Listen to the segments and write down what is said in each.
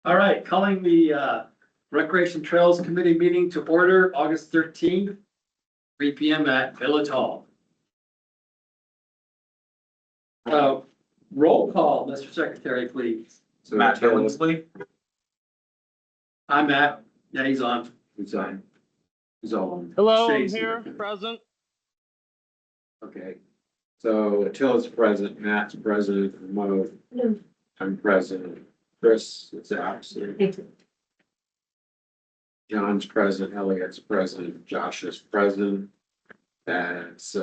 All right, calling the Recreation Trails Committee meeting to order August 13th, 3 p.m. at Village Hall. Roll call, Mr. Secretary, please. So Matt Billingsley. I'm Matt. Yeah, he's on. Who's on? Who's on? Hello, I'm Shay's here, here. present. Okay. So Attila's present, Matt's president, Mo, I'm president, Chris is absent. John's present, Elliot's present, Josh is present. That's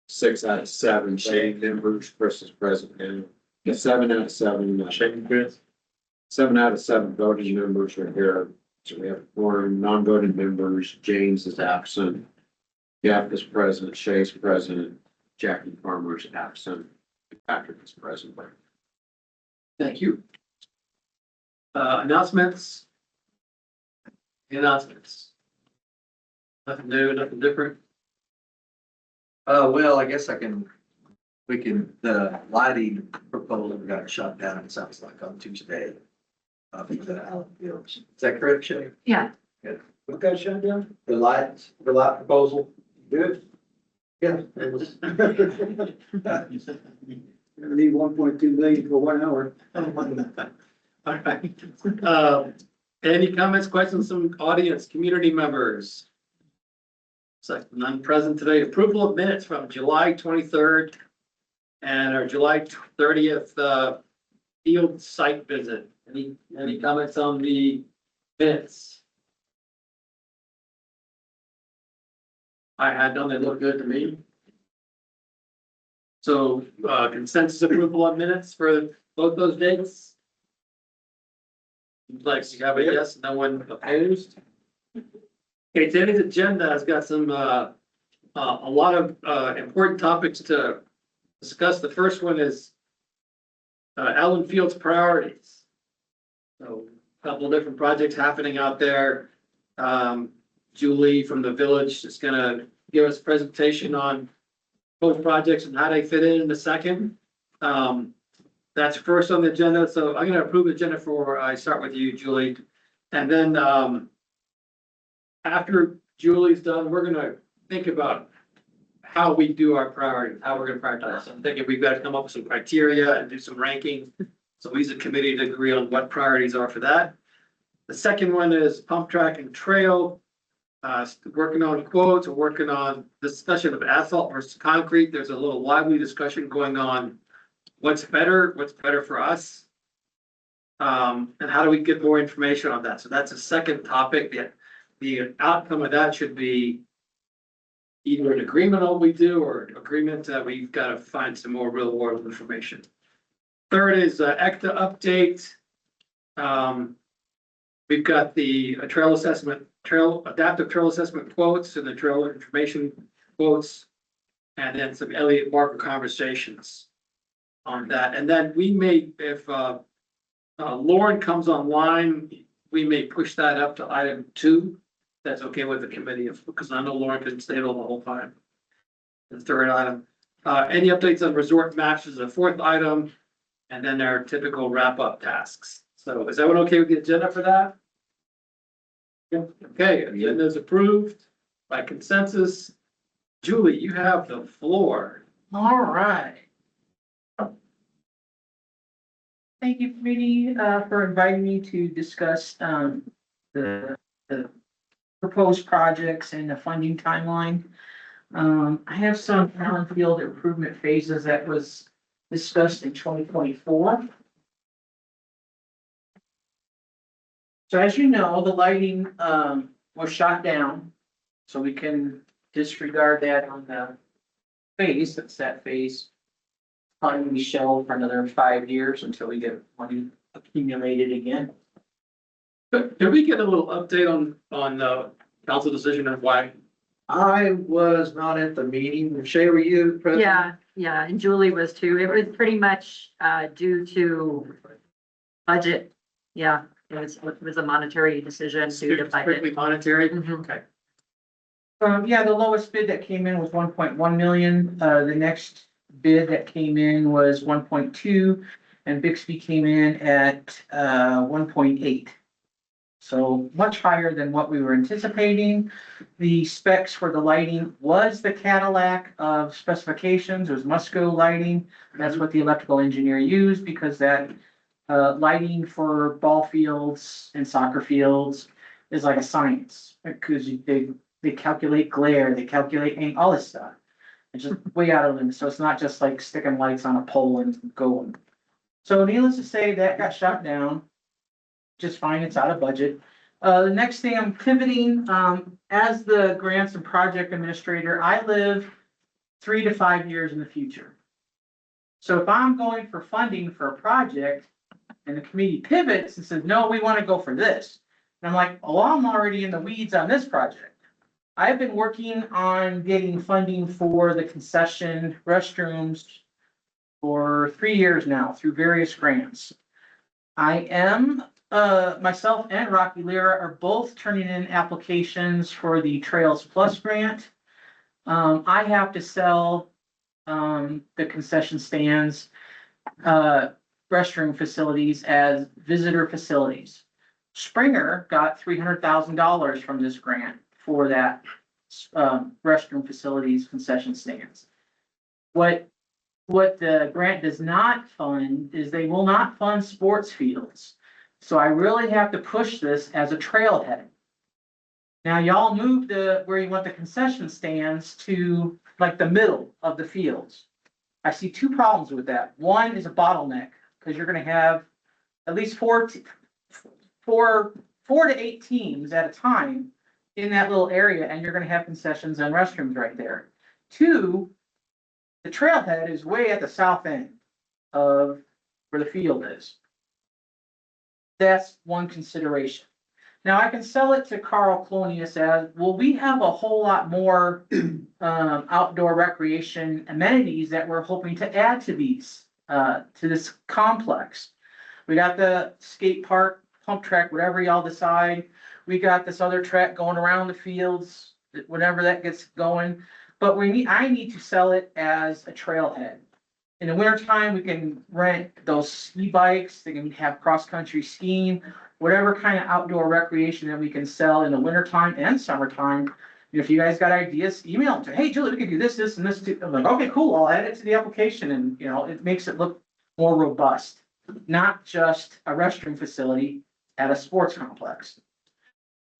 6 out of 7 Shane members, Chris is present, and 7 out of 7. Shane, Chris. 7 out of 7 voting members are here. So we have 4 non-voting members. James is absent. Jeff is present. Shay's present. Jackie Farmer is absent. Patrick is present. Thank you. Announcements. Announcements. Nothing new, nothing different. Well, I guess the lighting proposal got shut down, it sounds like on Tuesday. For the Allen Fields. Is that correct, Shay? Yeah. What got shut down? The light proposal. Good. Yeah. Need 1.2 million for 1 hour. All right. Any comments, questions from audience, community members? So none present today. Approval of minutes from July 23rd and our July 30th field site visit. Any comments on the minutes? I had none. They look good to me. So consensus approval of minutes for both those dates? Like, you have a yes, no one opposed? Okay, today's agenda has got some, a lot of, important topics to discuss. The first one is, Allen Fields priorities. So a couple of different projects happening out there. Julie from the village is gonna give us a presentation on both projects and how they fit in a second. That's first on the agenda, so I'm gonna approve the agenda for, I start with you, Julie. And then, after Julie's done, we're gonna think about how we do our priorities, how we're gonna prioritize. I'm thinking we've got to come up with some criteria and do some ranking. So we as a committee to agree on what priorities are for that. The second one is pump track and trail. Working on quotes, or working on discussion of asphalt versus concrete. There's a little lively discussion going on. What's better for us? And how do we get more information on that? So that's a second topic. The outcome of that should be either an agreement on what we do or agreement that we've got to find some more real world information. Third is ECTA update. We've got the adaptive trail assessment quotes and the trail information quotes. And then some Elliott Barker conversations on that. And then we may, if Lauren comes online, we may push that up to item 2. That's okay with the committee, because I know Lauren can stay on the whole time. The third item, any updates on resort maps is a 4th item, and then our typical wrap-up tasks. So is everyone okay with the agenda for that? Okay, agenda is approved by consensus. Julie, you have the floor. All right. Thank you, committee, for inviting me to discuss, the proposed projects and the funding timeline. I have some Allen Field improvement phases that was discussed in 2024. So as you know, the lighting, was shot down, so we can disregard that on the phase. That's that phase. Probably be shelved for another 5 years until we get money accumulated again. But did we get a little update on the council decision and why? I was not at the meeting. Shay, were you present? Yeah, and Julie was too. It was pretty much due to budget. Yeah, it was a monetary decision due to Strictly budget. monetary? Mhm. Okay. Yeah, the lowest bid that came in was 1.1 million. The next bid that came in was 1.2. and Bixby came in at 1.8. So much higher than what we were anticipating. The specs for the lighting was the Cadillac of specifications. It was Musco lighting. That's what the electrical engineer used because that lighting for ball fields and soccer fields is like a science. Because they calculate glare, they calculate all this stuff. It's just way out of limits. So it's not just like sticking lights on a pole and going. So needless to say, that got shot down. Just fine, it's out of budget. The next thing I'm pivoting, as the grants and project administrator, I live 3 to 5 years in the future. So if I'm going for funding for a project and the committee pivots and says, no, we want to go for this. And I'm like, oh, I'm already in the weeds on this project. I've been working on getting funding for the concession restrooms for 3 years now through various grants. I am, myself and Rocky Lira are both turning in applications for the Trails Plus grant. I have to sell, the concession stands, restroom facilities as visitor facilities. Springer got $300,000 from this grant for that, restroom facilities concession stands. What the grant does not fund is they will not fund sports fields. So I really have to push this as a trailhead. Now y'all move where you want the concession stands to like the middle of the fields. I see two problems with that. One is a bottleneck because you're gonna have at least four to eight teams at a time in that little area, and you're gonna have concessions and restrooms right there. Two, the trailhead is way at the south end of where the field is. That's one consideration. Now I can sell it to Carl Clonius as, well, we have a whole lot more outdoor recreation amenities that we're hoping to add to these, to this complex. We got the skate park, pump track, whatever y'all decide. We got this other track going around the fields, whenever that gets going. But I need to sell it as a trailhead. In the wintertime, we can rent those ski bikes, they can have cross-country skiing, whatever kind of outdoor recreation that we can sell in the wintertime and summertime. If you guys got ideas, email them to, hey, Julie, we could do this, this, and this too. I'm like, okay, cool, I'll add it to the application, and it makes it look more robust. Not just a restroom facility at a sports complex.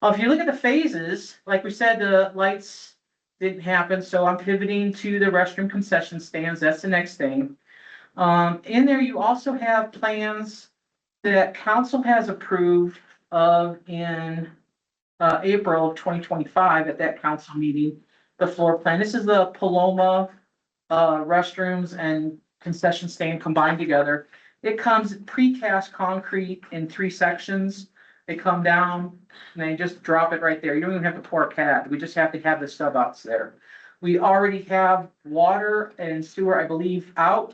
If you look at the phases, like we said, the lights didn't happen, so I'm pivoting to the restroom concession stands. That's the next thing. In there, you also have plans that council has approved of in April of 2025 at that council meeting, the floor plan. This is the Paloma restrooms and concession stand combined together. It comes precast concrete in 3 sections. They come down and they just drop it right there. You don't even have to pour a pad. We just have to have the stub outs there. We already have water and sewer, I believe, out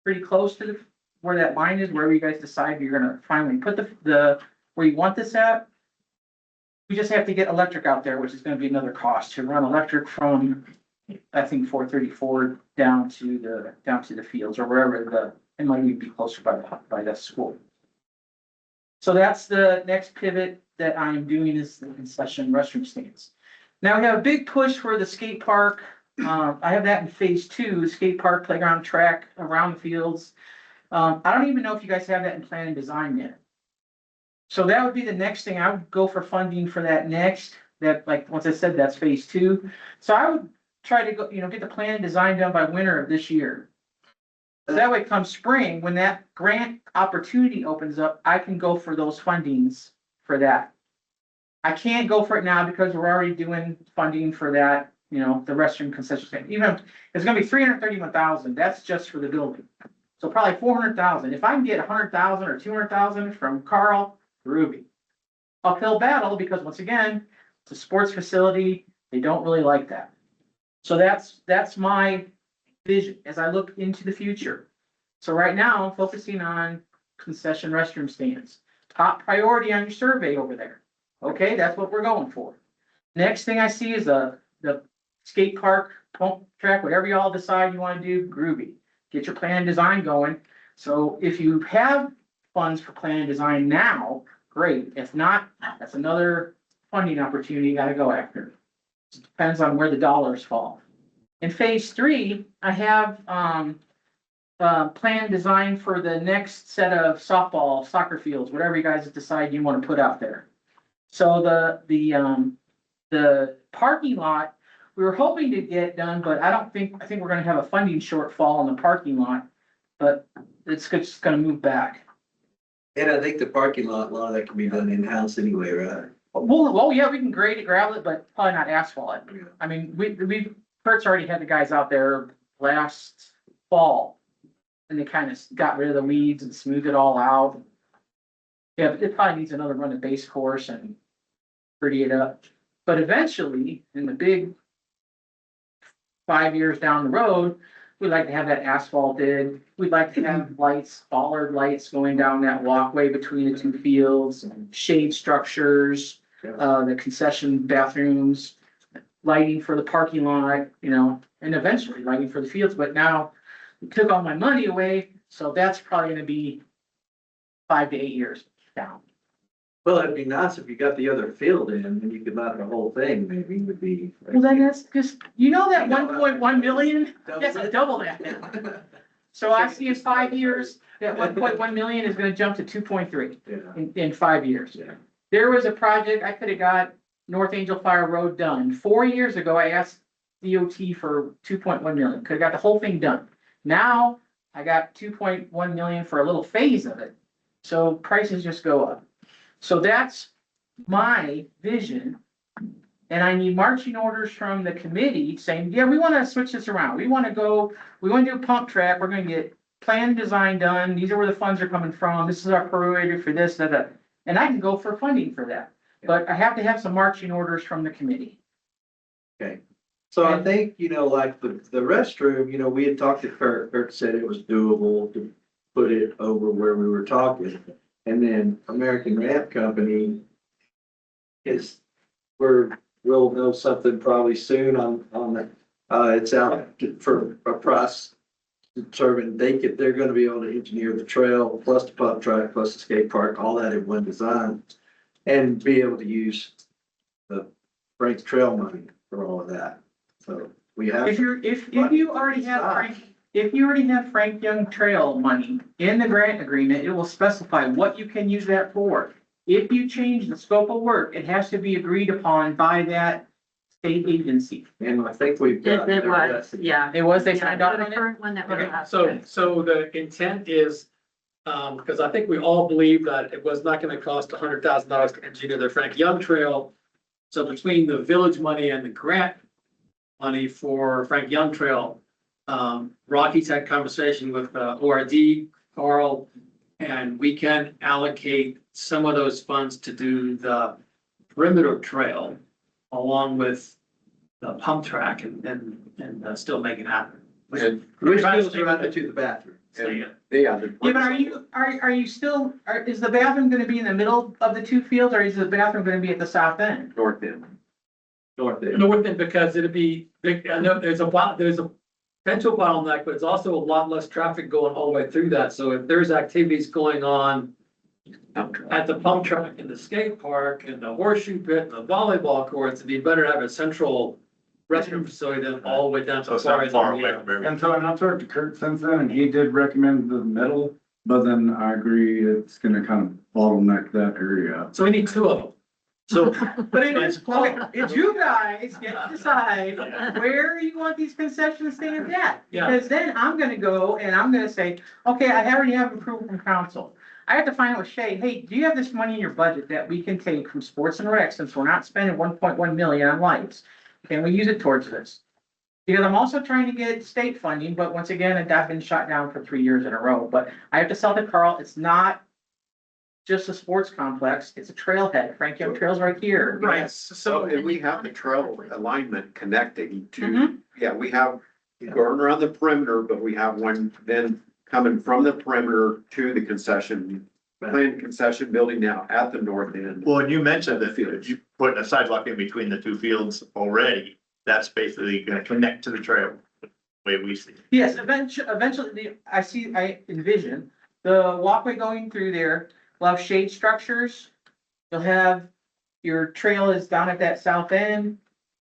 pretty close to where that line is, wherever you guys decide you're gonna finally put the where you want this at. We just have to get electric out there, which is gonna be another cost to run electric from, I think, 434 down to the fields or wherever it might even be closer by the school. So that's the next pivot that I'm doing is the concession restroom stands. Now we have a big push for the skate park. I have that in phase 2, skate park, playground, track around the fields. I don't even know if you guys have that in plan and design yet. So that would be the next thing. I would go for funding for that next. That, like, once I said, that's phase 2. So I would try to go, get the plan and design done by winter of this year. So that way, come spring, when that grant opportunity opens up, I can go for those fundings for that. I can't go for it now because we're already doing funding for that, the restroom concession stand. Even if it's gonna be $331,000, that's just for the building. So probably $400,000. If I can get $100,000 or $200,000 from Carl, Ruby. Uphill battle because once again, it's a sports facility. They don't really like that. So that's my vision as I look into the future. So right now I'm focusing on concession restroom stands. Top priority on your survey over there. Okay, that's what we're going for. Next thing I see is the skate park, pump track, whatever y'all decide you want to do, groovy. Get your plan and design going. So if you have funds for plan and design now, great. If not, that's another funding opportunity you gotta go after. Depends on where the dollars fall. In phase three, I have, plan design for the next set of softball, soccer fields, whatever you guys decide you wanna put out there. So the parking lot, we were hoping to get done, but I think we're gonna have a funding shortfall in the parking lot. But it's just gonna move back. And I think the parking lot, a lot of that can be done in-house anyway, right? Well, yeah, we can grade it, gravel it, but probably not asphalt it. Yeah. I mean, Kurt's already had the guys out there last fall. And they kind of got rid of the weeds and smoothed it all out. Yeah, but it probably needs another run of base course and pretty it up. But eventually, in the big 5 years down the road, we'd like to have that asphalted. We'd like to have lights, bollard lights going down that walkway between the two fields, shade structures, the concession bathrooms, lighting for the parking lot, and eventually lighting for the fields. But now we took all my money away, so that's probably gonna be 5 to 8 years down. Well, it'd be nice if you got the other field in and you could knock the whole thing, maybe would be. Well, then that's just, that 1.1 million, that's a double that. So I see in 5 years, that 1.1 million is gonna jump to 2.3 Yeah, in 5 years. yeah. There was a project, I could have got North Angel Fire Road done. 4 years ago, I asked DOT for 2.1 million, could have got the whole thing done. Now, I got 2.1 million for a little phase of it. So prices just go up. So that's my vision. And I need marching orders from the committee saying, yeah, we wanna switch this around. We wanna do a pump track. We're gonna get plan design done. These are where the funds are coming from. This is our priority for this, that. And I can go for funding for that. But I have to have some marching orders from the committee. Okay, so I think, like the restroom, we had talked to Kurt said it was doable to put it over where we were talking. And then American Ramp Company we'll know something probably soon on the, it's out for a price determined. They're gonna be able to engineer the trail plus the pump track plus the skate park, all that in one design. And be able to use the Frank's Trail money for all of that. So we have. If you already have Frank Young Trail money in the grant agreement, it will specify what you can use that for. If you change the scope of work, it has to be agreed upon by that state agency. And I think we've got. It was, yeah. It was, they Yeah, signed off the on it? current one that we Okay, have. so the intent is, because I think we all believe that it was not gonna cost $100,000 to engineer the Frank Young Trail. So between the village money and the grant money for Frank Young Trail, Rocky's had conversation with ORD, Carl, and we can allocate some of those funds to do the perimeter trail along with the pump track and still make it happen. And, Which goes around to the bathroom. Stay in. yeah. Yeah, but are you still, is the bathroom gonna be in the middle of the two fields, or is the bathroom gonna be at the south end? North end. North end. North end, because it'd be, I know there's a potential bottleneck, but it's also a lot less traffic going all the way through that. So if there's activities going on at the pump track and the skate park and the horseshoe pit and the volleyball courts, it'd be better to have a central restroom facility than all the way down to. So it's not far away from everything. And so I've talked to Kurt since then, and he did recommend the middle, but then I agree, it's gonna kind of bottleneck that area. So we need two of them. So, But it's you guys get to decide where you want these concession stands at. Yeah. Because then I'm gonna go and I'm gonna say, okay, I already have approval from council. I have to find out with Shay, hey, do you have this money in your budget that we can take from sports and rec, since we're not spending 1.1 million on lights? Can we use it towards this? Because I'm also trying to get state funding, but once again, I've been shot down for 3 years in a row. But I have to sell to Carl, it's not just a sports complex, it's a trailhead. Frank Young Trail's right here. right, So, so and we have the trail alignment connecting to, Mhm. yeah, we have going around the perimeter, but we have one then coming from the perimeter to the planned concession building now at the north end. Well, and you mentioned that you putting a sidewalk in between the two fields already, that's basically gonna connect to the trail. way we see it. Yes, eventually, I envision the walkway going through there, will have shade structures. You'll have, your trail is down at that south end.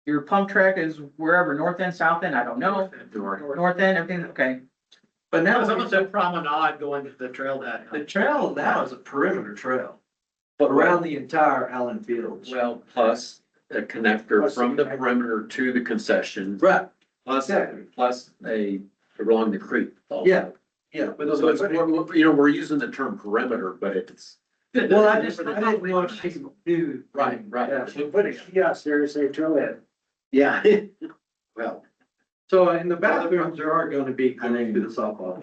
Your pump track is wherever, north end, south end, I don't know, north end, everything, okay. But Now, now, it's almost a promenade going to the trailhead. the trail now is a perimeter trail around the entire Allen Fields. Well, plus a connector from the perimeter to the concession, Right, plus, exactly. plus along the creek. Yeah, yeah. So it's, we're using the term perimeter, but it's. Well, I didn't know if she knew. Right, right. Yeah. So put a kiosk there, say trailhead. Yeah. Well, So in the bathrooms, there are gonna be connected to the softball.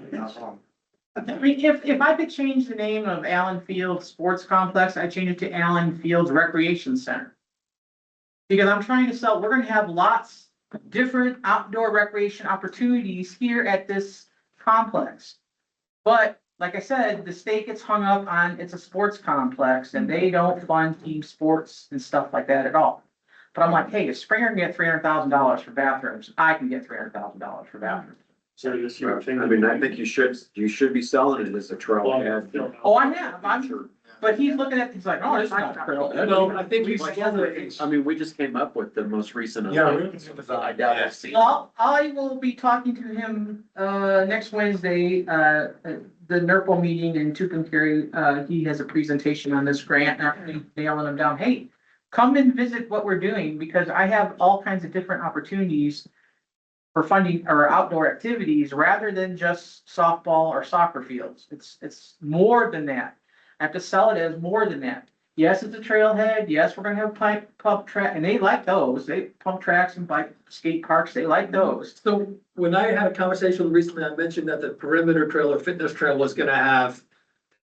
I mean, if I could change the name of Allen Field Sports Complex, I'd change it to Allen Fields Recreation Center. Because I'm trying to sell, we're gonna have lots of different outdoor recreation opportunities here at this complex. But like I said, the state gets hung up on, it's a sports complex and they don't fund team sports and stuff like that at all. But I'm like, hey, if Springer can get $300,000 for bathrooms, I can get $300,000 for bathrooms. So you see what I'm saying? I mean, I think you should be selling it as a trailhead. Oh, I have, I'm sure, but he's looking at, he's like, oh, it's not a trail. Well, I think we. I mean, we just came up with the most recent. Yeah. I doubt we'll see. Well, I will be talking to him, next Wednesday, the NERPO meeting in Tucumcari. He has a presentation on this grant, and I'm nailing him down. Hey, come and visit what we're doing, because I have all kinds of different opportunities for funding or outdoor activities rather than just softball or soccer fields. It's more than that. I have to sell it as more than that. Yes, it's a trailhead. Yes, we're gonna have pump track, and they like those. They pump tracks and bike skate parks. They like those. So when I had a conversation recently, I mentioned that the perimeter trail or fitness trail was gonna have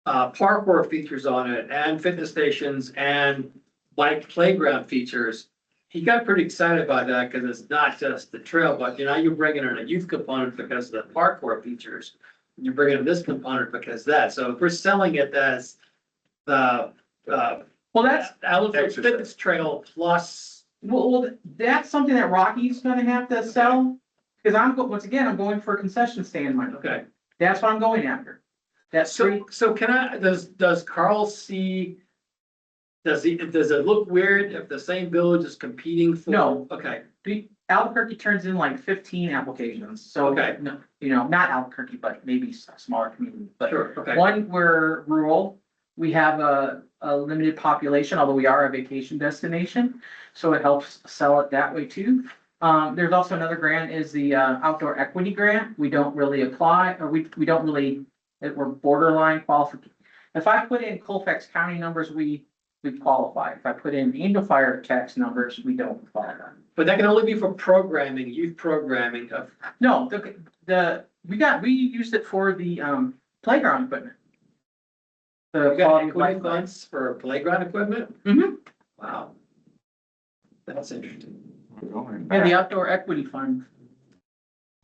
parkour features on it and fitness stations and bike playground features. He got pretty excited about that because it's not just the trail, but you're bringing in a youth component because of the parkour features. You're bringing in this component because of that. So if we're selling it as the, Well, that's, Allen Field Fitness Trail plus, well, that's something that Rocky's gonna have to sell. Cause once again, I'm going for concession stand money. okay. That's what I'm going after. That's three. So does Carl see? Does it look weird if the same village is competing for? No. Okay, Albuquerque turns in like 15 applications, so. Okay. No, not Albuquerque, but maybe a smaller community, but sure, okay. one, we're rural. We have a limited population, although we are a vacation destination, so it helps sell it that way too. There's also another grant is the outdoor equity grant. We don't really apply, or we don't really, we're borderline qualified. If I put in Colfax County numbers, we qualify. If I put in Angel Fire tax numbers, we don't qualify. But that can only be for programming, youth programming of, No, we used it for the playground equipment. The you got quality equity life funds for playground equipment? Mhm. Wow. That's interesting. Yeah, the outdoor equity fund.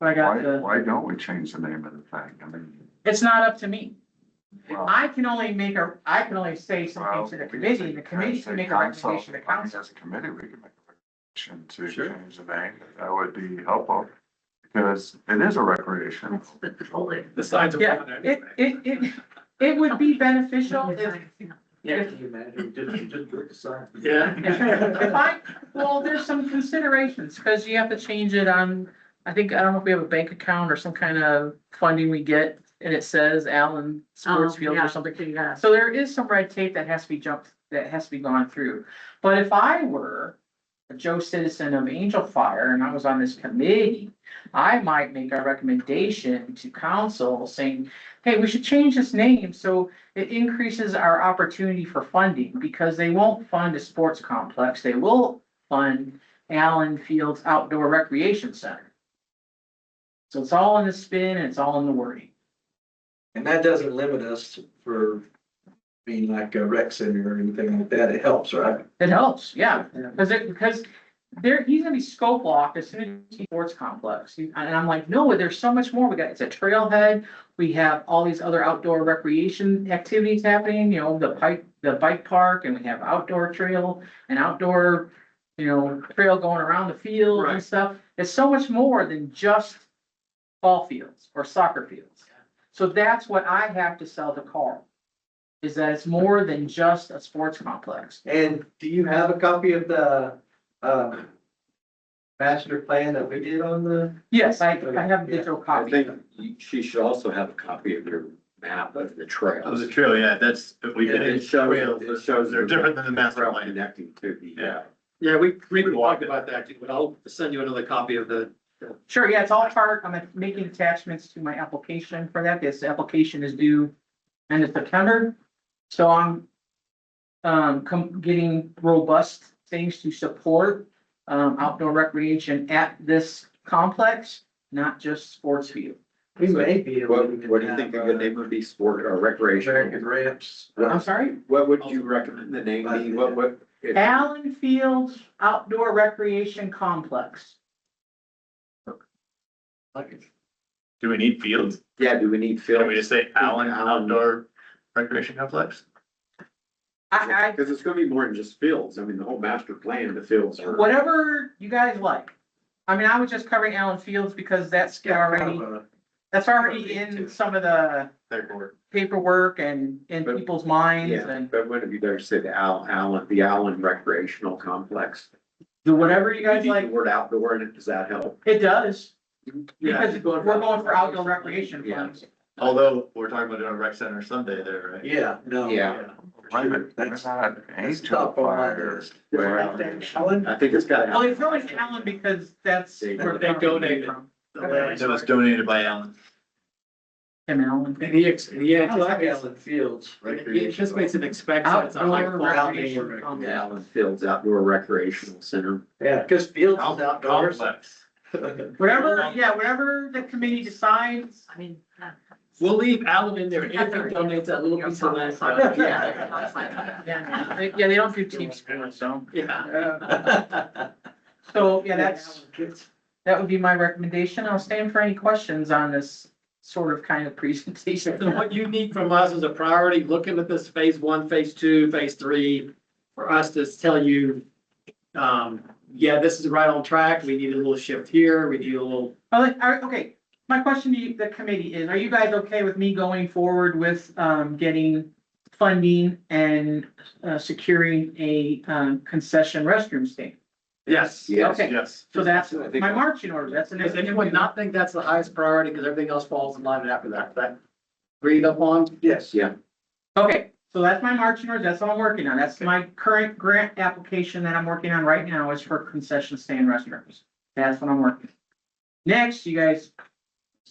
I got Why don't we change the name of the thing? I mean, it's not up to me. well, I can only say something to the committee, and the committee can make a recommendation to council. As a committee, we can make a recommendation to Sure. change the name. That would be helpful. Because it is a recreation. That's the petroleum. The signs are. Yeah, on there it, anyway. it would be beneficial if, Yeah, can you imagine, just put the sign. Yeah. there's some considerations, because you have to change it on, I don't know if we have a bank account or some kind of funding we get, and it says Allen Sports Oh, Field yeah, or something. yeah. So there is some red tape that has to be gone through. But if I were a Joe citizen of Angel Fire and I was on this committee, I might make a recommendation to council saying, hey, we should change this name so it increases our opportunity for funding, because they won't fund a sports complex. They will fund Allen Fields Outdoor Recreation Center. So it's all in the spin and it's all in the wording. And that doesn't limit us for being like a rec center or anything like that. It helps, right? It helps, yeah, because he's gonna be scope locked as soon as he sees sports complex. And I'm like, no, there's so much more. It's a trailhead. We have all these other outdoor recreation activities happening, the bike park, and we have outdoor trail and outdoor, trail going around the field and Right. stuff. It's so much more than just ball fields or soccer fields. So that's what I have to sell to Carl, is that it's more than just a sports complex. And do you have a copy of the, master plan that we did on the? Yes, I have a digital I copy. think she should also have a copy of your map of the That trails. was a trail, yeah, that's, we Yeah, did. it shows. They're different than the master trail plan. Connecting to the, Yeah. Yeah, we briefly talked about that, too, but I'll send you another copy of the, Sure, yeah, it's all part, I'm making attachments to my application for that. This application is due end of September. So I'm getting robust things to support outdoor recreation at this complex, not just sports field. We may be able what, to. what do you think a good name would be? Sport or recreation? American Ramps. I'm sorry? What would you recommend the name be? What? if- Allen Fields Outdoor Recreation Complex. Do we need fields? Yeah, do we need Can we fields? just say Allen Outdoor Recreation Complex? Because it's gonna be more than just fields. I mean, the whole master plan, the fields are. Whatever you guys like. I mean, I was just covering Allen Fields because that's already in some of the Therefore, paperwork and in But- people's minds Yeah, and but when you better say the Allen Recreational Complex. do whatever you You guys need the like. word outdoor in it, does that help? It does, yeah. because we're going for outdoor recreation Yeah. funds. although we're talking about doing a rec center someday there, right? Yeah, no. Yeah. That's top on my list. Well, Allen? I think it's got. Well, it's always Allen because that's where They donated. from. It was donated by Allen. Tim Allen. And he I like anticipates, Allen Fields. he anticipates and expects that it's a high Outdoor quality. recreation complex. Allen Fields Outdoor Recreational Center. Yeah, because Fields is outdoors. Complex. Whatever the committee decides. I mean, We'll leave Alan in there, and if he donates that little piece of land. Yeah, they don't do team sports, so. Yeah. So, yeah, that would be my recommendation. I'll stand for any questions on this sort of kind of presentation. So what you need from us is a priority, looking at this phase 1, phase 2, phase 3, for us to tell you, yeah, this is right on track, we need a little shift here, we need a little. Okay, my question to the committee is, are you guys okay with me going forward with, getting funding and, securing a, concession restroom stand? Yes. Yes. Okay. Yes. So that's I think- my marching order. That's the next. Does anyone not think that's the highest priority, because everything else falls in line after that, that agreed upon? Yes. Yeah, Okay, so that's my marching orders, that's all I'm working on, that's my current grant application that I'm working on right now is for concession stand restrooms. That's what I'm working. Next, you guys,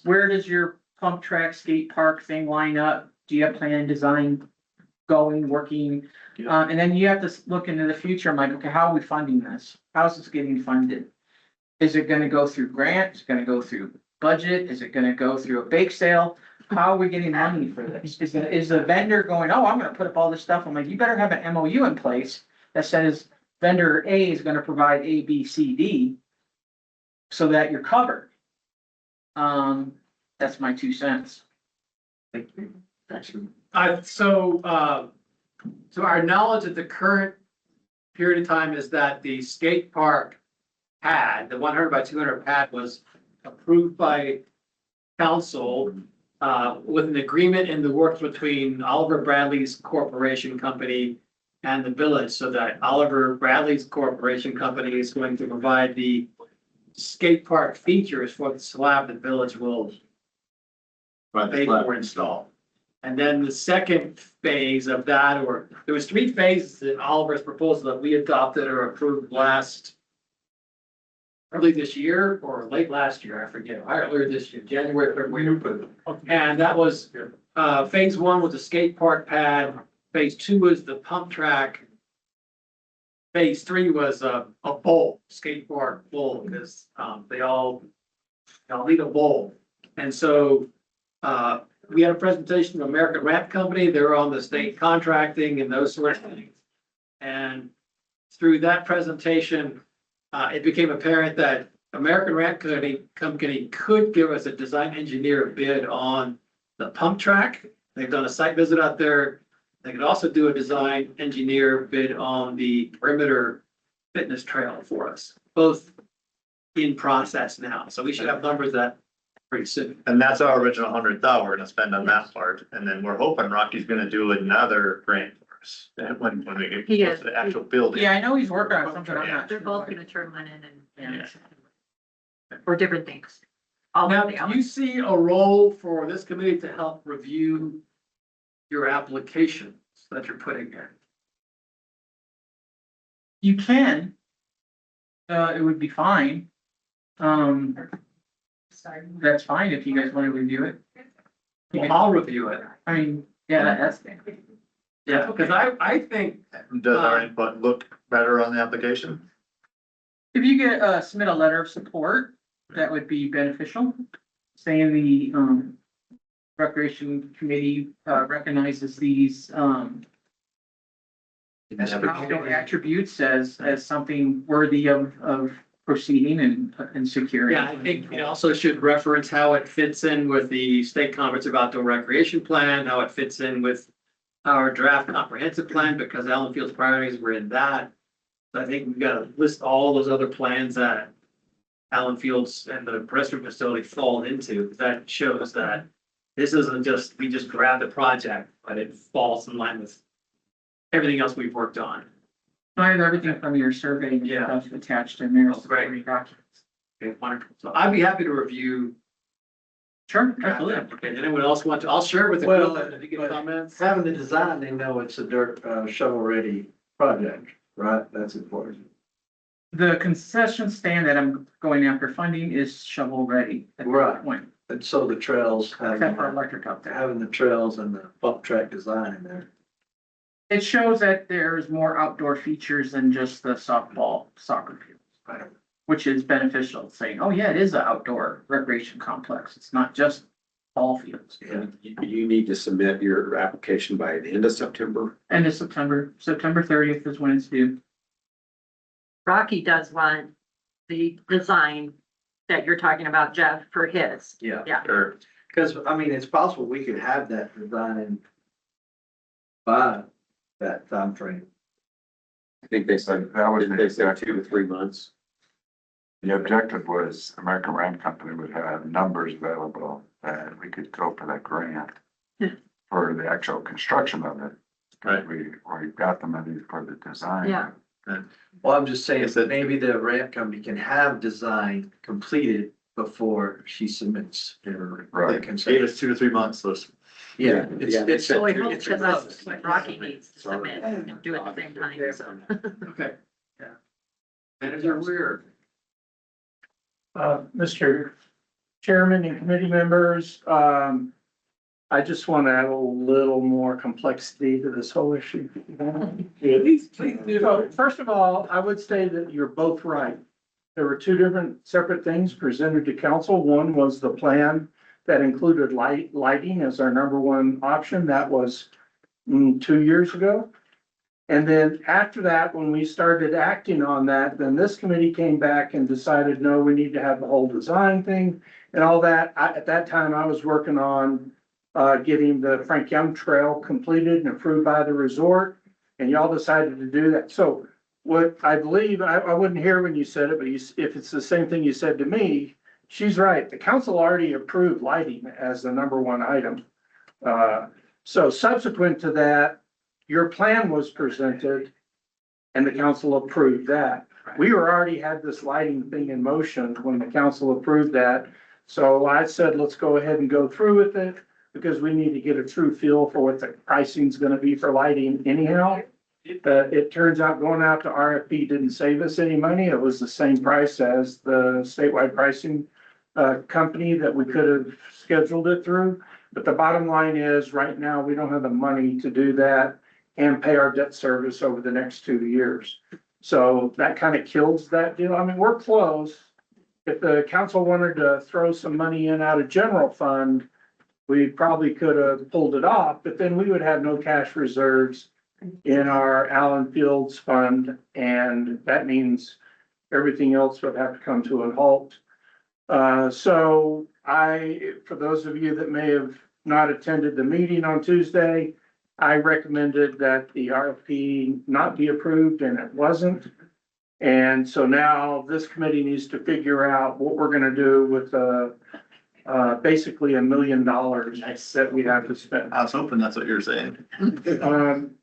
where does your pump track skate park thing line up? Do you have plan, design, going, working? And then you have to look into the future, I'm like, okay, how are we funding this? How's this getting funded? Is it gonna go through grant? Is it gonna go through budget? Is it gonna go through a bake sale? How are we getting money for this? Is the vendor going, oh, I'm gonna put up all this stuff? I'm like, you better have an MOU in place that says vendor A is gonna provide A, B, C, D. So that you're covered. That's my 2 cents. So our knowledge at the current period of time is that the skate park pad, the 100 by 200 pad was approved by council with an agreement in the works between Oliver Bradley's Corporation Company and the village, so that Oliver Bradley's Corporation Company is going to provide the skate park features for the slab the village will pay for install. And then the second phase of that, or there was 3 phases in Oliver's proposal that we adopted or approved early this year or late last year, I forget, earlier this year, January, February. And that was, phase 1 was the skate park pad, phase 2 was the pump track. Phase 3 was a bowl, skate park bowl, because, they all need a bowl. And so, we had a presentation from American Ramp Company. They were on the state contracting and those sort of things. And through that presentation, it became apparent that American Ramp Company could give us a design engineer bid on the pump track. They've done a site visit out there. They could also do a design engineer bid on the perimeter fitness trail for us, both in process now. So we should have numbers that pretty soon. And that's our original 100,000 we're gonna spend on that part, and then we're hoping Rocky's gonna do another grant for us. When we get He close is. to the actual building. Yeah, I know he's working on something, I'm not They're sure both what. gonna turn one in and, for different things. All Now, of the do you see a role for this committee to help review your applications that you're putting in? You can. It would be fine. That's fine if you guys want to review it. Well, I'll review it. I mean, yeah, that's, Yeah, because I think, Does our input look better on the application? if you get, submit a letter of support, that would be beneficial. Saying the, Recreation Committee, recognizes these, attributes as something worthy of proceeding and securing. yeah, I think it also should reference how it fits in with the State Comprehensive Outdoor Recreation Plan, how it fits in with our draft comprehensive plan, because Allen Field's priorities were in that. So I think we've got to list all those other plans that Allen Fields and the restroom facility fall into, because that shows that this isn't just, we just grabbed a project, but it falls in line with everything else we've worked on. I have everything from your survey and Yeah. stuff attached in there. Oh, great. Okay, wonderful. So I'd be happy to review. Sure, draft absolutely. application. Anyone else want to? I'll share it with the Well, group if you get but- comments. Having the design, they know it's a dirt, shovel-ready project, right? That's important. The concession stand that I'm going after funding is shovel ready at this Right. point, And so the trails, except for electric up there. having the trails and the bump track design in there. It shows that there's more outdoor features than just the softball soccer field, which is beneficial, saying, oh yeah, it is an outdoor recreation complex. It's not just ball fields. Yeah. You need to submit your application by the end of September. End of September, September 30th is when it's due. Rocky does want the design that you're talking about, Jeff, for his. Yeah. Yeah. Or Because, I mean, it's possible we could have that design by that timeframe. I think they said, That was didn't the they say objective. 2 to 3 months? The objective was American Ram Company would have numbers available and we could go for that grant Yeah. for the actual construction of it. Right. We got the money for the design. Yeah. Well, I'm just saying that maybe the ramp company can have design completed before she submits her. Right. gave consent. us 2 to 3 months, let's. Yeah, Yeah, it's, So we It's hope it's that close. that's what Rocky needs to submit and do at the same time, so. Okay. Yeah. Manager Weir. Mr. Chairman and committee members, I just want to add a little more complexity to this whole issue. Please do. So, first of all, I would say that you're both right. There were two different separate things presented to council. One was the plan that included lighting as our number one option. That was 2 years ago. And then after that, when we started acting on that, then this committee came back and decided, no, we need to have the whole design thing and all that. At that time, I was working on getting the Frank Young Trail completed and approved by the resort, and y'all decided to do that. So what I believe, I wouldn't hear when you said it, but if it's the same thing you said to me, she's right. The council already approved lighting as the number one item. So subsequent to that, your plan was presented and the council approved that. We already had this lighting thing in motion when the council approved that. So I said, let's go ahead and go through with it because we need to get a true feel for what the pricing is gonna be for lighting anyhow. It turns out going out to RFP didn't save us any money. It was the same price as the statewide pricing company that we could have scheduled it through. But the bottom line is, right now, we don't have the money to do that and pay our debt service over the next 2 years. So that kind of kills that deal. I mean, we're close. If the council wanted to throw some money in out of general fund, we probably could have pulled it off, but then we would have no cash reserves in our Allen Fields fund, and that means everything else would have to come to a halt. So for those of you that may have not attended the meeting on Tuesday, I recommended that the RFP not be approved, and it wasn't. And so now this committee needs to figure out what we're gonna do with the basically $1 million that we have to spend. I was hoping that's what you were saying. Um,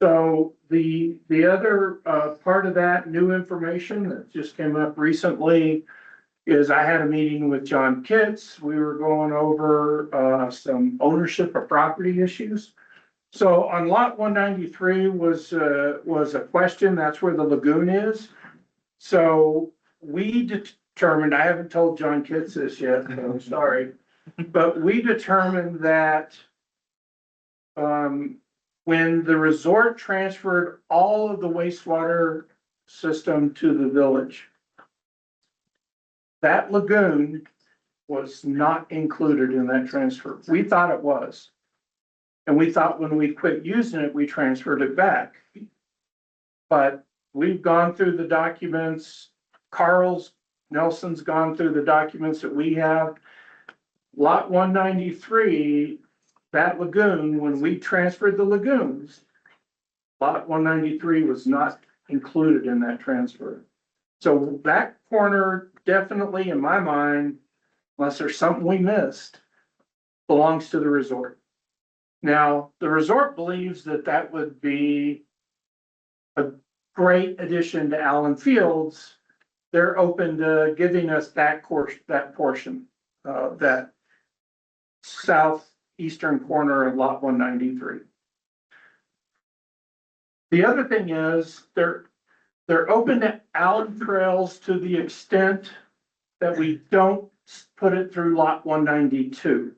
So the other, part of that new information that just came up recently is I had a meeting with John Kitts. We were going over, some ownership of property issues. So on lot 193 was a question, that's where the lagoon is. So we determined, I haven't told John Kitts this yet, so I'm sorry. But we determined that, when the resort transferred all of the wastewater system to the village, that lagoon was not included in that transfer. We thought it was. And we thought when we quit using it, we transferred it back. But we've gone through the documents, Nelson's gone through the documents that we have. Lot 193, that lagoon, when we transferred the lagoons, lot 193 was not included in that transfer. So that corner definitely, in my mind, unless there's something we missed, belongs to the resort. Now, the resort believes that that would be a great addition to Allen Fields. They're open to giving us that portion, that southeastern corner of lot 193. The other thing is they're open to Allen trails to the extent that we don't put it through lot 192.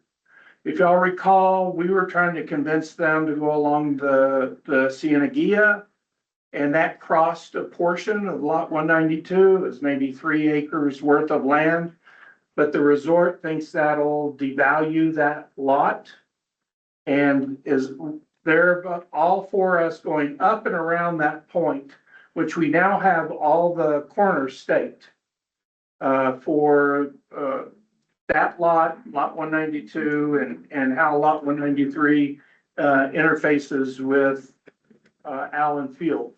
If y'all recall, we were trying to convince them to go along the Cienegea, and that crossed a portion of lot 192. It was maybe 3 acres worth of land. But the resort thinks that'll devalue that lot and they're all for us going up and around that point, which we now have all the corners staked for that lot 192 and how lot 193 interfaces with Allen Field.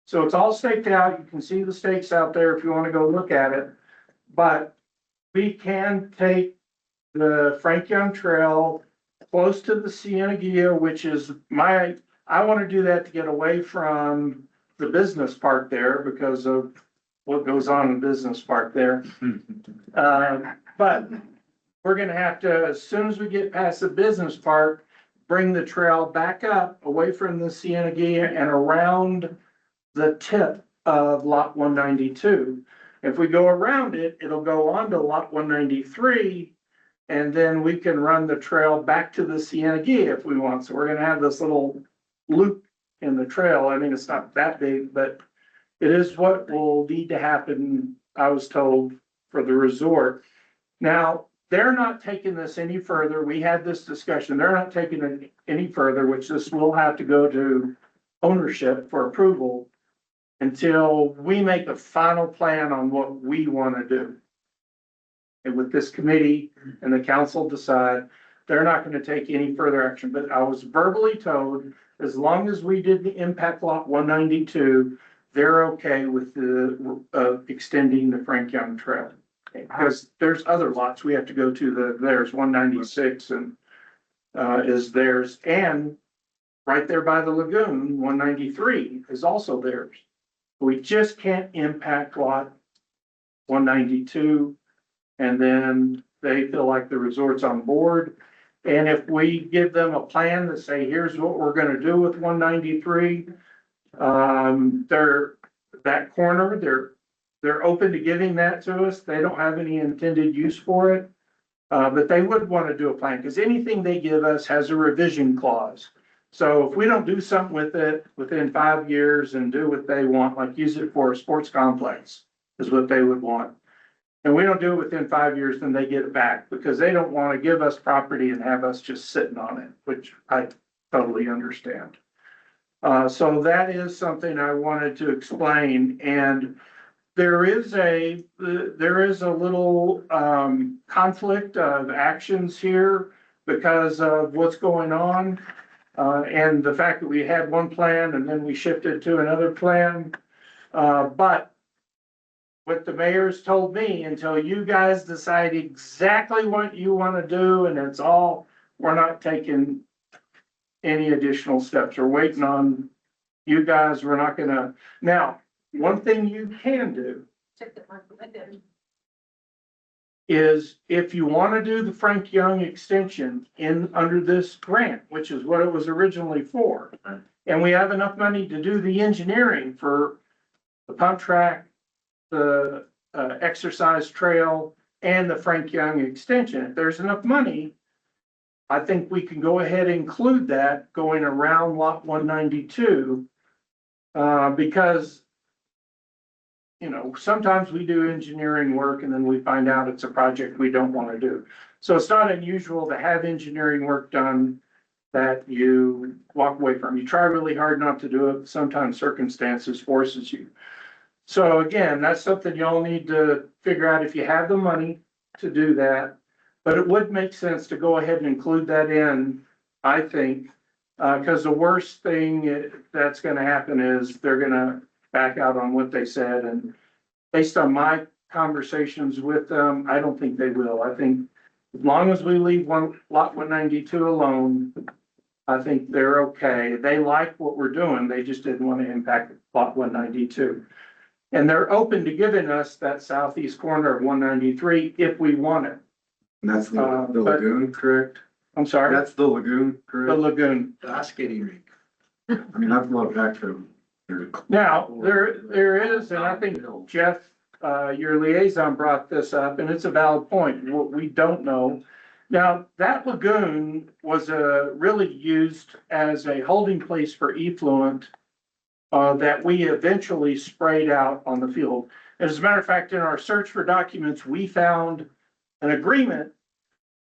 So it's all staked out. You can see the stakes out there if you want to go look at it. But we can take the Frank Young Trail close to the Cienegea, which is I want to do that to get away from the business park there because of what goes on in the business park there. But we're gonna have to, as soon as we get past the business park, bring the trail back up away from the Cienegea and around the tip of lot 192. If we go around it, it'll go on to lot 193, and then we can run the trail back to the Cienegea if we want. So we're gonna have this little loop in the trail. I mean, it's not that big, but it is what will need to happen, I was told, for the resort. Now, they're not taking this any further. We had this discussion. They're not taking it any further, which this will have to go to ownership for approval until we make a final plan on what we want to do. And with this committee and the council decide, they're not going to take any further action. But I was verbally told, as long as we did the impact lot 192, they're okay with the extending the Frank Young Trail. Because there's other lots we have to go to. There's 196 and is theirs, and right there by the lagoon, 193 is also theirs. We just can't impact lot 192, and then they feel like the resort's on board. And if we give them a plan that say, here's what we're gonna do with 193, that corner, they're open to giving that to us. They don't have any intended use for it. But they would want to do a plan because anything they give us has a revision clause. So if we don't do something with it within 5 years and do what they want, like use it for a sports complex is what they would want. And we don't do it within 5 years, then they get it back because they don't want to give us property and have us just sitting on it, which I totally understand. So that is something I wanted to explain. And there is a little conflict of actions here because of what's going on. And the fact that we had one plan and then we shifted to another plan. But what the mayor's told me, until you guys decide exactly what you wanna do, and it's all, we're not taking any additional steps. We're waiting on you guys. We're not gonna, now, one thing you can do is if you wanna do the Frank Young extension under this grant, which is what it was originally for, and we have enough money to do the engineering for the pump track, the exercise trail, and the Frank Young extension. If there's enough money, I think we can go ahead and include that going around lot 192. Because, you know, sometimes we do engineering work and then we find out it's a project we don't want to do. So it's not unusual to have engineering work done that you walk away from. You try really hard not to do it. Sometimes circumstances forces you. So again, that's something y'all need to figure out if you have the money to do that. But it would make sense to go ahead and include that in, I think, because the worst thing that's gonna happen is they're gonna back out on what they said. And based on my conversations with them, I don't think they will. I think as long as we leave lot 192 alone, I think they're okay. They like what we're doing. They just didn't want to impact lot 192. And they're open to giving us that southeast corner of 193 if we want it. And that's the But- lagoon, correct? I'm sorry, That's the lagoon, the correct? lagoon. The ice skating rink. I mean, I've looked back to. Now, there is, and I think Jeff, your liaison brought this up, and it's a valid point. What we don't know. Now, that lagoon was really used as a holding place for effluent that we eventually sprayed out on the field. As a matter of fact, in our search for documents, we found an agreement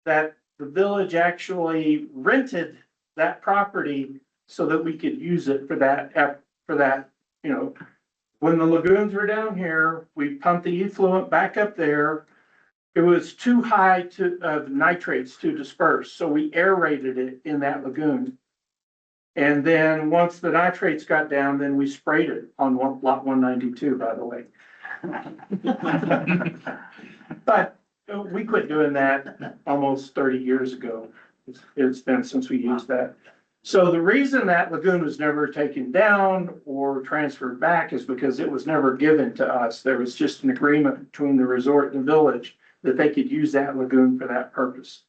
that the village actually rented that property so that we could use it for that, you know. When the lagoons were down here, we pumped the effluent back up there. It was too high nitrates to disperse, so we aerated it in that lagoon. And then once the nitrates got down, then we sprayed it on lot 192, by the way. But we quit doing that almost 30 years ago. It's been since we used that. So the reason that lagoon was never taken down or transferred back is because it was never given to us. There was just an agreement between the resort and the village that they could use that lagoon for that purpose.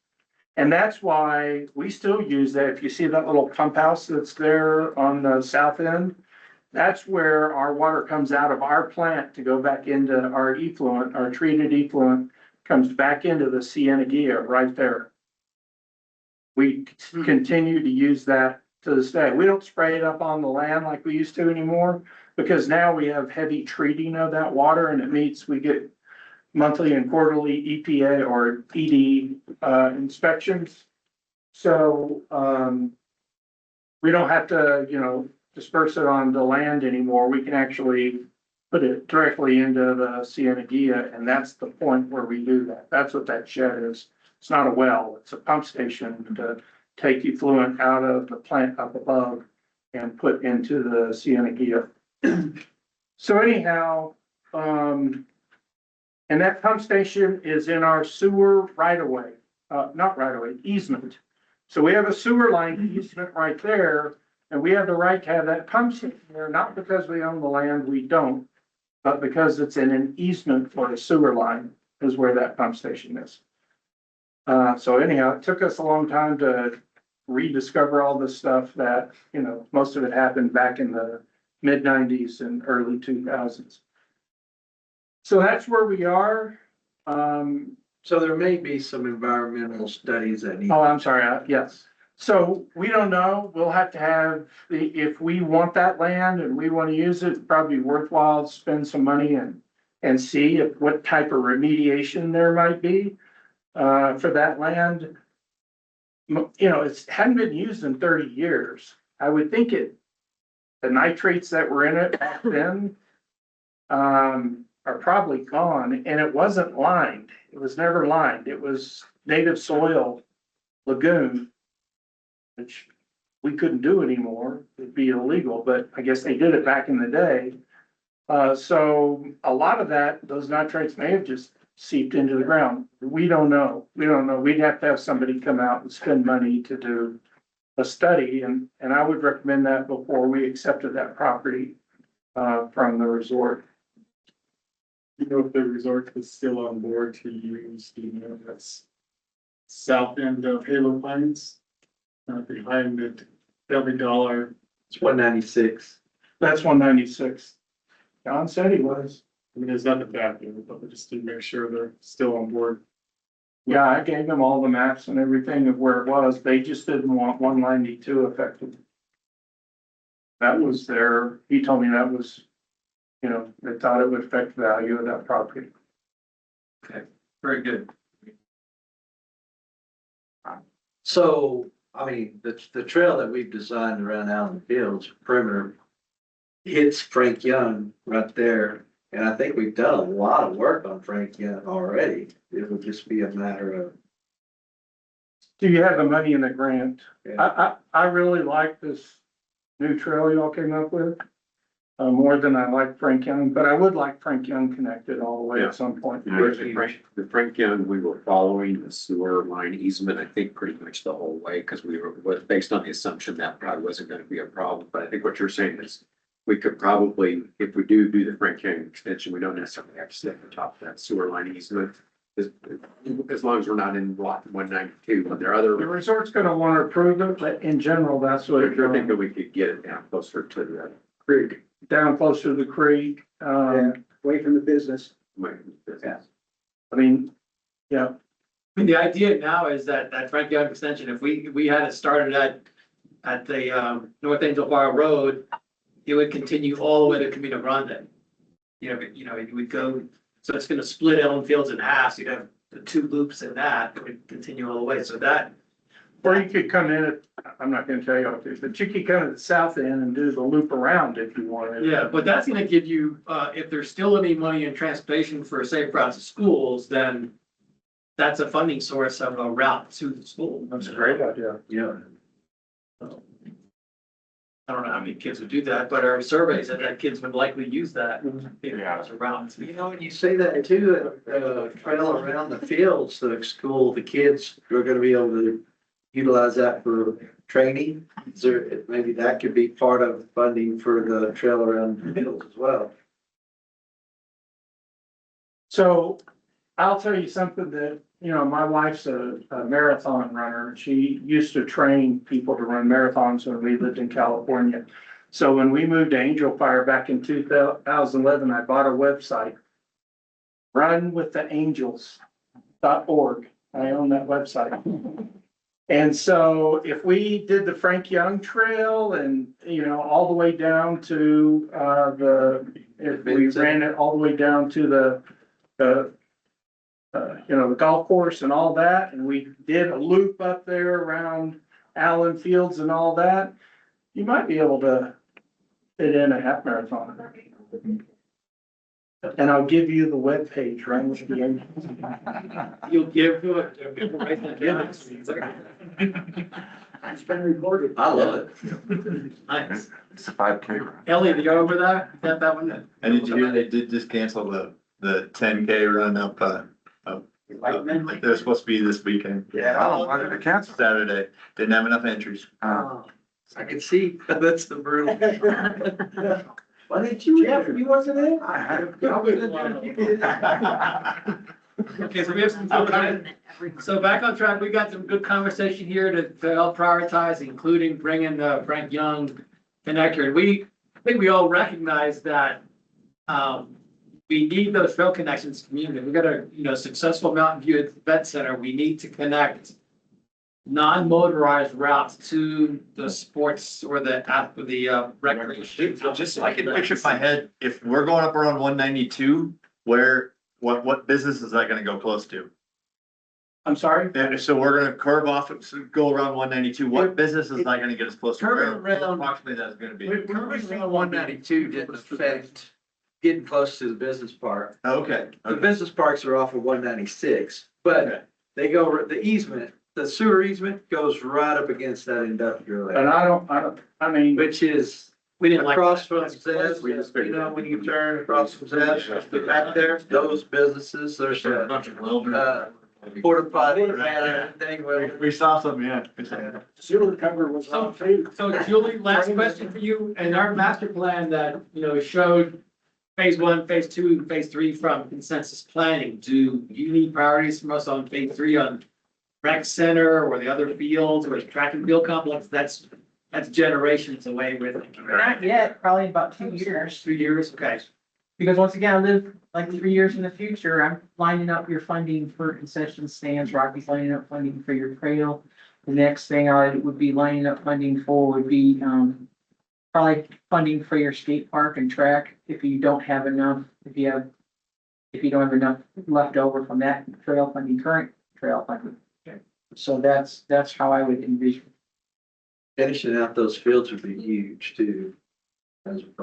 And that's why we still use that. If you see that little pump house that's there on the south end, that's where our water comes out of our plant to go back into our effluent, our treated effluent comes back into the Cienega right there. We continue to use that to this day. We don't spray it up on the land like we used to anymore because now we have heavy treating of that water and we get monthly and quarterly EPA or ED inspections. So we don't have to, disperse it on the land anymore. We can actually put it directly into the Cienega, and that's the point where we do that. That's what that shed is. It's not a well, it's a pump station to take effluent out of the plant up above and put into the Cienega. So anyhow, and that pump station is in our sewer right-of-way, not right-of-way, easement. So we have a sewer line easement right there, and we have the right to have that pump station there, not because we own the land, we don't, but because it's in an easement for a sewer line is where that pump station is. So anyhow, it took us a long time to rediscover all this stuff that, most of it happened back in the mid-90s and early 2000s. So that's where we are. So there may be some environmental studies that need. Oh, I'm sorry, yes. So we don't know. We'll have to have, if we want that land and we want to use it, it's probably worthwhile to spend some money and see what type of remediation there might be for that land. It hadn't been used in 30 years. I would think the nitrates that were in it back then are probably gone, and it wasn't lined. It was never lined. It was native soil lagoon, which we couldn't do anymore. It'd be illegal, but I guess they did it back in the day. So a lot of that, those nitrates may have just seeped into the ground. We don't know. We don't know. We'd have to have somebody come out and spend money to do a study, and I would recommend that before we accepted that property from the resort. You know, if the resort is still on board to use, that's south end of Halo Plains, behind the Delby Dollar. It's 196. That's 196. John said he was. I mean, there's nothing bad there, but we just to make sure they're still on board. Yeah, I gave them all the maps and everything of where it was. They just didn't want 192 affected. That was he told me that was, they thought it would affect the value of that property. Very good. So, I mean, the trail that we've designed around Allen Fields perimeter hits Frank Young right there. And I think we've done a lot of work on Frank Young already. It would just be a matter of. Do you have the money in the grant? Yeah. I really like this new trail y'all came up with. More than I like Frank Young, but I would like Frank Young connected all the way Yeah. at some point. The Frank Young, we were following the sewer line easement, I think, pretty much the whole way, because was based on the assumption that probably wasn't gonna be a problem, but I think what you're saying is we could probably, if we do the Frank Young extension, we don't necessarily have to stay at the top of that sewer line easement. As long as we're not in lot 192, but there are The other, resort's gonna want to approve it, but in general, that's what I it's think that we could get it down closer to the Creek. down closer to the creek. Away from the business. business. I mean, yeah, I mean, the idea now is that Frank Young extension, if we had it started at the, North Angel Bar Road, it would continue all the way to Camino Grande. You would go, so it's gonna split Ellen Fields in half, so you'd have the two loops in that would continue all the way, so that. or you could come in I'm not gonna tell you what to do, but you could come at the south end and do the loop around if you wanted. Yeah, but that's gonna give you, if there's still any money in transportation for safe routes to schools, then that's a funding source of a route to the school. That's a great idea. Yeah. I don't know how many kids would do that, but our survey said that kids would likely use that Yeah. as a route. When you say that too, trail around the fields, the kids are gonna be able to utilize that for training. Is there, maybe that could be part of funding for the trail around the fields as well. So I'll tell you something that, my wife's a marathon runner. She used to train people to run marathons when we lived in California. So when we moved to Angel Fire back in 2011, I bought a website, runwiththeangels.org. I own that website. And so if we did the Frank Young Trail and, all the way down to, if we ran it all the way down to the golf course and all that, and we did a loop up there around Allen Fields and all that, you might be able to fit in a half marathon. And I'll give you the webpage, right? With the angels. You'll give to it. It's been recorded. I love it. Nice. It's a 5K run. Ellie, do you over that? That one? And did you hear they did just cancel the 10K run up, they're supposed to be this weekend. Oh, why did they cancel? Saturday, didn't have enough entries. I can see, that's the brutal. Why didn't you, Jeff, you wasn't in? Okay, so we have some, so back on track, we got some good conversation here to help prioritize, including bringing the Frank Young connector. And I think we all recognize that, we need those trail connections community. We got a, successful Mountain View Vet Center. We need to connect non-motorized routes to the sports or the recreation. Just, I can picture in my head, if we're going up around 192, what business is that gonna go close to? I'm sorry? And so we're gonna curve off, go around 192, what business is that gonna get us close to? Curving Where around- approximately that's gonna be? Curving around 192 didn't affect getting close to the business park. Okay, The okay, business parks are off of 196, okay. but they go, the easement, the sewer easement goes right up against that industrial And area, I mean, which is We didn't like. Across from that. Zest, We just you know, when you turn across from Zest, back there, those businesses, there's a porta potty, everything. We saw some, yeah. Sewer cover was So, on tape. so Julie, last question for you. In our master plan that, you know, showed phase 1, phase 2, and phase 3 from consensus planning, do you need priorities from us on phase 3 on rec center or the other fields or track and field complex? That's generations away with it. Not yet, probably about 2 years. 2 years, okay. Because once again, I live like 3 years in the future, I'm lining up your funding for concession stands, Rocky's lining up funding for your trail. The next thing I would be lining up funding for would be, probably funding for your skate park and track, if you don't have enough, if you don't have enough left over from that trail funding, current trail funding. So that's how I would envision. Finishing out those fields would be huge too.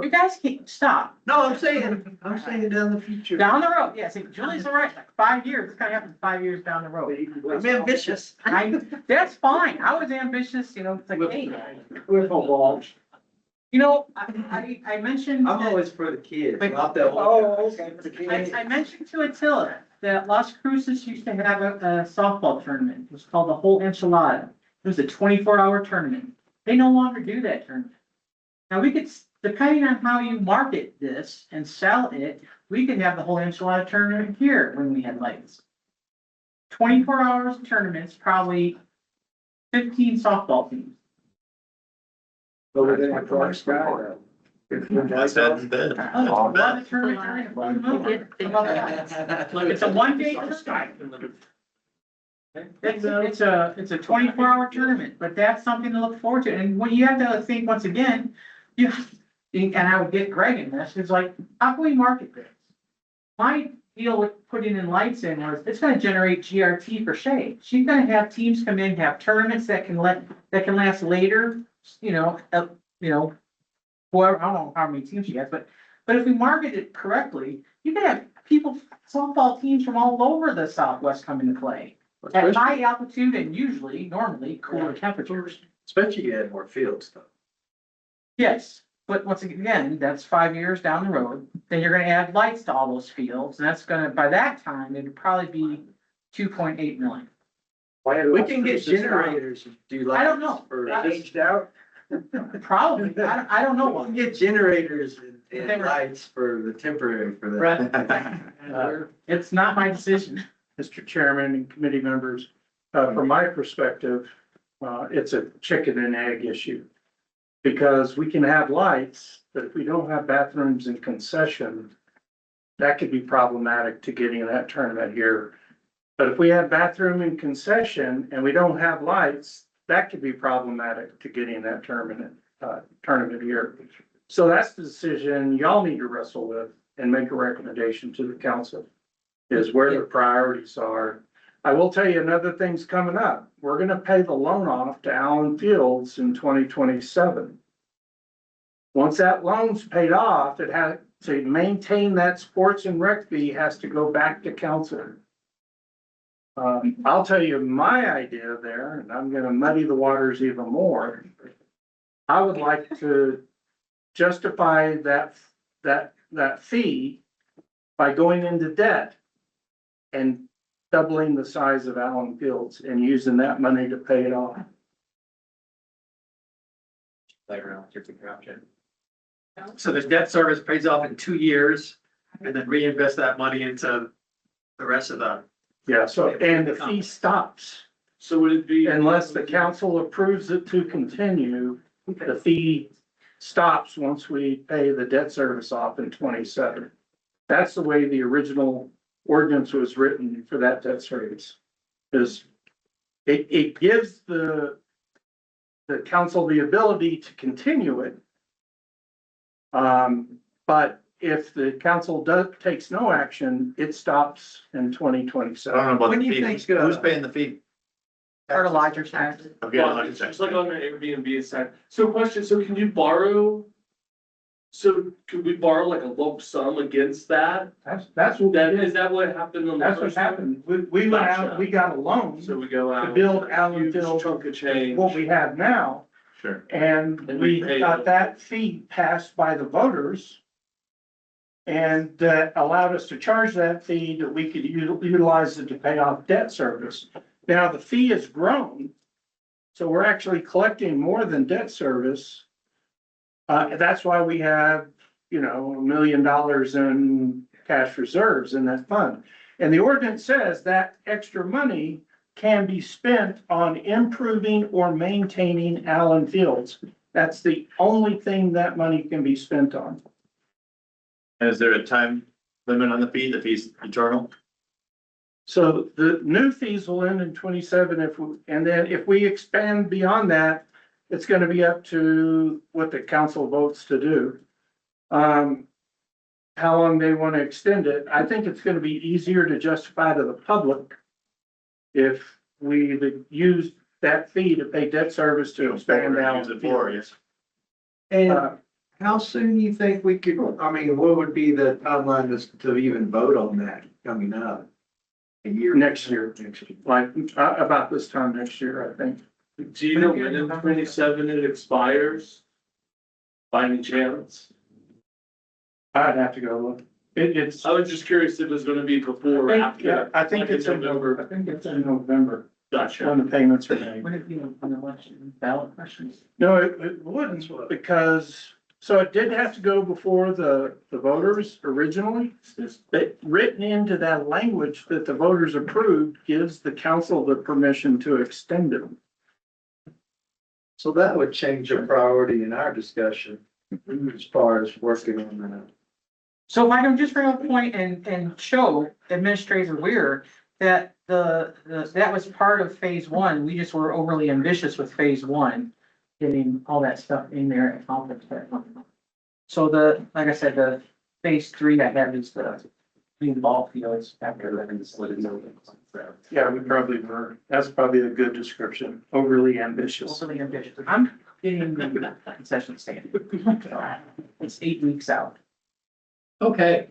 You guys can't stop. No, I'm saying down the future. Down the road, yes, Julie's all right, like 5 years, it's gonna happen 5 years down the road. I'm ambitious. That's fine, I was ambitious, you know, it's like, hey, With a wall. you know, I mentioned. I'm that- always for the kids, not that. okay. I mentioned to Attila that Las Cruces used to have a softball tournament, it was called the Whole Enchilada. It was a 24-hour tournament, they no longer do that tournament. Now, we could, depending on how you market this and sell it, we could have the Whole Enchilada tournament here when we had lights. 24 hours tournaments, probably 15 softball teams. That's before. That's been. Oh, a lot of tournaments are in full moon. It's a one-day tournament. It's a 24-hour tournament, but that's something to look forward to. And when you have to think, once again, and I would get Greg in this, it's like, how can we market this? My deal with putting in lights in was, it's gonna generate GRT for Shay. She's gonna have teams come in, have tournaments that can last later, whoever, I don't know how many teams she has, but if we market it correctly, you can have people, softball teams from all over the Southwest come into play. At high altitude and normally cooler temperatures. Especially you add more fields though. Yes, but once again, that's 5 years down the road, then you're gonna add lights to all those fields, and that's gonna, by that time, it'd probably be 2.8 million. We can get generators, and do like. I don't know. Aged out. Probably, I don't We know. can get generators and lights for the temporary for that. It's not my decision. Mr. Chairman and committee members, from my perspective, it's a chicken and egg issue. Because we can have lights, but if we don't have bathrooms and concession, that could be problematic to getting that tournament here. But if we have bathroom and concession and we don't have lights, that could be problematic to getting that tournament here. So that's the decision y'all need to wrestle with and make a recommendation to the council, is where the priorities are. I will tell you another thing's coming up. We're gonna pay the loan off to Allen Fields in 2027. Once that loan's paid off, it has to maintain that sports and rec fee has to go back to council. I'll tell you my idea there, and I'm gonna muddy the waters even more. I would like to justify that fee by going into debt and doubling the size of Allen Fields and using that money to pay it off. So the debt service pays off in 2 years and then reinvest that money into the rest of the. Yeah, so, and the fee stops. So would it be? Unless the council approves it to continue, the fee stops once we pay the debt service off in 27. That's the way the original ordinance was written for that debt service. Is it gives the council the ability to continue it. But if the council takes no action, it stops in I don't 2027. know about When the do you fee. think, Who's paying the fee? Fertilizer tax. Okay, Well, it's just like on the Airbnb side. So question, so can you borrow? So could we borrow like a lump sum against that? That's what we That, did. is that what happened on the That's what first one? happened. We went out, we got a loan So we go out. to build Allen Huge Field, chunk of change. what we have now. Sure. And we got that fee passed by the voters. And that allowed us to charge that fee that we could utilize it to pay off debt service. Now, the fee has grown. So we're actually collecting more than debt service. That's why we have, $1 million in cash reserves in that fund. And the ordinance says that extra money can be spent on improving or maintaining Allen Fields. That's the only thing that money can be spent on. And is there a time limit on the fee? The fee's eternal? So the new fees will end in 27 and then if we expand beyond that, it's gonna be up to what the council votes to do. How long they want to extend it, I think it's gonna be easier to justify to the public if we use that fee to pay debt service to expand Use out. it for, yes. And how soon do you think we could, what would be the timeline to even vote on that coming up? A year? Next year, like, about this time next year, I think. Do you know when in 27 it expires? By any chance? I'd have to go look. It's, I was just curious if it was gonna be before or after. I think it's in November. I think it's in November Gotcha. when the payments are made. Would it be an election ballot questions? No, it wouldn't, because, so it did have to go before the voters originally. But written into that language that the voters approved gives the council the permission to extend it. So that would change the priority in our discussion as far as working on that. So if I can just bring up a point and show Administrator Weir that that was part of phase one. We just were overly ambitious with phase one, getting all that stuff in there and accomplished that. So like I said, the phase three I have is the ball fields after letting the slid. Yeah, we probably were. That's probably a good description. Overly ambitious. Overly ambitious. I'm getting the concession stand. It's 8 weeks out. Okay.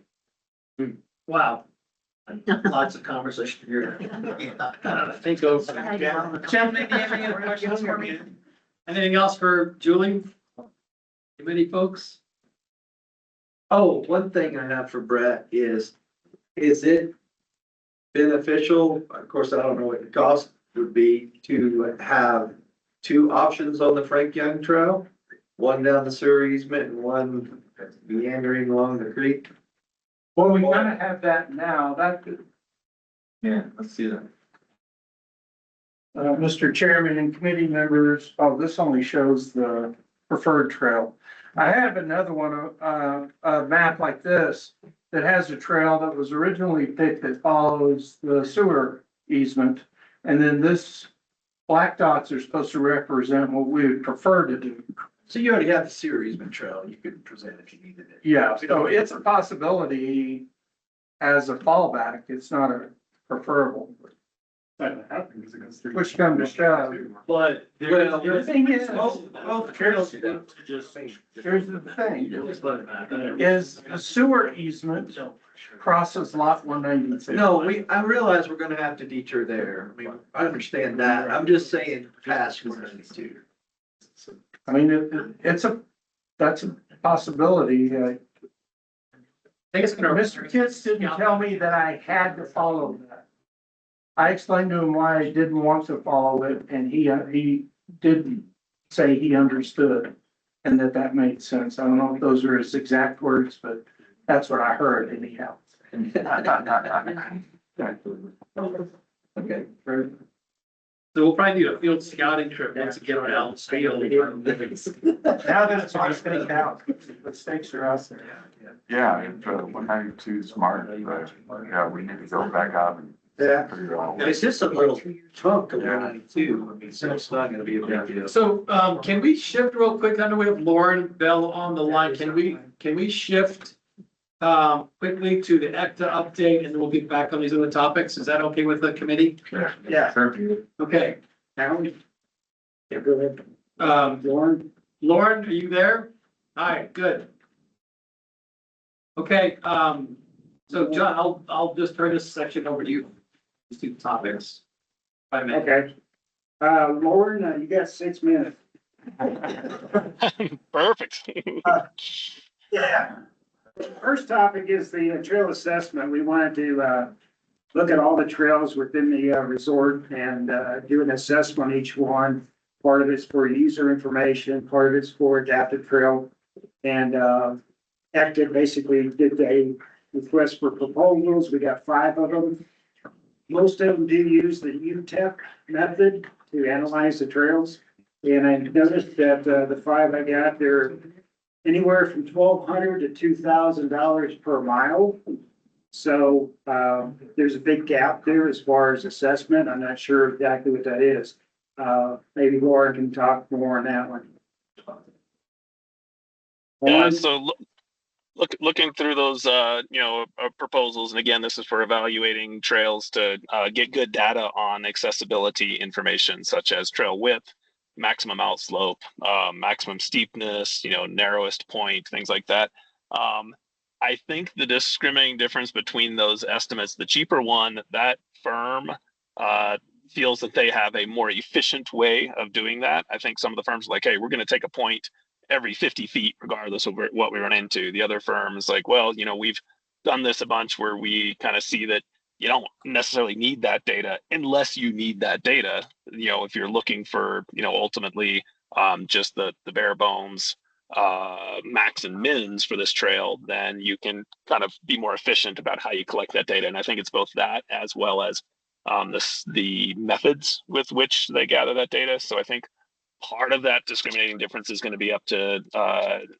Wow. Lots of conversation here. Think over. Gentlemen, do you have any other questions for me? Anything else for Julie? Committee folks? Oh, one thing I have for Brett is it beneficial? Of course, I don't know what the cost would be to have two options on the Frank Young Trail. One down the sewer easement and one meandering along the creek. Well, we kind of have that now. Yeah, let's see that. Mr. Chairman and committee members, this only shows the preferred trail. I have another one, a map like this that has a trail that was originally picked that follows the sewer easement. And then this black dots are supposed to represent what we would prefer to do. So you already have the sewer easement trail. You could present if you needed it. Yeah, so it's a possibility as a fallback. It's not a preferable. Which come to shove. But. Well, the thing is, Both trails. here's the thing, is a sewer easement crosses lot 192. No, I realize we're gonna have to detour there. I understand that. I'm just saying past 192. I mean, that's a possibility. I think it's gonna. Mr. Kitts didn't tell me that I had to follow that. I explained to him why I didn't want to follow it, and he did say he understood and that made sense. I don't know if those are his exact words, but that's what I heard anyhow. Okay. So we'll probably need a field scouting trip once again on Allen's Field. Now that it's all staked out, the stakes are out there. Yeah, if 192 is marked, yeah, we need to go back out and Yeah. figure out. It's just a little chunk of 192. I mean, so it's not gonna be a big deal. So, can we shift real quick? I know we have Lauren Bell on the line. Can we shift quickly to the ECTA update and then we'll get back on these other topics? Is that okay with the committee? Yeah. Okay. Lauren, are you there? Hi, good. Okay, so John, I'll just turn this section over to you. These two topics. If I may. Okay. Lauren, you got 6 minutes. Perfect. Yeah. First topic is the trail assessment. We wanted to look at all the trails within the resort and do an assessment on each one. Part of it's for user information, part of it's for adaptive trail. And Active basically did a request for proposals. We got 5 of them. Most of them do use the UTEP method to analyze the trails. And I noticed that the 5 I got, they're anywhere from $1,200 to $2,000 per mile. So there's a big gap there as far as assessment. I'm not sure exactly what that is. Maybe Laura can talk more on that one. Yeah, so looking through those, proposals, and again, this is for evaluating trails to get good data on accessibility information such as trail width, maximum outslope, maximum steepness, narrowest point, things like that. I think the discriminating difference between those estimates, the cheaper one, that firm feels that they have a more efficient way of doing that. I think some of the firms are like, hey, we're going to take a point every 50 feet, regardless of what we run into. The other firm is like, well, we've done this a bunch where we kind of see that you don't necessarily need that data unless you need that data. If you're looking for, ultimately just the bare bones max and mins for this trail, then you can kind of be more efficient about how you collect that data. And I think it's both that as well as the methods with which they gather that data. So I think part of that discriminating difference is going to be up to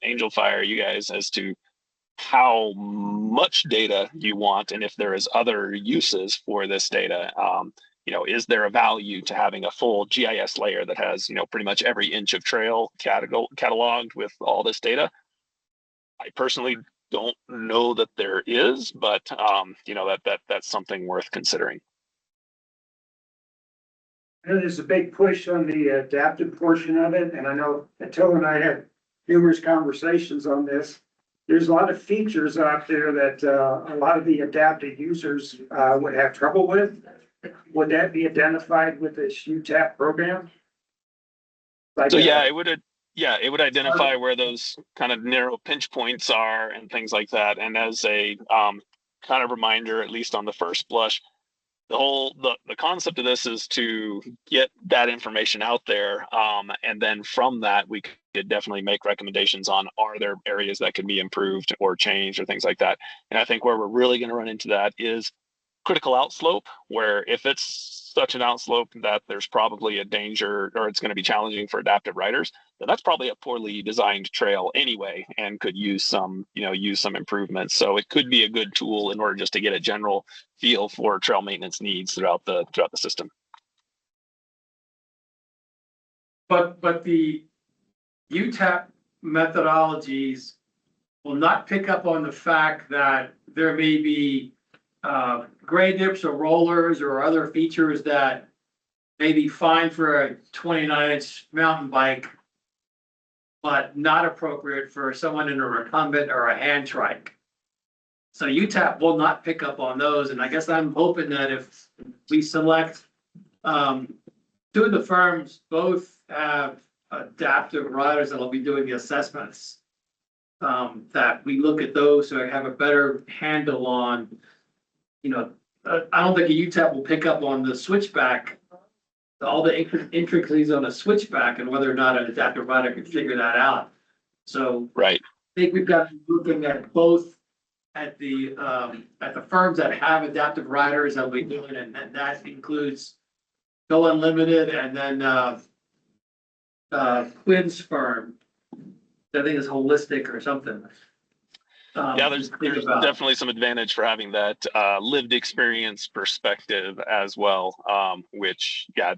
Angel Fire, you guys, as to how much data you want and if there is other uses for this data. Is there a value to having a full GIS layer that has, pretty much every inch of trail cataloged with all this data? I personally don't know that there is, but that's something worth considering. I know there's a big push on the adaptive portion of it, and I know Attila and I had numerous conversations on this. There's a lot of features out there that a lot of the adaptive users would have trouble with. Would that be identified with this UTAP program? Like, So yeah, it would identify where those kind of narrow pinch points are and things like that. And as a kind of reminder, at least on the first blush, the concept of this is to get that information out there, and then from that we could definitely make recommendations on, are there areas that can be improved or changed or things like that. And I think where we're really going to run into that is critical outslope, where if it's such an outslope that there's probably a danger or it's going to be challenging for adaptive riders, then that's probably a poorly designed trail anyway and could use some improvements. So it could be a good tool in order just to get a general feel for trail maintenance needs throughout the system. But the UTAP methodologies will not pick up on the fact that there may be grade dips or rollers or other features that may be fine for a 29-inch mountain bike, but not appropriate for someone in a recumbent or a hand trike. So UTAP will not pick up on those. And I guess I'm hoping that if we select, 2 of the firms both have adaptive riders that'll be doing the assessments, that we look at those so I have a better handle on, I don't think a UTAP will pick up on the switchback, all the intricacies on a switchback and whether or not an adaptive rider can figure that out. So right. I think we've got to be looking at both at the firms that have adaptive riders that we doing, and that includes Go Unlimited and then Quinn's firm. I think is Holistic or something. Yeah, there's definitely some advantage for having that lived experience perspective as well, which, yeah,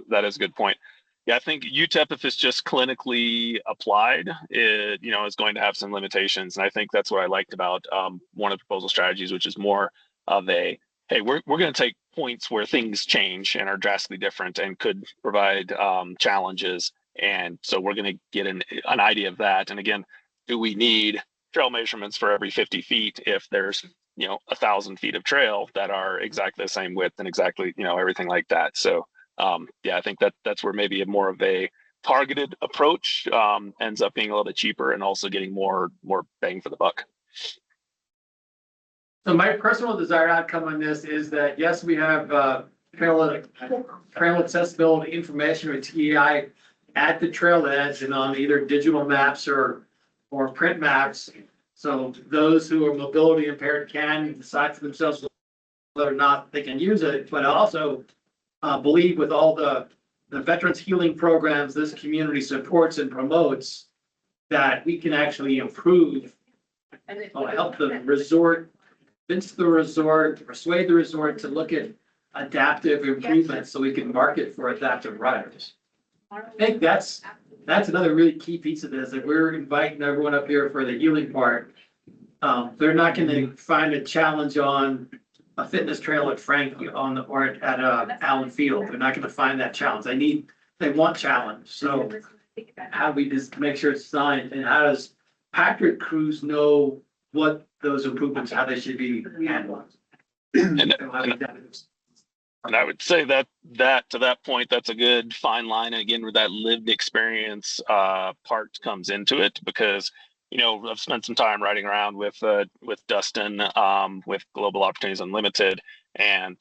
that is a good point. Yeah, I think UTEP, if it's just clinically applied, it, is going to have some limitations. And I think that's what I liked about one of the proposal strategies, which is more of a, hey, we're going to take points where things change and are drastically different and could provide challenges. And so we're going to get an idea of that. And again, do we need trail measurements for every 50 feet if there's 1,000 feet of trail that are exactly the same width and exactly everything like that? So yeah, I think that's where maybe more of a targeted approach ends up being a little bit cheaper and also getting more bang for the buck. So my personal desired outcome on this is that, yes, we have, trail accessibility information or TEI at the trailheads and on either digital maps or print maps. So those who are mobility impaired can decide for themselves whether or not they can use it, but I also believe with all the veterans healing programs this community supports and promotes, that we can actually improve or help the resort, convince the resort, persuade the resort to look at adaptive improvements so we can market for adaptive riders. I think that's another really key piece of this, that we're inviting everyone up here for the healing part. They're not gonna find a challenge on a fitness trail at Frankie or at Allen Field. They're not gonna find that challenge. They want challenge. So how do we just make sure it's designed, and how does Patrick Cruz know what those improvements, how they should be handled? And I would say that to that point, that's a good fine line. And again, where that lived experience part comes into it, because I've spent some time riding around with Dustin with Global Opportunities Unlimited, and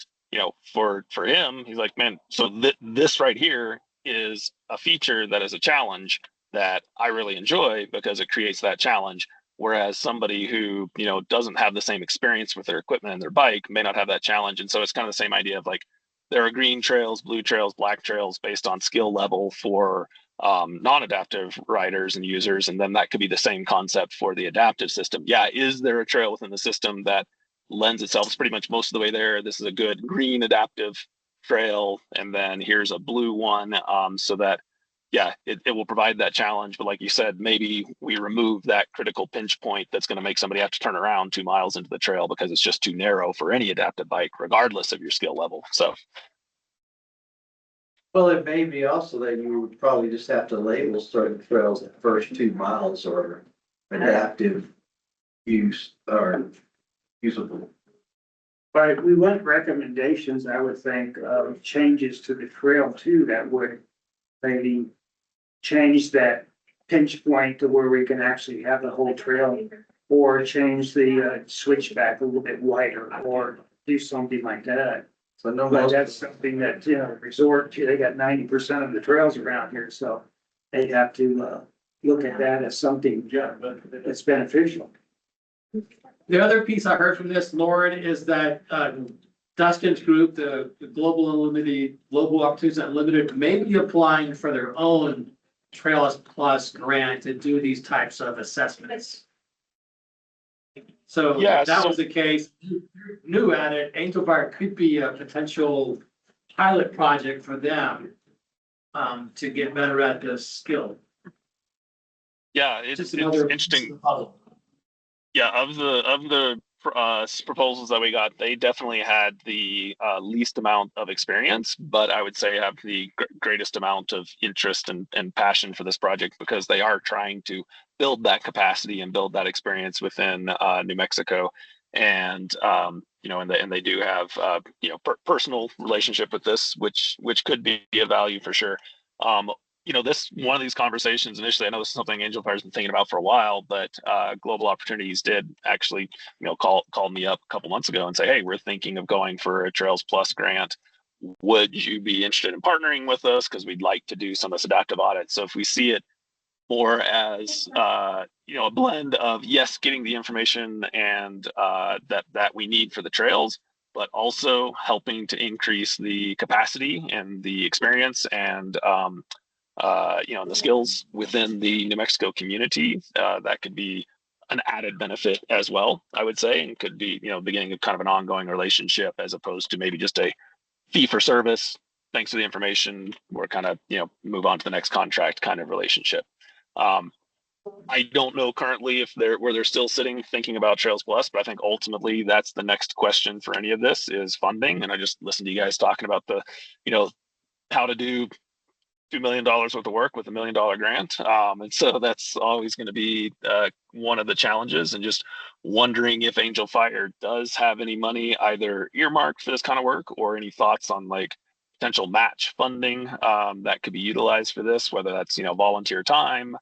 for him, he's like, man, so this right here is a feature that is a challenge that I really enjoy because it creates that challenge. Whereas somebody who, doesn't have the same experience with their equipment and their bike may not have that challenge. And so it's kind of the same idea of like, there are green trails, blue trails, black trails based on skill level for non-adaptive riders and users. And then that could be the same concept for the adaptive system. Yeah, is there a trail within the system that lends itself? It's pretty much most of the way there. This is a good green adaptive trail. And then here's a blue one, so that yeah, it will provide that challenge. But like you said, maybe we remove that critical pinch point that's going to make somebody have to turn around 2 miles into the trail because it's just too narrow for any adaptive bike, regardless of your skill level. So. Well, it may be also that you would probably just have to label certain trails at first 2 miles or adaptive use or usable. But we want recommendations, I would think, of changes to the trail too, that would maybe change that pinch point to where we can actually have the whole trail, or change the switchback a little bit wider, or do something like that. So no, But that's something that, resort, they got 90% of the trails around here, so they have to look at that as something that's beneficial. The other piece I heard from this, Lauren, is that Dustin's group, the Global Opportunities Unlimited, may be applying for their own Trails Plus grant to do these types of assessments. So Yeah, if that so- was the case, new at it, Angel Fire could be a potential pilot project for them to get better at this skill. Yeah, it's Just another interesting. puzzle. Yeah, of the proposals that we got, they definitely had the least amount of experience, but I would say have the greatest amount of interest and passion for this project, because they are trying to build that capacity and build that experience within New Mexico. And and they do have personal relationship with this, which could be a value for sure. This one of these conversations initially, I know this is something Angel Fire's been thinking about for a while, but Global Opportunities did actually, call me up a couple months ago and say, hey, we're thinking of going for a Trails Plus grant. Would you be interested in partnering with us? Because we'd like to do some of this adaptive audit. So if we see it more as a blend of, yes, getting the information and that we need for the trails, but also helping to increase the capacity and the experience and the skills within the New Mexico community, that could be an added benefit as well, I would say, and could be, beginning of kind of an ongoing relationship as opposed to maybe just a fee for service. Thanks for the information. We're kind of, move on to the next contract kind of relationship. I don't know currently if they're still sitting thinking about Trails Plus, but I think ultimately that's the next question for any of this is funding. And I just listened to you guys talking about the, how to do $2 million worth of work with $1 million grant. And so that's always going to be one of the challenges, and just wondering if Angel Fire does have any money either earmarked for this kind of work, or any thoughts on like potential match funding that could be utilized for this, whether that's, volunteer time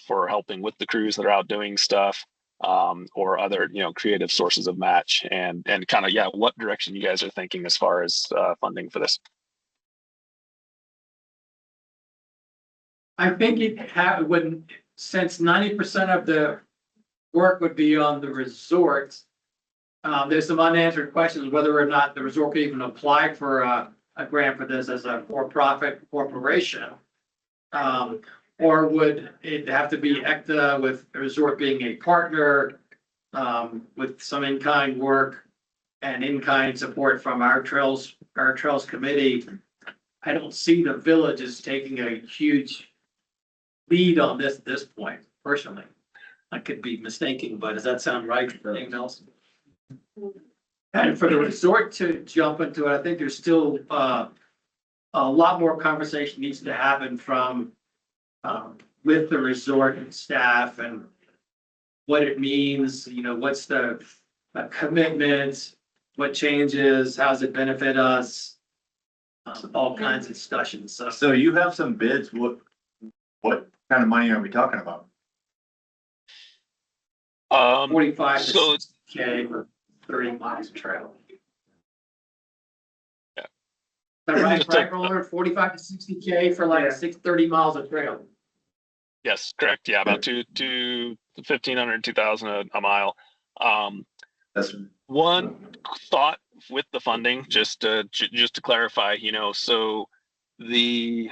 for helping with the crews that are out doing stuff, or other, creative sources of match, and kind of, yeah, what direction you guys are thinking as far as funding for this. I think it would, since 90% of the work would be on the resorts. There's some unanswered questions whether or not the resort could even apply for a grant for this as a for-profit corporation. Or would it have to be ECTA with the resort being a partner, with some in-kind work and in-kind support from our trails committee? I don't see the village as taking a huge lead on this at this point, personally. I could be mistaken, but does that sound right? Anything else? And for the resort to jump into it, I think there's still a lot more conversation needs to happen from with the resort and staff, and what it means, what's the commitment, what changes, how does it benefit us? All kinds of discussions. So you have some bids. What kind of money are we talking about? 45 to So 60K for 30 miles of trail. Yeah. Is that right, Frank Roller? 45 to 60K for like 30 miles of trail. Yes, correct. Yeah, about 1,500, 2,000 a mile. That's One thought with the funding, just to clarify, so the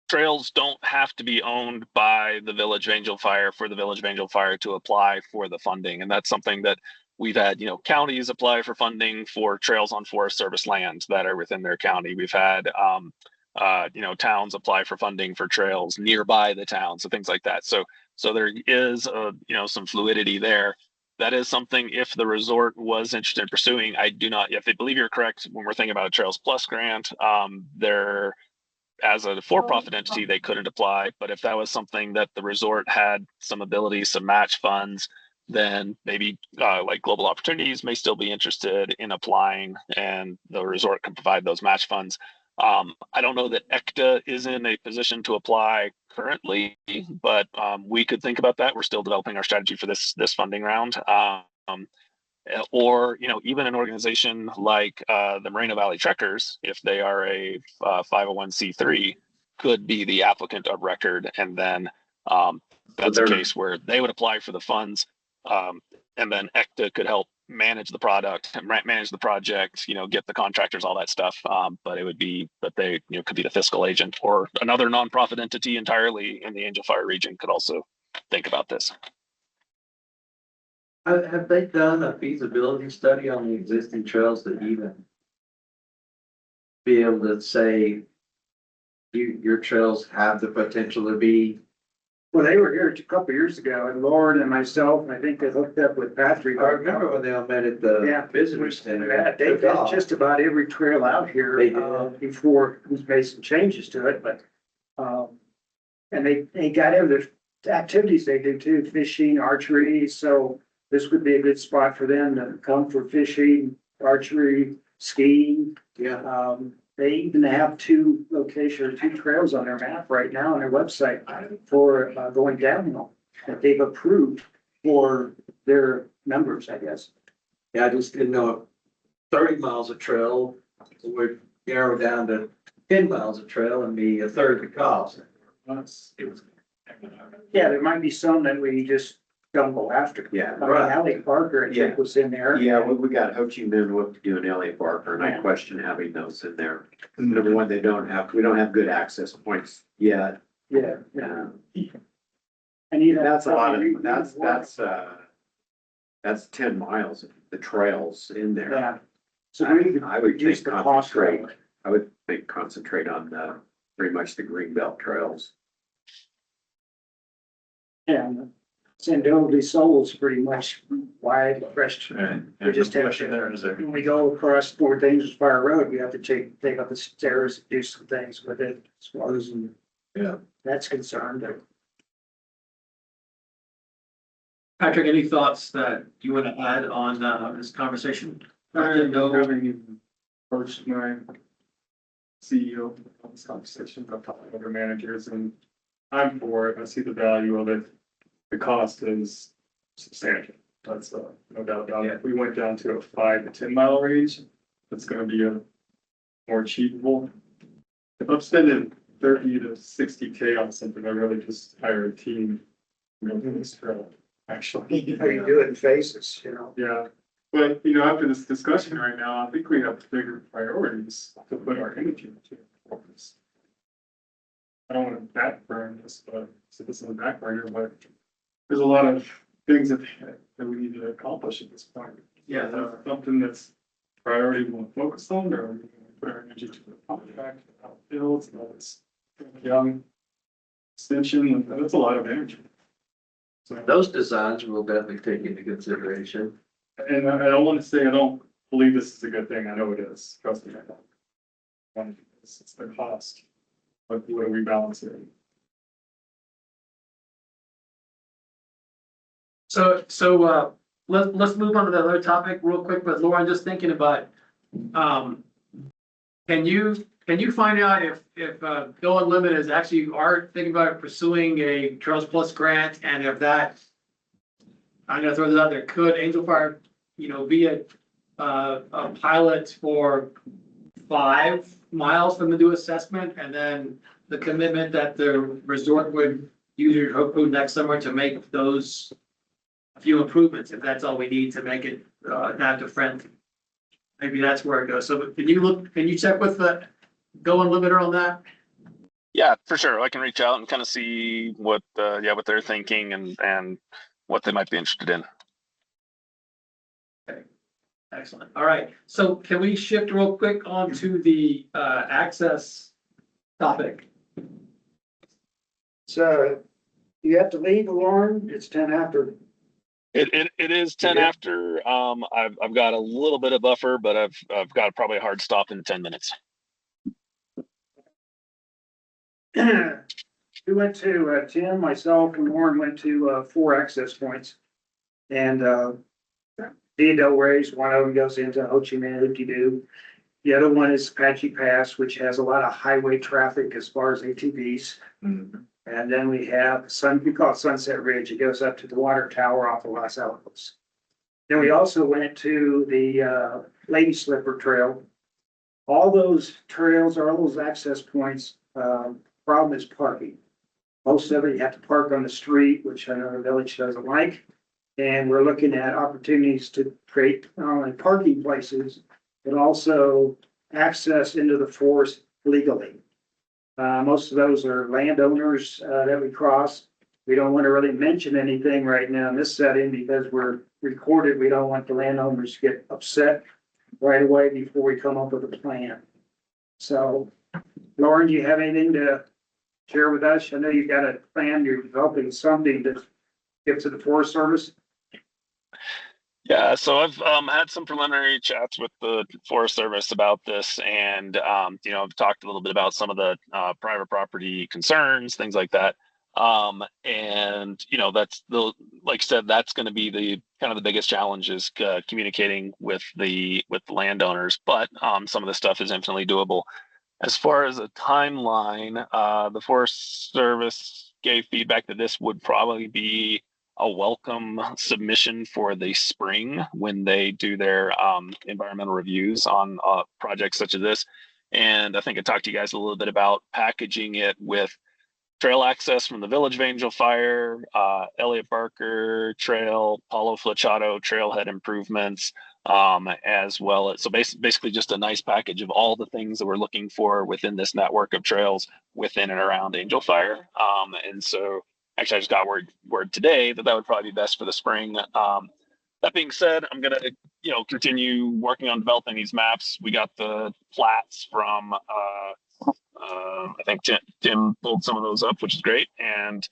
trails don't have to be owned by the Village of Angel Fire for the Village of Angel Fire to apply for the funding. And that's something that we've had, counties apply for funding for trails on Forest Service lands that are within their county. We've had, towns apply for funding for trails nearby the town, so things like that. So there is, some fluidity there. That is something, if the resort was interested in pursuing, if I believe you're correct, when we're thinking about a Trails Plus grant, there, as a for-profit entity, they couldn't apply. But if that was something that the resort had some ability, some match funds, then maybe like Global Opportunities may still be interested in applying, and the resort can provide those match funds. I don't know that ECTA is in a position to apply currently, but we could think about that. We're still developing our strategy for this funding round. Or, even an organization like the Moreno Valley Trekkers, if they are a 501c3, could be the applicant of record. And then that's a case where they would apply for the funds. And then ECTA could help manage the product, manage the project, get the contractors, all that stuff. But it would be that they could be the fiscal agent, or another nonprofit entity entirely in the Angel Fire region could also think about this. Have they done a feasibility study on the existing trails to even be able to say your trails have the potential to be? Well, they were here a couple of years ago, and Lauren and myself, and I think they hooked up with Patrick. I remember when they all met at the visitor center. They did just about every trail out here. They did. Before we made some changes to it, but, and they got other activities they do too, fishing, archery, so this would be a good spot for them to come for fishing, archery, skiing. Yeah. They even have two trails on their map right now on their website for going downhill that they've approved for their members, I guess. Yeah, I just didn't know if 30 miles of trail would narrow down to 10 miles of trail and be a third the cost. Yeah, there might be some that we just don't go after. Yeah, I mean, right. Elliot Parker, I think, was in there. Yeah, we got Ho Chi Minh Wolf to do an Elliott Barker, and I question having those in there. Number one, we don't have good access points yet. Yeah. And That's a lot of, that's 10 miles of the trails in there. Yeah. So we could I would reduce think the cost. concentrate on pretty much the Greenbelt trails. And Sandovia Soul's pretty much wide, fresh. right. We just have Question to, there, is there? when we go across Fort Dangerous Fire Road, we have to take up the stairs, do some things with it as far as that's concerned. Patrick, any thoughts that you want to add on this conversation? I don't have any approached my CEO of this conversation, but talking with other managers, and I'm for it. I see the value of it. The cost is substantial. That's no doubt about it. If we went down to a 5 to 10 mile range, it's gonna be a more achievable. If I'm spending 30 to 60K on something, I really just hire a team. Do this trail, actually. How you do it in phases, you know? Yeah, but after this discussion right now, I think we have bigger priorities to put our energy into. I don't want to back burn this, but this is a back burner, but there's a lot of things that we need to accomplish at this point. Yeah. Something that's priority we want to focus on, or we put our energy to the contract, how it builds, and all this young extension, and that's a lot of energy. So, Those designs will definitely take into consideration. and I don't want to say I don't believe this is a good thing. I know it is. Trust me. It's the cost. But what are we balancing? So, let's move on to the other topic real quick, but Laura, I'm just thinking about, can you find out if Go Unlimited is actually are thinking about pursuing a Trails Plus grant, and if that, I'm gonna throw this out there, could Angel Fire, be a pilot for 5 miles from the new assessment, and then the commitment that the resort would use your Hoku next summer to make those few improvements, if that's all we need to make it not friendly. Maybe that's where it goes. So can you check with the Go Unlimited on that? Yeah, for sure. I can reach out and kind of see what they're thinking and what they might be interested in. Okay, excellent. All right. So can we shift real quick onto the access topic? So you have to leave, Lauren. It's 10 after. It is 10 Yeah. after. I've got a little bit of buffer, but I've got probably a hard stop in 10 minutes. We went to, Tim, myself, and Warren went to 4 access points. And Via Del Reyes, one of them goes into Ho Chi Minh, Hoop-de-Doo. The other one is Apache Pass, which has a lot of highway traffic as far as ATVs. And then we have we call it Sunset Ridge. It goes up to the water tower off of Los Alamos. Then we also went to the Lady Slipper Trail. All those trails, all those access points, problem is parking. Most of it, you have to park on the street, which I know the village doesn't like. And we're looking at opportunities to create not only parking places, but also access into the forest legally. Most of those are landowners that we cross. We don't want to really mention anything right now in this setting because we're recorded. We don't want the landowners to get upset right away before we come up with a plan. So, Lauren, do you have anything to share with us? I know you got a plan. You're developing something to give to the Forest Service. Yeah, so I've had some preliminary chats with the Forest Service about this, and I've talked a little bit about some of the private property concerns, things like that. And that's like I said, that's going to be the kind of the biggest challenge is communicating with the landowners. But some of the stuff is infinitely doable. As far as a timeline, the Forest Service gave feedback that this would probably be a welcome submission for the spring when they do their environmental reviews on projects such as this. And I think I talked to you guys a little bit about packaging it with trail access from the Village of Angel Fire, Elliott Barker Trail, Paulo Flechado trailhead improvements, as well as, so basically just a nice package of all the things that we're looking for within this network of trails within and around Angel Fire. And so actually, I just got word today that would probably be best for the spring. That being said, I'm gonna, continue working on developing these maps. We got the plats from, I think Tim pulled some of those up, which is great. And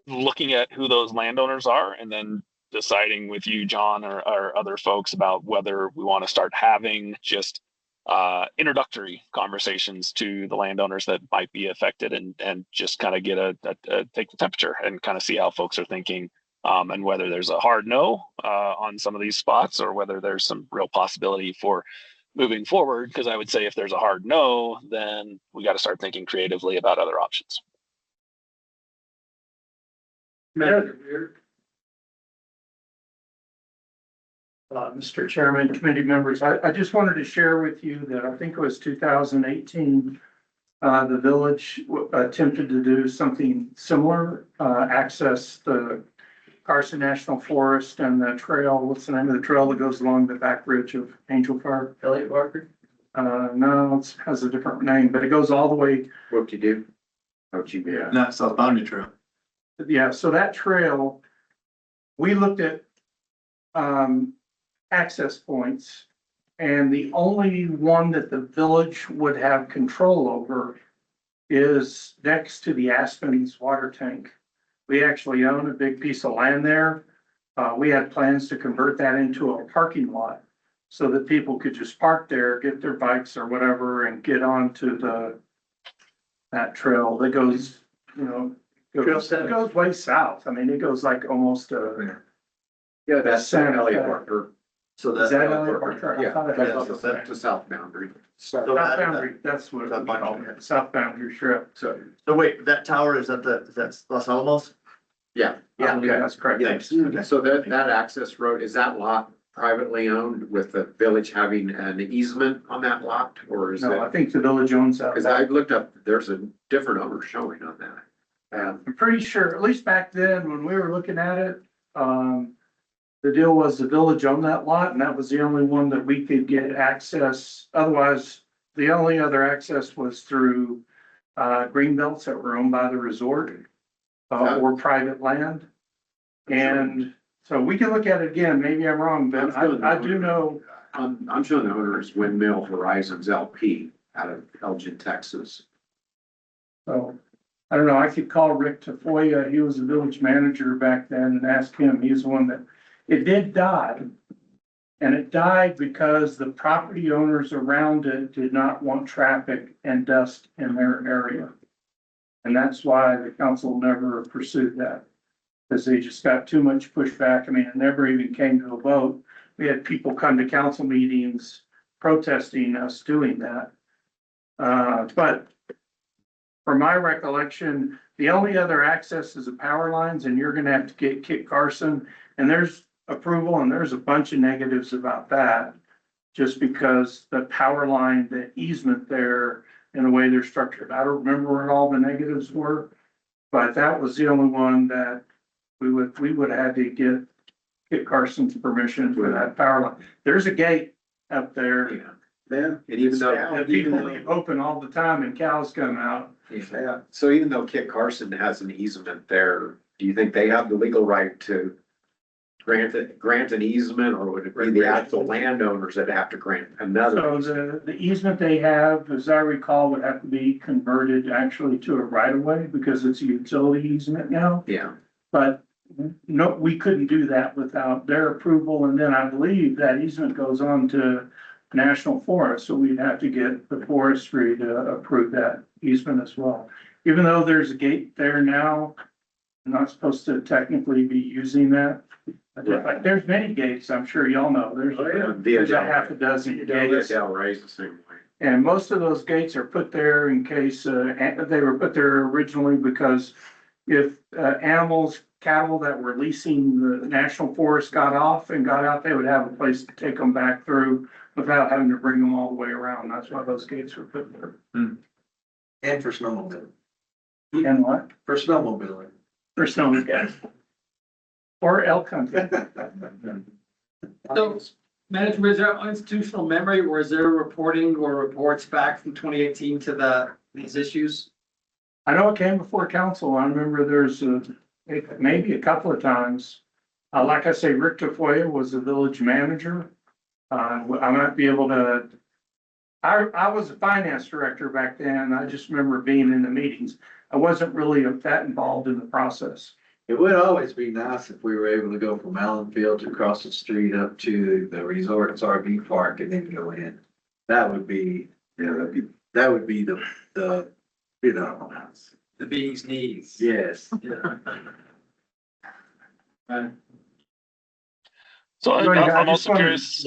looking at who those landowners are, and then deciding with you, John, or other folks about whether we want to start having just introductory conversations to the landowners that might be affected, and just kind of get take the temperature and kind of see how folks are thinking, and whether there's a hard no on some of these spots, or whether there's some real possibility for moving forward, because I would say if there's a hard no, then we got to start thinking creatively about other options. Mr. Chairman, committee members, I just wanted to share with you that I think it was 2018, the village attempted to do something similar, access the Carson National Forest and the trail. What's the name of the trail that goes along the back ridge of Angel Park? Elliott Barker? No, it has a different name, but it goes all the way. What you do? How'd you do? Not South Boundary Trail. Yeah, so that trail, we looked at access points. And the only one that the village would have control over is next to the Aspens water tank. We actually own a big piece of land there. We had plans to convert that into a parking lot so that people could just park there, get their bikes or whatever, and get onto that trail that goes, you know, it goes way south. I mean, it goes like almost Yeah, that's Santa Elliott Fe. Barker. So Is that's. that Elliott Barker? I Yeah, thought it was- that's the south boundary. South boundary, that's what we call it, south boundary strip. So, So wait, that tower, is that Los Alamos? yeah. Yeah, okay, that's correct. Yes. So that access road, is that lot privately owned with the village having an easement on that lot? Or is No, I it, think the village owns that. because I looked up, there's a different owner showing on that. I'm pretty sure, at least back then, when we were looking at it, the deal was the village owned that lot, and that was the only one that we could get access. Otherwise, the only other access was through green belts that were owned by the resort or private land. And so we can look at it again. Maybe I'm wrong, but I do know. I'm showing the owner is Windmill Horizons LP out of Elgin, Texas. So, I don't know, I could call Rick Tafoya, he was the village manager back then, and ask him, he's the one that, it did die. And it died because the property owners around it did not want traffic and dust in their area. And that's why the council never pursued that, because they just got too much pushback. I mean, it never even came to a vote. We had people come to council meetings protesting us doing that. But from my recollection, the only other access is the power lines, and you're gonna have to get Kit Carson, and there's approval, and there's a bunch of negatives about that. Just because the power line, the easement there, and the way they're structured. I don't remember what all the negatives were, but that was the only one that we would have had to get Kit Carson's permission for that power line. There's a gate up there. Yeah. And even though. And people leave open all the time and cows come out. Yeah, so even though Kit Carson has an easement there, do you think they have the legal right to grant an easement, or would it be the actual landowners that have to grant another? So the easement they have, as I recall, would have to be converted actually to a right of way because it's a utility easement now. Yeah, But no, we couldn't do that without their approval. And then I believe that easement goes on to National Forest, so we'd have to get the forestry to approve that easement as well. Even though there's a gate there now, I'm not supposed to technically be using that. Like, there's many gates, I'm sure y'all know, there's a half a dozen gates. Delray's the same way. And most of those gates are put there in case, they were put there originally because if animals, cattle that were leasing the national forest got off and got out, they would have a place to take them back through without having to bring them all the way around. That's why those gates were put there. And for snowmobile, And what? for snowmobiling. For snow gas. Or elk hunting. So, management, is there institutional memory, or is there reporting or reports back from 2018 to these issues? I know it came before council. I remember there's maybe a couple of times. Like I say, Rick Tafoya was the village manager. I might be able to, I was a finance director back then. I just remember being in the meetings. I wasn't really that involved in the process. It would always be nice if we were able to go from Allen Field to across the street up to the resorts RV park and then go in. That would be, that would be the, you know. The bee's knees. Yes. So I'm also curious.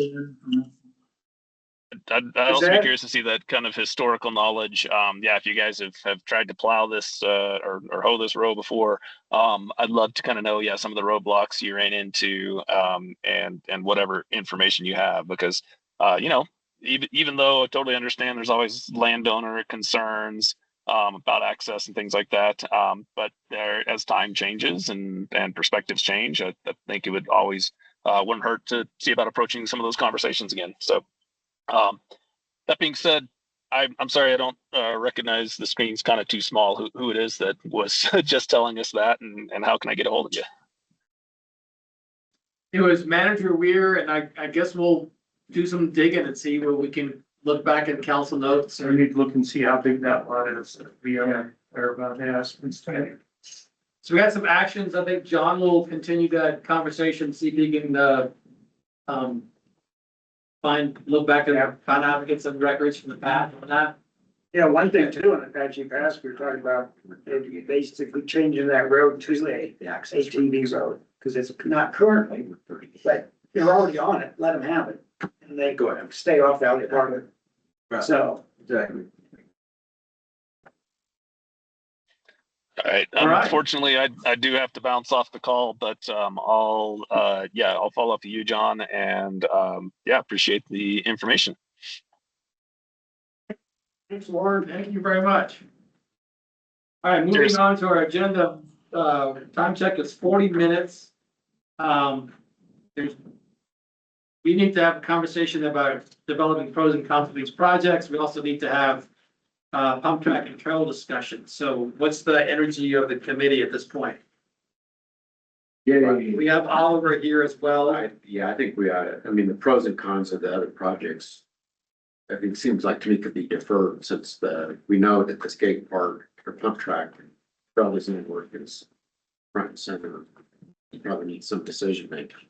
I'd also be that- curious to see that kind of historical knowledge. Yeah, if you guys have tried to plow this, or hoe this row before, I'd love to kind of know, yeah, some of the roadblocks you ran into, and whatever information you have, because, you know, even though I totally understand there's always landowner concerns, about access and things like that. But there, as time changes and perspectives change, I think it would always, wouldn't hurt to see about approaching some of those conversations again. So, that being said, I'm sorry, I don't recognize the screen's kind of too small. Who it is that was just telling us that, and how can I get a hold of you? It was Manager Weir, and I guess we'll do some digging and see where we can look back at council notes. So we need to look and see how big that lot is. We are about to ask. So we got some actions. I think John will continue that conversation, see if he can, look back and find out, get some records from the past on that. Yeah, one thing too, in the Apache Pass, we were talking about basically changing that road to the ATV road, because it's not currently, but they're already on it, let them have it. And they go ahead, stay off the other part of it. Right. So, Exactly. All right. All right. Unfortunately, I do have to bounce off the call, but I'll follow up with you, John, and appreciate the information. Thanks, Warren. Thank you very much. All right, moving Cheers. on to our agenda. Time check is 40 minutes. We need to have a conversation about developing pros and cons of these projects. We also need to have pump track and trail discussion. So what's the energy of the committee at this point? Yeah, We have Oliver here as well. I think we ought to, I mean, the pros and cons of the other projects, I think seems like to me could be deferred since we know that the skate park or pump track trail isn't work is front and center. You probably need some decision making.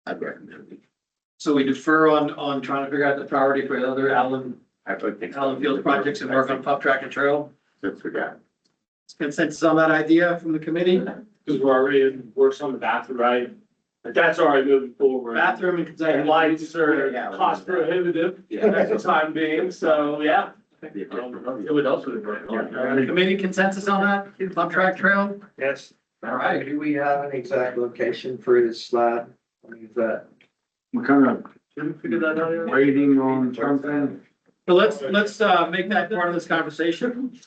I'd recommend it. So we defer on trying to figure out the priority for the other Allen Field projects and work on pump track and trail. Since we got. Consensus on that idea from the committee? Because we're already works on the bathroom, right? But that's already moving forward. Bathroom and. And lights are cost prohibitive at the time being, so yeah. It would also work. Committee consensus on that, pump track trail? yes. All right. Do we have an exact location for this slide? I mean, is that? We're kind of Did we figure that out yet? waiting on something. So let's make that part of this conversation.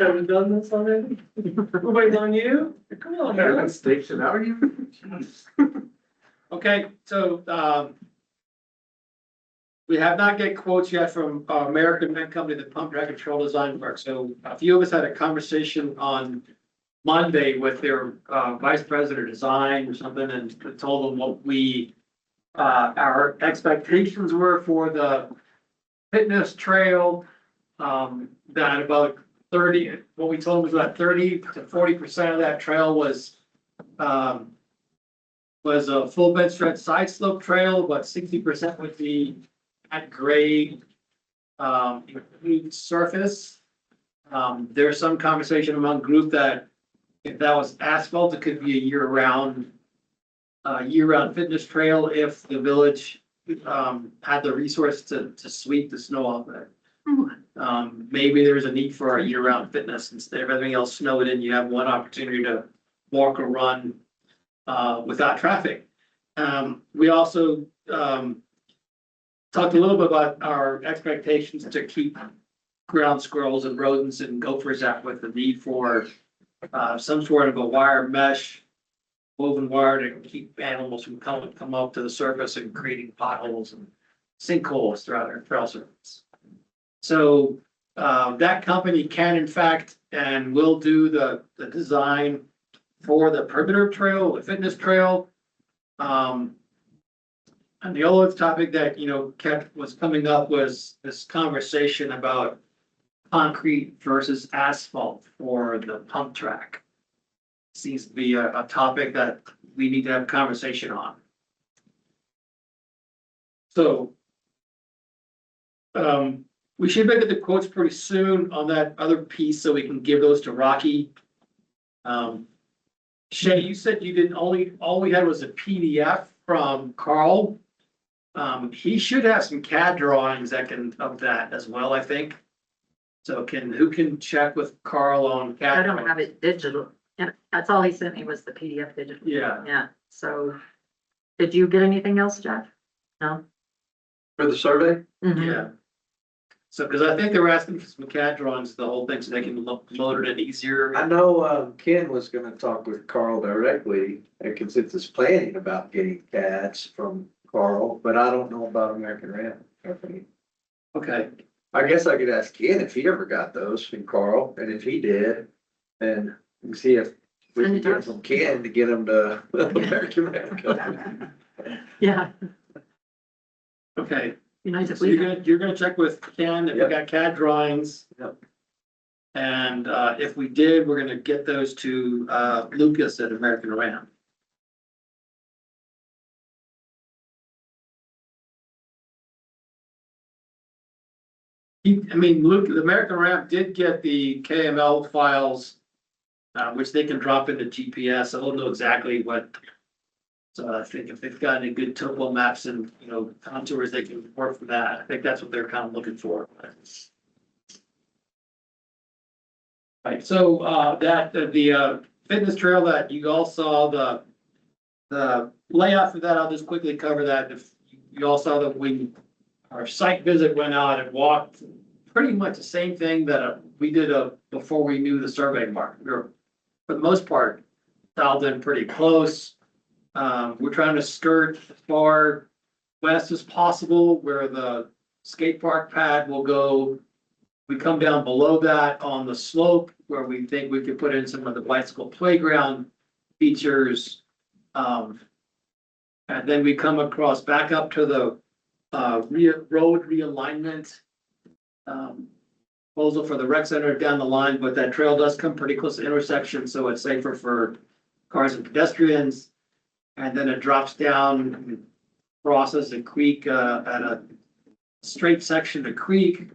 Haven't done this already? We're waiting on you? Come on, man. Station, how are you? Okay, so, we have not get quotes yet from American Men Company, the pump track and trail design work. So a few of us had a conversation on Monday with their vice president of design or something, and told them what our expectations were for the fitness trail. That about 30, what we told them was about 30 to 40% of that trail was a full bed stretch side slope trail, but 60% would be at grade, include surface. There's some conversation among group that if that was asphalt, it could be a year-round fitness trail if the village had the resource to sweep the snow off it. Maybe there's a need for a year-round fitness instead of everything else snowed in. You have one opportunity to walk or run without traffic. We also talked a little bit about our expectations to keep ground squirrels and rodents and gophers out with the need for some sort of a wire mesh, woven wire to keep animals from come up to the surface and creating potholes and sinkholes throughout our trail surface. So that company can in fact and will do the design for the perimeter trail, the fitness trail. And the other topic that, was coming up was this conversation about concrete versus asphalt for the pump track. Seems to be a topic that we need to have a conversation on. So we should make the quotes pretty soon on that other piece so we can give those to Rocky. Shay, you said you didn't all we had was a PDF from Carl. He should have some CAD drawings of that as well, I think. So who can check with Carl on CAD? I don't have drawings? it digital, and that's all he sent me was the PDF digital. Yeah, Yeah, so, did you get anything else, Jeff? No? For the survey? Mhm. yeah. So, because I think they were asking for some CAD drawings, the whole thing, so they can load it in easier. I know, Ken was gonna talk with Carl directly at consensus planning about getting CADs from Carl, but I don't know about American Rent Company. Okay, I guess I could ask Ken if he ever got those from Carl, and if he did, then see if we can get from Ken to get them to American Rent Company. Yeah, okay. be nice if So we. you're gonna check with Ken if we Yep. got CAD drawings. Yep. And, if we did, we're gonna get those to, Lucas at American Ram. I mean, Luke, the American Ram did get the KML files, which they can drop into GPS. I don't know exactly what. So I think if they've got any good topo maps and, contours, they can work from that. I think that's what they're kind of looking for. Right, so, the fitness trail that you all saw, the layout for that, I'll just quickly cover that. If you all saw that our site visit went out and walked pretty much the same thing that we did before we knew the survey mark. We were, for the most part, dialed in pretty close. We're trying to skirt as far west as possible where the skate park pad will go. We come down below that on the slope where we think we could put in some of the bicycle playground features. And then we come across back up to the road realignment proposal for the rec center down the line, but that trail does come pretty close to the intersection, so it's safer for cars and pedestrians. And then it drops down, crosses a creek at a straight section of creek,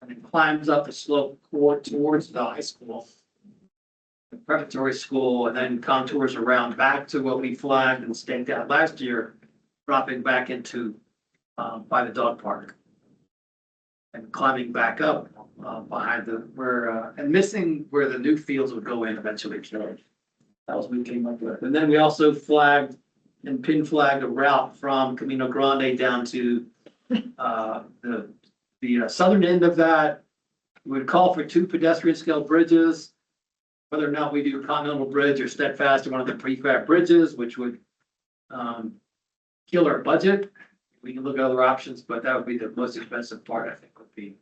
and it climbs up the slope towards the high school, the preparatory school, and then contours around back to what we flagged and staked out last year, dropping back into by the dog park. And climbing back up behind and missing where the new fields would go in eventually. That was what we came up with. And then we also flagged and pin flagged a route from Camino Grande down to the southern end of that. We would call for 2 pedestrian scale bridges. Whether or not we do Continental Bridge or Steadfast or one of the prefab bridges, which would kill our budget. We can look at other options, but that would be the most expensive part, I think, would be.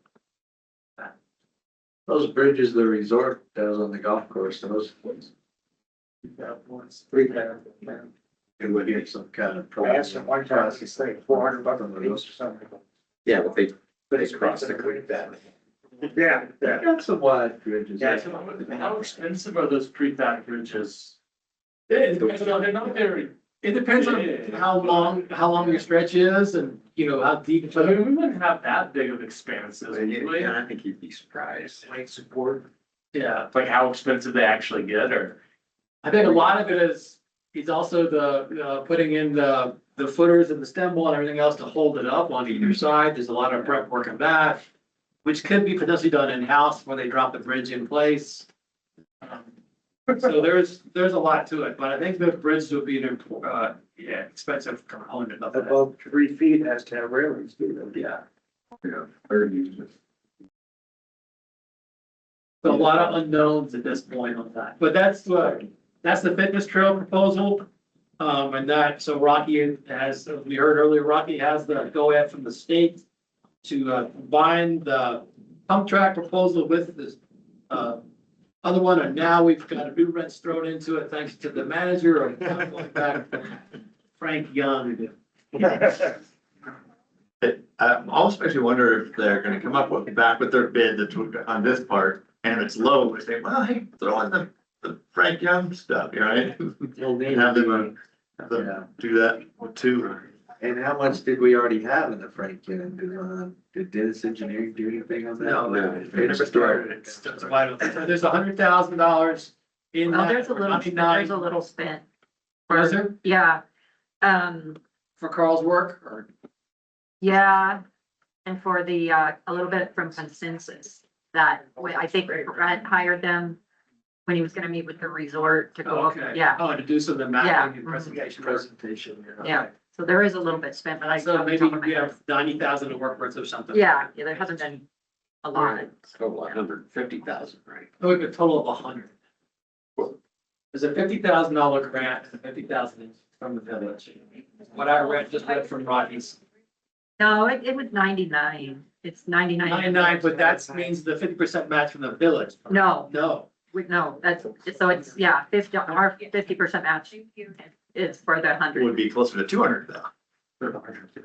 Those bridges, the resort does on the golf course, those. Prefab. It would get some kind of. I asked them one time, it's like $400 a piece or something. Yeah, but But it's cross crossed the the creek creek that. Yeah. Got some wide bridges. Yeah. How expensive are those prefab bridges? It depends on how long your stretch is and, how deep. I mean, we wouldn't have that big of expanses, would we? yeah, I think you'd be surprised. Like support, Yeah, like how expensive they actually get, or? I think a lot of it is also the putting in the footers and the stem wall and everything else to hold it up on either side. There's a lot of prep work on that, which could be potentially done in-house where they drop the bridge in place. So there's a lot to it, but I think the bridge would be an expensive component of it. Above 3 feet has to have railings, Yeah, Yeah, 30. so a lot of unknowns at this point on that, but that's the fitness trail proposal. So Rocky has, as we heard earlier, Rocky has the go-ahead from the state to combine the pump track proposal with this other one, and now we've got a new wrench thrown into it thanks to the manager of going back, Frank Young. I almost makes me wonder if they're gonna come up back with their bid on this part, and if it's low, we say, well, hey, throw in the Frank Young stuff, right? And have them do that with 2. And how much did we already have in the Frank Young design? Did Dennis Engineering do anything on that? No, They never started it. It's vital. So there's $100,000 in Well, that. there's a little spent. Was there? Yeah, For Carl's work or? Yeah, and for the, a little bit from Consensus, that, I think Brett hired them when he was gonna meet with the resort to go, Okay. yeah, Oh, to do some of the mapping and presentation. Presentation. yeah. So there is a little bit spent, but I. So maybe we have 90,000 to work with or something. Yeah, there hasn't been a lot. Total 150,000, right? So we have a total of 100. There's a $50,000 grant, and 50,000 from the village. What I just read from Rockies. No, it was 99. It's 99. 99, but that means the 50% match from the village. No, No. no, that's, so it's, yeah, 50, our 50% match is for the 100. Would be closer to 200 though.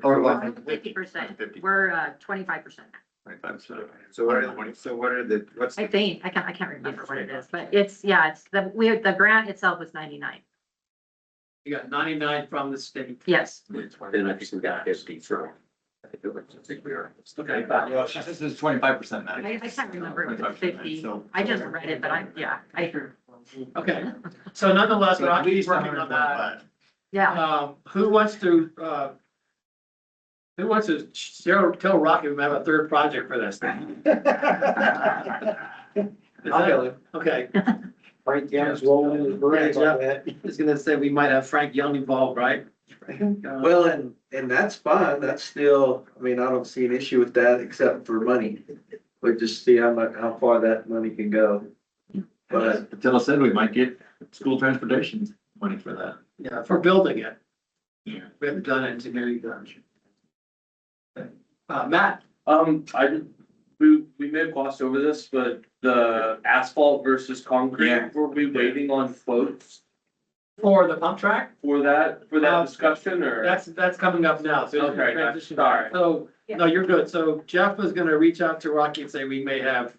Or 50%, we're 25%. So what are the, what's, I think, I can't remember what it is, but it's, yeah, it's the grant itself was 99. You got 99 from the state. Yes. then I think we got 50 from. I think we are. Okay. Well, this is 25% match. I can't remember if it was 50. So- I just read it, but I Okay. So nonetheless, So at Rocky's least working on that. 125. yeah. Who wants to tell Rocky we have a third project for this thing? Is I'll tell that- him. Okay. Frank Young's rolling his brains on that. I was gonna say we might have Frank Young involved, right? Well, and that's fine. That's still, I mean, I don't see an issue with that except for money. We just see how far that money can go. But Attila said we might get school transportation money for that. Yeah, for building it. We haven't done engineering done. Matt, We may have glossed over this, but the asphalt versus concrete, Yeah. were we waiting on quotes for the pump track, for that discussion, or? that's coming up now, so. Okay, that's- transition. sorry. So, no, you're good. So Jeff was gonna reach out to Rocky and say we may have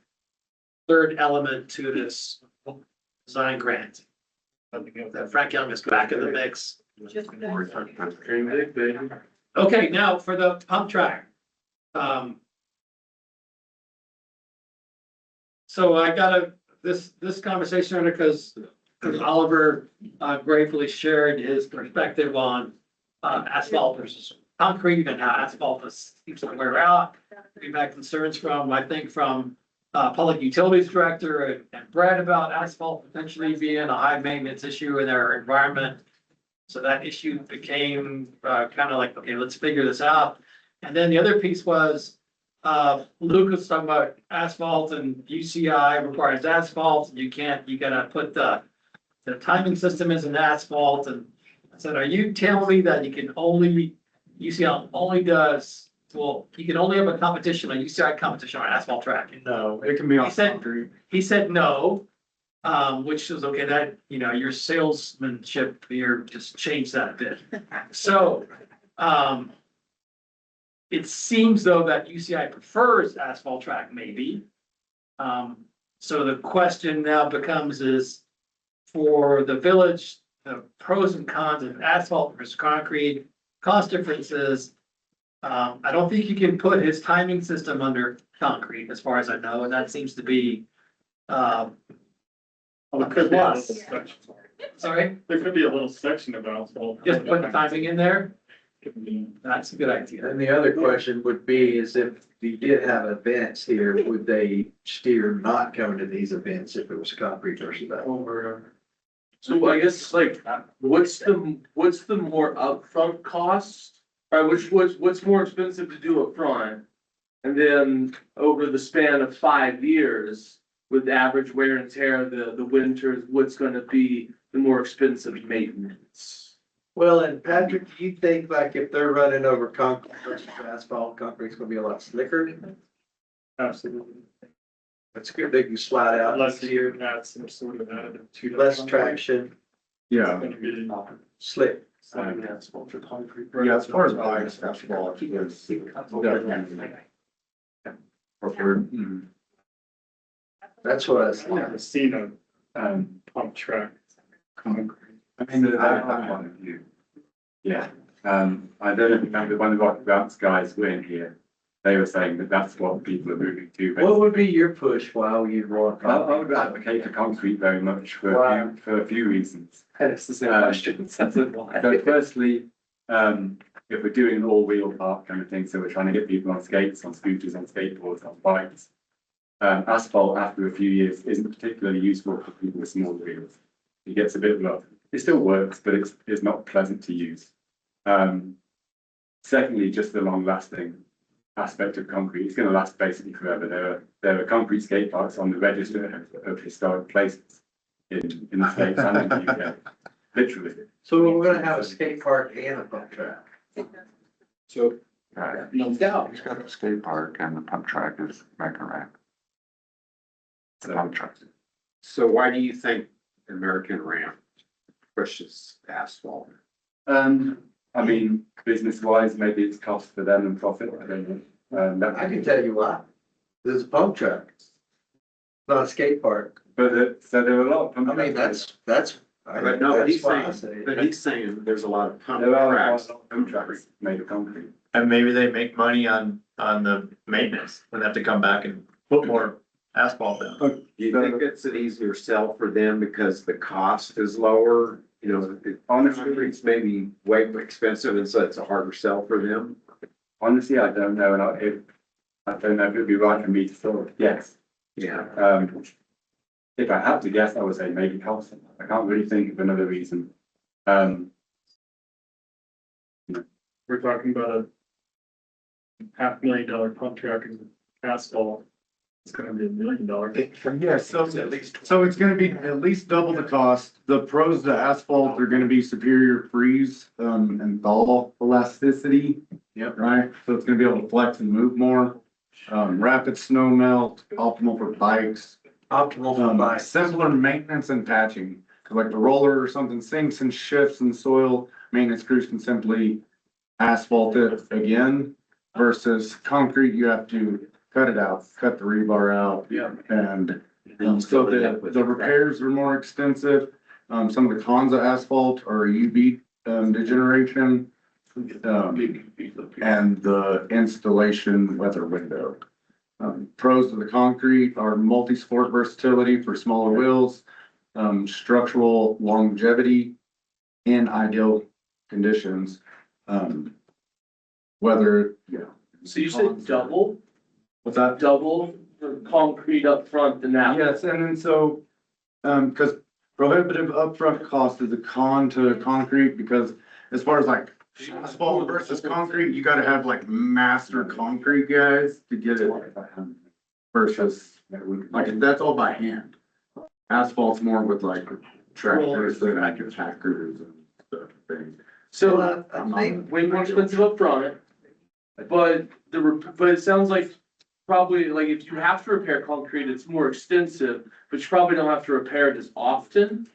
third element to this design grant. That Frank Young is back in the mix. Dream big, baby. Okay, now for the pump track. So I got this conversation because Oliver gratefully shared his perspective on asphalt versus concrete and how asphalt seems to wear out. We've had concerns from Public Utilities Director and Brad about asphalt potentially being a high maintenance issue in our environment. So that issue became kind of like, okay, let's figure this out. And then the other piece was Luke was talking about asphalt and UCI requires asphalt. And you gotta put the timing system is an asphalt. And I said, are you telling me that UCI only does, well, you can only have a competition, a UCI competition on asphalt track? No, it can be on He said- concrete. He said no, which was okay, that, your salesmanship here just changed that a bit. So, it seems though that UCI prefers asphalt track maybe. So the question now becomes is for the village, the pros and cons of asphalt versus concrete, cost differences. I don't think you can put his timing system under concrete as far as I know, and that seems to be, Oh, there could be a little Plus. section. sorry, There could be a little section of asphalt. just put timing in there. That's a good idea. And the other question would be is if you did have events here, would they steer not coming to these events if it was concrete versus that? So I guess like, what's the more upfront cost? Right, what's more expensive to do upfront? And then over the span of 5 years, with the average wear and tear, the winters, what's gonna be the more expensive maintenance? Well, and Patrick, do you think like if they're running over concrete versus asphalt, concrete's gonna be a lot slicker? Absolutely. That's good. They can slide out Unless easier, you add some sort of additive to that. less traction, Yeah. It's gonna be slick. asphalt or concrete. Yeah, as far as buying asphalt, it's definitely. That's what I I've see. never seen a pump track concrete. I mean, I have one of you. Yeah, I don't know if you remember one of the Bounce guys were in here. They were saying that that's what people are moving to. But What would be your push while you want? I would advocate for concrete very much for a few reasons. And it's the same question. That's it. So firstly, if we're doing an all-wheel park kind of thing, so we're trying to get people on skates, on scooters, on skateboards, on bikes. Asphalt after a few years isn't particularly useful for people with small wheels. It gets a bit rough. It still works, but it's not pleasant to use. Secondly, just the long-lasting aspect of concrete. It's going to last basically forever. There are concrete skate parks on the register of historic places in the States and in the UK. Literally. So we're gonna have a skate park and a pump track. So, No doubt. He's got a skate park and the pump track is mega ramp. The pump track. so why do you think American Ramp pushes asphalt? I mean, business-wise, maybe it's cost for them and profit. I don't know. I can tell you why. There's a pump track. Not a skate park. But so there are a lot of pump I mean, tracks. that's. But no, he's why I saying, say- but he's saying there's a lot of pump There are a tracks. lot of pump tracks made of concrete. And maybe they make money on the maintenance, when they have to come back and put more asphalt down. Do you think it's an easier sell for them because the cost is lower? You know, honestly, it's maybe way more expensive and so it's a harder sell for them. Honestly, I don't know, and I don't know if it'd be right for me to sort of guess. Yeah. If I had to guess, I would say maybe cost. I can't really think of another reason. We're talking about a $500,000 pump track and asphalt. It's gonna be $1 million. Yeah, so it's gonna be at least double the cost. The pros to asphalt are gonna be superior freeze, and thaw elasticity. Yep. Right, so it's gonna be able to flex and move more. Rapid snow melt, optimal for bikes. Optimal for bikes. Simpler maintenance and patching, 'cause like the roller or something sinks and shifts in the soil, maintenance crews can simply asphalt it again. Versus concrete, you have to cut it out, cut the rebar out. Yeah. And so the repairs are more extensive. Some of the cons of asphalt are UV degeneration. And the installation weather window. Pros of the concrete are multi-sport versatility for smaller wheels, structural longevity in ideal conditions. Whether, So you said double, what's that? double the concrete up front than that? Yes, and then so, because prohibitive upfront cost is a con to concrete, because as far as like asphalt versus concrete, you gotta have like master concrete guys to get it versus, like, that's all by hand. Asphalt's more with like tractors and hackers and stuff. So I think way more expensive up front, but but it sounds like probably like if you have to repair concrete, it's more extensive, but you probably don't have to repair it as often,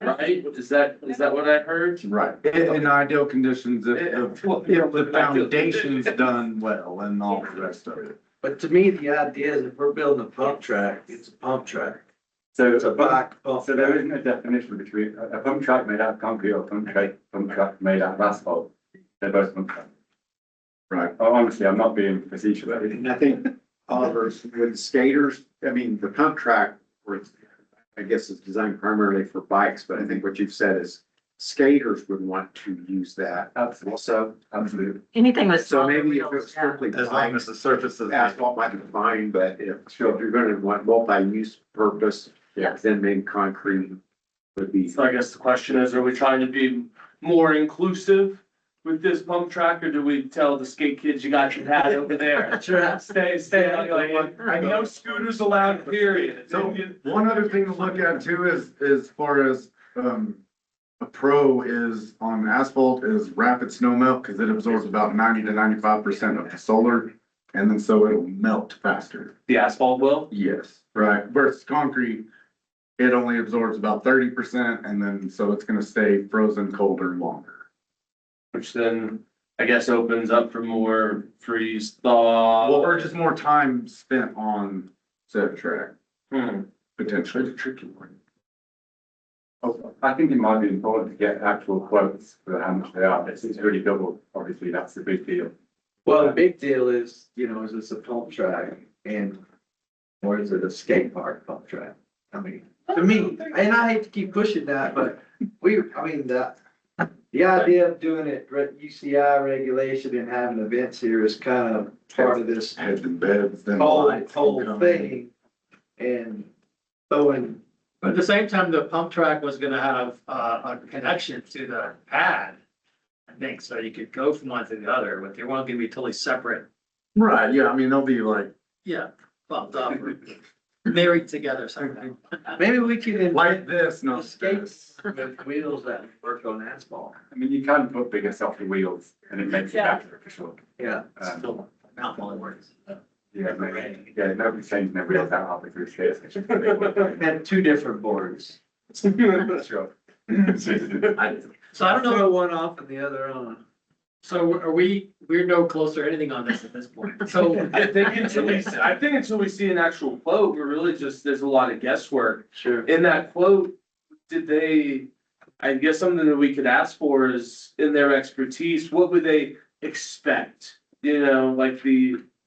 right? Is that what I heard? Right, in ideal conditions, if the foundation's done well and all the rest of it. But to me, the idea is if we're building a pump track, it's a pump track. So It's a bike pump. So there isn't a definition between a pump track made out of concrete or a pump track made out of asphalt. They're both pump tracks. Right. Oh, honestly, I'm not being facetious. And I think Oliver, with skaters, I mean, the pump track, I guess is designed primarily for bikes, but I think what you've said is skaters would want to use that. Also, Absolutely. Anything with so smaller maybe if it wheels, was yeah. strictly As long as bikes, the surface is. asphalt might be fine, but if you're gonna want multi-use purpose, Yes. then maybe concrete would be. So I guess the question is, are we trying to be more inclusive with this pump track, or do we tell the skate kids you got your pad over there? Sure. Stay on lane. No scooters allowed, period. So one other thing to look at too is, as far as, a pro is on asphalt is rapid snow melt, because it absorbs about 90 to 95% of the solar. And then so it'll melt faster. The asphalt will? Yes. Right, versus concrete, it only absorbs about 30%, and then so it's gonna stay frozen colder longer. Which then, I guess, opens up for more freeze thaw. Well, or just more time spent on said track, potentially. Tricky one. I think it might be important to get actual quotes for how much they are. It's really double, obviously, that's the big deal. Well, the big deal is, is this a pump track or is it a skate park pump track? I mean, to me, and I hate to keep pushing that, but The idea of doing it, UCI regulation and having events here is kind of part of this Heads and beds, then whole lights. thing. And throwing, But at the same time, the pump track was gonna have, a connection to the pad. I think, so you could go from one to the other, but they weren't gonna be totally separate. Right, yeah, I mean, they'll be like, Yeah, bumped up, or married together, something. maybe we could like invent this, the not skates with wheels that work on asphalt. I mean, you can put bigger softer wheels and it makes it Yeah. better for sure. Yeah. Still, not all it works. Yeah, maybe, yeah, nobody's changing their wheels out halfway through skates. Had two different boards. Sure. So I don't know, Throw one off and the other on. so we're no closer to anything on this at this point, so. I think until we see an actual quote, we're really just, there's a lot of guesswork. Sure. In that quote, did they, I guess something that we could ask for is, in their expertise, what would they expect? You know, like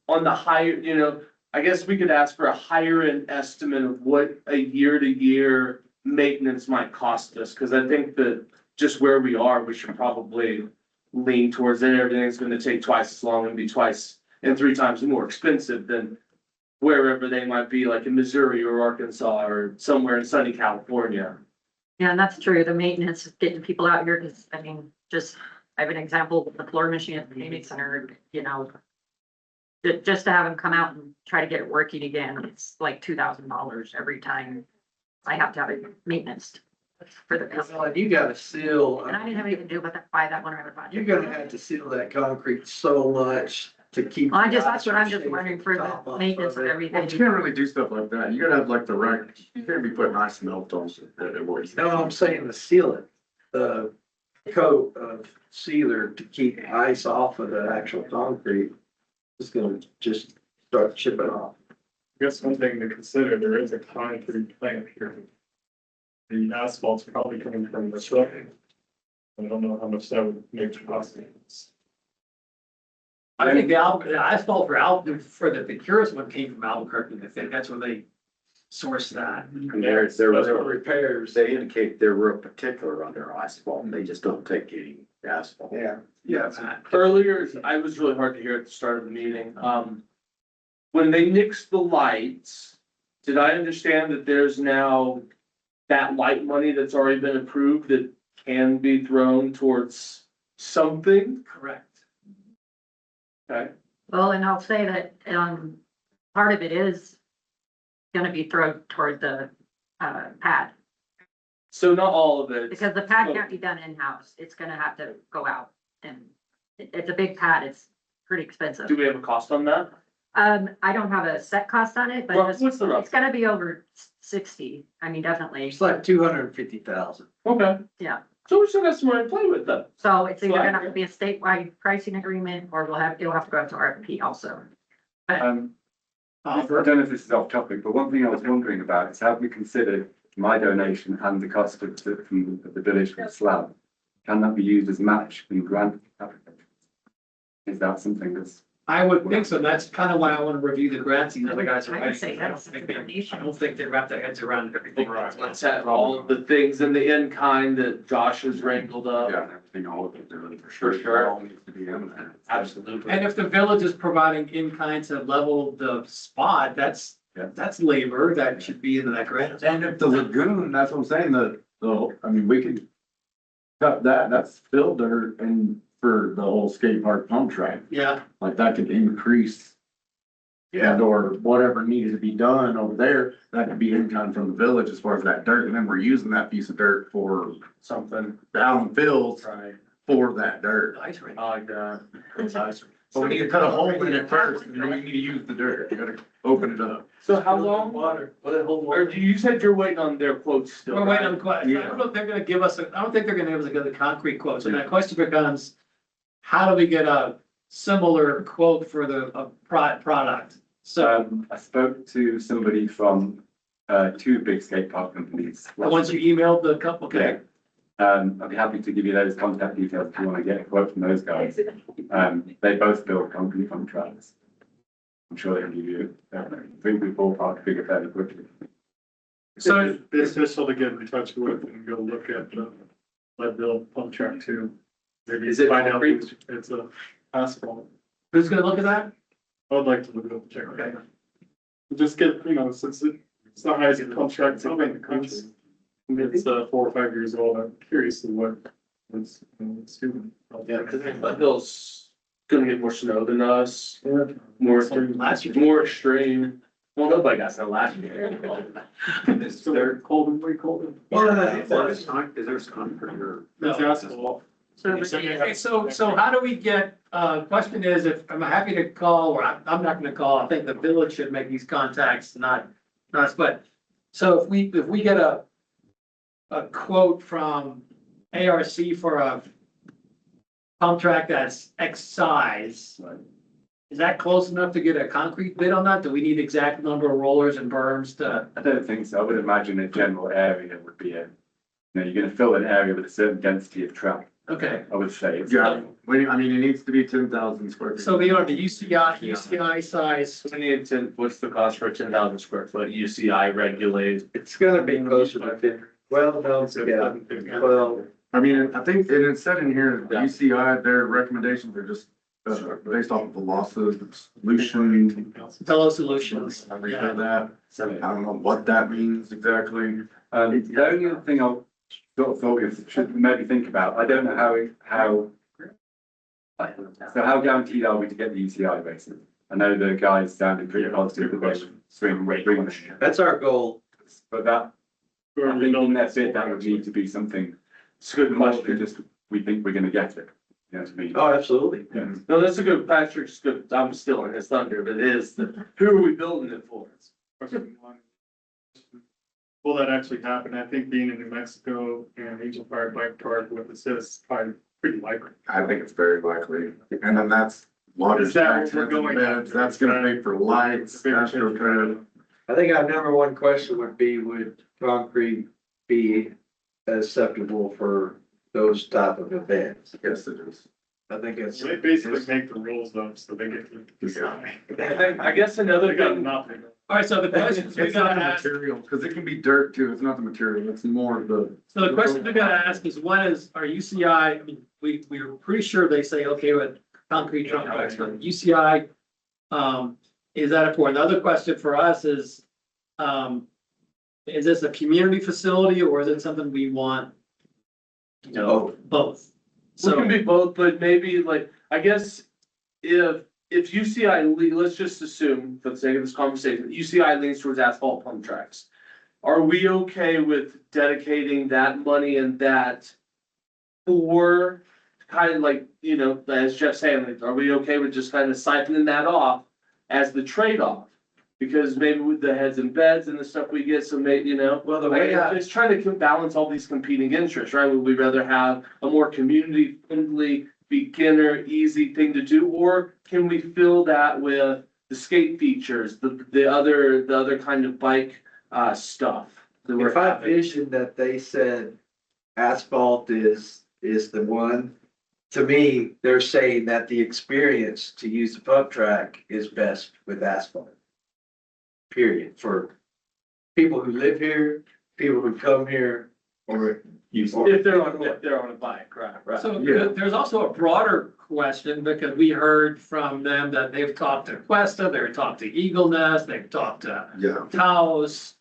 on the higher, I guess we could ask for a higher end estimate of what a year to year maintenance might cost us, cause I think that just where we are, we should probably lean towards that everything's gonna take twice as long and be twice and 3 times more expensive than wherever they might be, like in Missouri or Arkansas or somewhere in sunny California. Yeah, and that's true. The maintenance is getting people out here, because, I mean, just, I have an example, the floor machine at the community center, just to have them come out and try to get it working again, it's like $2,000 every time I have to have it maintenance for the company. Well, you gotta seal, And I didn't have anything to do with that, buy that one or other you're project. gonna have to seal that concrete so much to keep. Well, that's what I'm just wondering for the maintenance of well, everything. you can't really do stuff like that. You gotta have like the right, you can't be putting ice melt on it that it works. No, I'm saying the sealant, the coat of sealer to keep ice off of the actual concrete is gonna just start chipping off. I guess one thing to consider, there is a concrete plant here. The asphalt's probably coming from the truck. I don't know how much that would make it cost. I think the asphalt for the Curus one came from Albuquerque, I think that's where they sourced that. And there For was, repairs. they indicate they're real particular on their asphalt, they just don't take any asphalt. Yeah. Yeah. Earlier, I was really hard to hear at the start of the meeting. When they nixed the lights, did I understand that there's now that light money that's already been approved that can be thrown towards something? Correct. Okay, Well, and I'll say that, part of it is gonna be thrown toward the, pad. so not all of it. Because the pad can't be done in-house, it's gonna have to go out, and it's a big pad, it's pretty expensive. Do we have a cost on that? I don't have a set cost on it, but Well, what's the rough? it's gonna be over 60, I mean, definitely, It's like 250,000. Okay, yeah. so we still got some more to play with then. So it's either So I gonna have to be a statewide pricing agreement, or it'll have to go out to RFP also. I don't know if this is off topic, but one thing I was wondering about is have we considered my donation and the cost of the village for the slab? Can that be used as match in grant applications? Is that something that's? I would think so, that's kind of why I want to review the grants, the other guys are. I would say that's I a donation. don't think they wrap their heads around everything. Let's have all of the things in the in kind that Josh has wrangled up. Yeah, everything, all of it, really, for For sure. sure. It all needs to be in there. Absolutely. And if the village is providing in kind to level the spot, that's labor that should be in that grant. And if the lagoon, that's what I'm saying, I mean, we could cut that's fill dirt and for the whole skate park pump track, Yeah, like that could increase. And or whatever needed to be done over there, that could be in kind from the village as far as that dirt, and then we're using that piece of dirt for Something. down fields Right. for that dirt. ice rink. I like that. But we need to cut a hole in it first, and then we need to use the dirt, you gotta open it up. So how long, Water. Will it hold or water? you said you're waiting on their quotes still, We're waiting on right? the question. I don't know if they're gonna give us, I don't think they're gonna give us a good concrete quote. So that question becomes, how do we get a similar quote for the product? So I spoke to somebody from, 2 big skate park companies. once you emailed the couple, okay? I'd be happy to give you those contact details if you want to get a quote from those guys. They both build concrete contracts. I'm sure they can give you, I think we ballpark figure fairly quickly. So It's just to get in touch with and go look at the lead build pump track too. Maybe Is it find out concrete? if it's a asphalt. Who's gonna look at that? I would like to look at the check. Okay. Just get, since it's the highest pump track in the country. It's 4 or 5 years old. I'm curious to what it's doing. Yeah, cause Leadville's gonna get more snow than us, more, Last year. more extreme. Well, nobody got snow last year. They're cold and way colder. Is there concrete or? It's asphalt. Okay, so how do we get, question is, if, I'm happy to call, or I'm not gonna call, I think the village should make these contacts, not us, but, so if we get a quote from ARC for a pump track that's X size, is that close enough to get a concrete bid on that? Do we need exact number of rollers and berms to? I don't think so. I would imagine a general area would be you're gonna fill an area with a certain density of track. Okay, I would say. It's Yeah, I mean, it needs to be 10,000 square feet. so we are the UCI size. What's the cost for a 10,000 square foot UCI regulated? It's gonna be closer to 50. Well, no, yeah, well, I mean, I think, and it's said in here, UCI, their recommendations are just based off of the losses, solution. Fellow Solutions. I read that. I don't know what that means exactly. The only other thing I sort of thought we should maybe think about, I don't know how guaranteed are we to get the UCI basically? I know the guys sounded pretty positive about swing rate, that's our goal. but that, I think in that bit, that would need to be something. It's a good More than question. just, we think we're gonna get it, you know what I mean? Oh, absolutely. Yeah. No, that's a good, Patrick's good. I'm still in his thunder, but it is, who are we building it for? Will that actually happen? I think being in New Mexico and Angel Fire Bike Park with this is probably pretty likely. I think it's very likely. And then that's water. Is that what tax, we're going beds, after? that's gonna pay for lights, AstroTurf. I think our number one question would be, would concrete be acceptable for those type of events? Yes, it is. I think it's. So they basically make the rules though, so they get to. I guess another They got thing, nothing. All right, so the questions we It's not gotta the ask, material, because it can be dirt too. It's not the material. It's more of the. so the question we gotta ask is, one is, our UCI, I mean, we're pretty sure they say, okay, with concrete trunk tracks, but UCI, is that important? The other question for us is this a community facility or is it something we want? You know, both. we can So, be both, but maybe like, I guess if UCI, let's just assume for the sake of this conversation, UCI leans towards asphalt pump tracks. Are we okay with dedicating that money and that for kind of like, as Jeff's saying, like, are we okay with just kind of siphoning that off as the trade-off? Because maybe with the heads and beds and the stuff we get, so maybe, Well, the like, way it's trying to balance all these competing interests, right? Would we rather have a more community-friendly, beginner, easy thing to do? Or can we fill that with the skate features, the other kind of bike, stuff? That we're if I having? vision that they said asphalt is the one, to me, they're saying that the experience to use the pump track is best with asphalt. Period, for people who live here, people who come here, or. If they're on a bike, right. so Yeah. there's also a broader question because we heard from them that they've talked to Questa, they've talked to Eagle Nest, they've talked to Yeah. Taos.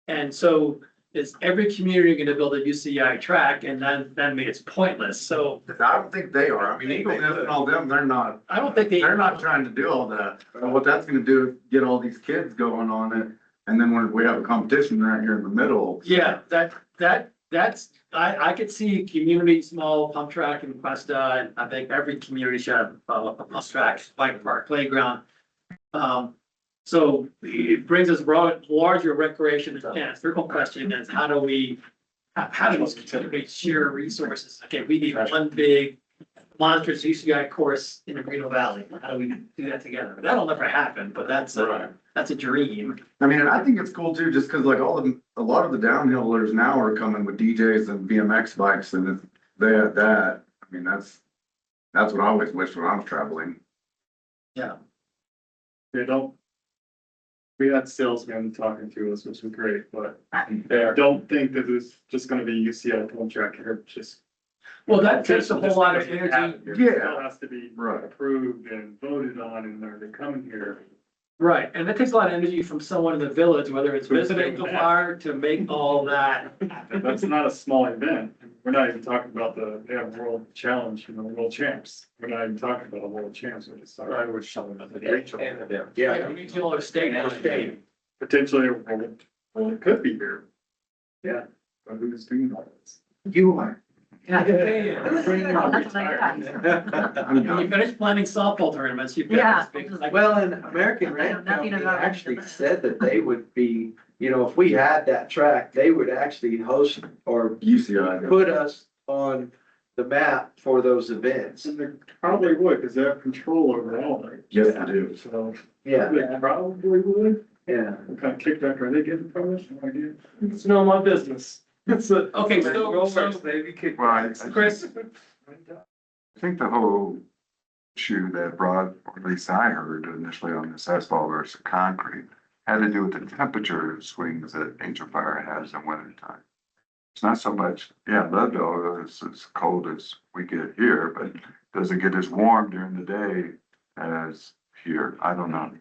And so is every community gonna build a UCI track and then it's pointless? So I don't think they are. I mean, Eagle Nest and all them, they're not. I don't think They're not trying to do all that. And what that's gonna do is get all these kids going on it. And then when we have a competition right here in the middle. Yeah, that's, I could see community, small pump track in Questa, and I think every community should have a pump track, bike park, playground. So it brings us larger recreation, and the real question is, how do these communities share resources? Okay, we need one big monstrous UCI course in the Reno Valley, how do we do that together? That'll never happen, but that's a dream. I mean, and I think it's cool too, just cause like a lot of the downhillers now are coming with DJs and BMX bikes and if they have that, I mean, that's what I always wished when I was traveling. They don't. We had salesmen talking to us, which was great, but I don't think that it's just gonna be UCI pump track here, just Well, that takes a whole lot of energy. It Yeah. still has to be Right. approved and voted on, and they're coming here. Right, and that takes a lot of energy from someone in the village, whether it's visiting the fire to make all that happen. That's not a small event. We're not even talking about the, they have world challenge, world champs. We're not even talking about a world champs. We're just talking about regional. Yeah, regional or state. Potentially, well, it could be here. Yeah, but who's doing all this? You are. That's what I got. When you finish planning softball tournaments, you've Yeah. got this big, like, Well, and American I know Ranch nothing Company about it. actually said that they would be, if we had that track, they would actually host or UCI. put us on the map for those events. And they probably would, because they have control over all of it. Yes, they do. So Yeah, they probably would. yeah. What kind of kickback are they getting from us? No idea. It's none of my business. It's a. Okay, so- Maybe kick. Well, I Chris, think the whole issue that brought, or at least I heard initially on this asphalt versus concrete, had to do with the temperature swings that Angel Fire has in winter time. It's not so much, Leadville is as cold as we get here, but does it get as warm during the day as here? I don't know.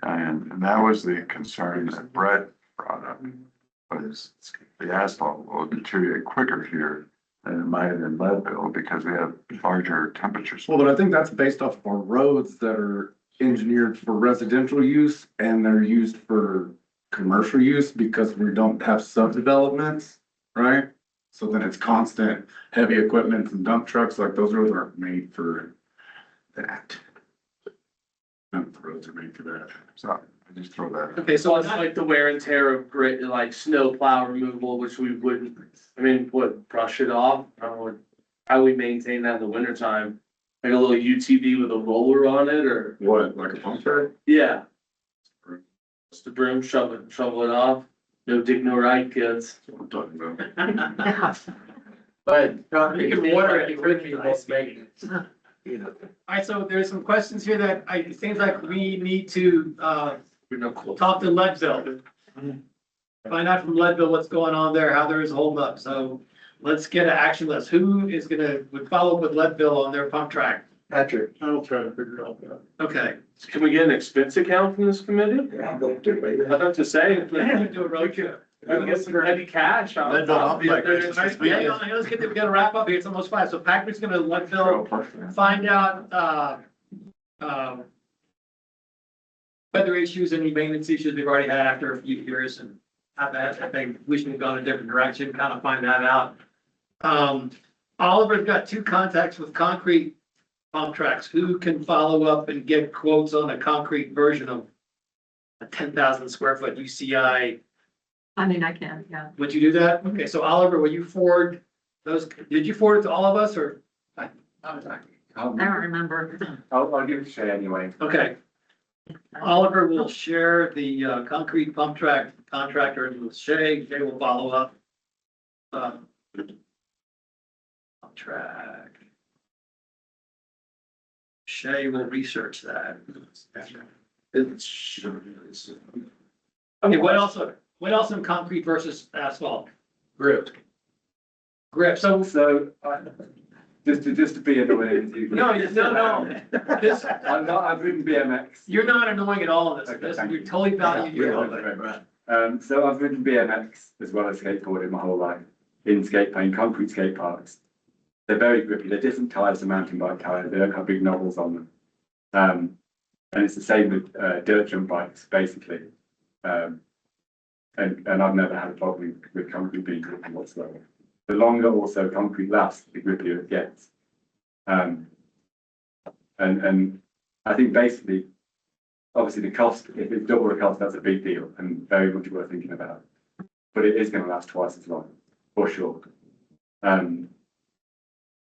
And that was the concern that Brett brought up, was the asphalt will deteriorate quicker here than it might in Leadville because we have larger temperatures. Well, but I think that's based off of our roads that are engineered for residential use and they're used for commercial use because we don't have subdevelopments, right? So then it's constant heavy equipment and dump trucks, like those roads aren't made for that. None of the roads are made for that. So I just throw that. okay, so Plus like the wear and tear of grit, like snow plow removal, which we wouldn't, brush it off? How we maintain that in the winter time? Like a little UTV with a roller on it or, What, like a pump track? yeah. Just a broom, shovel it off. No dig, no right, kids. That's what I'm talking about. But you can water it, it would be nice. maintenance. Alright, so there's some questions here that it seems like we need to, talk to Leadville. Find out from Leadville what's going on there, how there is a holdup, so let's get an action list. Who would follow up with Leadville on their pump track? Patrick. I'll try to figure out that. Okay. Can we get an expense account from this committee? Yeah, go do it. I'd have to say. Do a road trip. I can get some heavy cash. I'll be like, Alright, yeah, let's we gotta wrap up here, it's almost 5, so Patrick's gonna Leadville find out, weather issues, any maintenance issues we've already had after a few years and have that, I think we should have gone a different direction, kind of find that out. Oliver's got 2 contacts with concrete pump tracks, who can follow up and get quotes on a concrete version of a 10,000 square foot UCI. I mean, I can, yeah. Would you do that? Okay, so Oliver, will you forward those, did you forward it to all of us or? I don't remember. I'll give it a shot anyway. Okay, Oliver will share the concrete pump track contractor with Shay. Shay will follow up. Pump track. Shay will research that. Okay, what else in concrete versus asphalt? Grip. Grip, so. Just to be annoying. No. This, I've ridden BMX. you're not annoying at all in this. Okay, This, thank we you. totally value you. So I've ridden BMX as well as skateboarding my whole life in concrete skate parks. They're very grippy. They're different tires to mountain bike tires. They don't have big knobbles on them. And it's the same with dirt jump bikes, basically. And I've never had a problem with concrete being grippy whatsoever. The longer also concrete lasts, the grippier it gets. And I think basically, obviously the cost, if it's double the cost, that's a big deal and very much worth thinking about. But it is going to last twice as long, for sure. An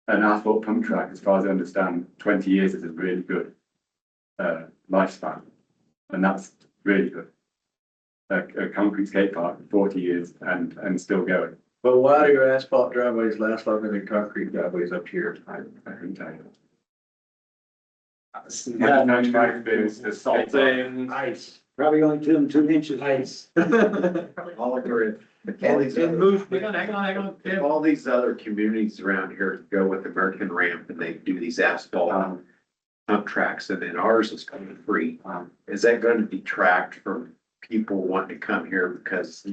asphalt pump track, as far as I understand, 20 years is a really good lifespan. And that's really good. A concrete skate park, 40 years and still going. But why do your asphalt driveways last longer than concrete driveways up here? I couldn't tell you. Yeah, My experience is Salting. Ice. Probably only 2 inches. Ice. All agree. And move, hang on, If all these other communities around here go with American Ramp and they do these asphalt pump tracks and then ours is coming free, is that going to detract from people wanting to come here because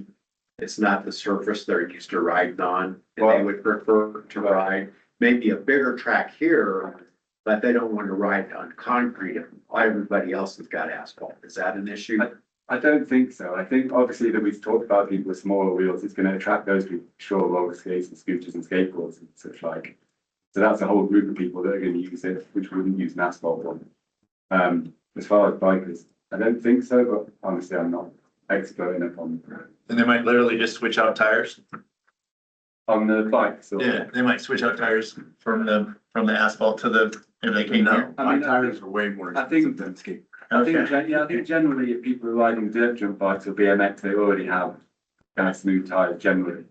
it's not the surface they're used to riding on? And they would prefer to ride maybe a bigger track here, but they don't want to ride on concrete if everybody else has got asphalt. Is that an issue? I don't think so. I think obviously that we've talked about people with smaller wheels, it's gonna attract those people, sure, roller skates and scooters and skateboards and such like. So that's a whole group of people that are gonna use it, which wouldn't use an asphalt one. As far as bikers, I don't think so, but honestly, I'm not expert enough on And they might literally just switch out tires. the bikes. Or, Yeah, they might switch out tires from the asphalt to the, if they came here. My tires are way more I think- expensive than skate. I think generally if people are riding dirt jump bikes or BMX, they already have kind of smooth tires generally.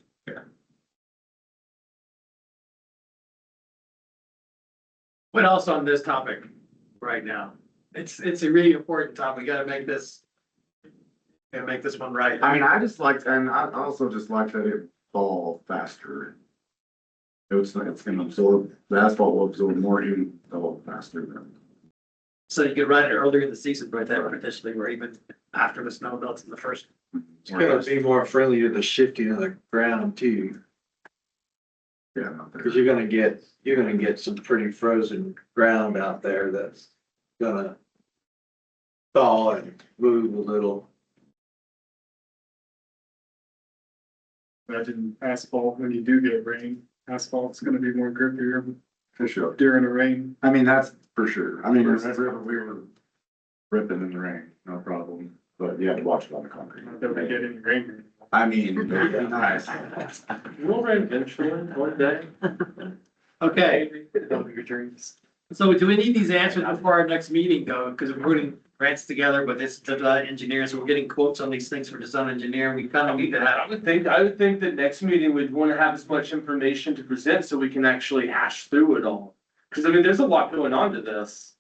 What else on this topic right now? It's a really important topic. We gotta make this. Gotta make this one right. I mean, I just like, and I also just like that it fall faster. It's gonna absorb, the asphalt will absorb more heat, fall faster than. So you could ride it earlier in the season, right there, potentially, or even after the snow melts in the first. it's gonna be more friendly to the shifting of the ground too, Yeah. not there. because you're gonna get some pretty frozen ground out there that's gonna thaw and move a little. Imagine asphalt, when you do get rain, asphalt's gonna be more grippier For sure. during the rain. I mean, that's for sure. I mean, remember, we were ripping in the rain, no problem, but you had to watch it on the concrete. Not that we get any rain. I mean, nice. We'll rain eventually, one day. Okay, so do we need these answers before our next meeting though? Because we're putting grants together, but this design engineers, we're getting quotes on these things for design engineering. We kind of need to I have. would think that next meeting we'd want to have as much information to present so we can actually hash through it all. Cause I mean, there's a lot going on to this.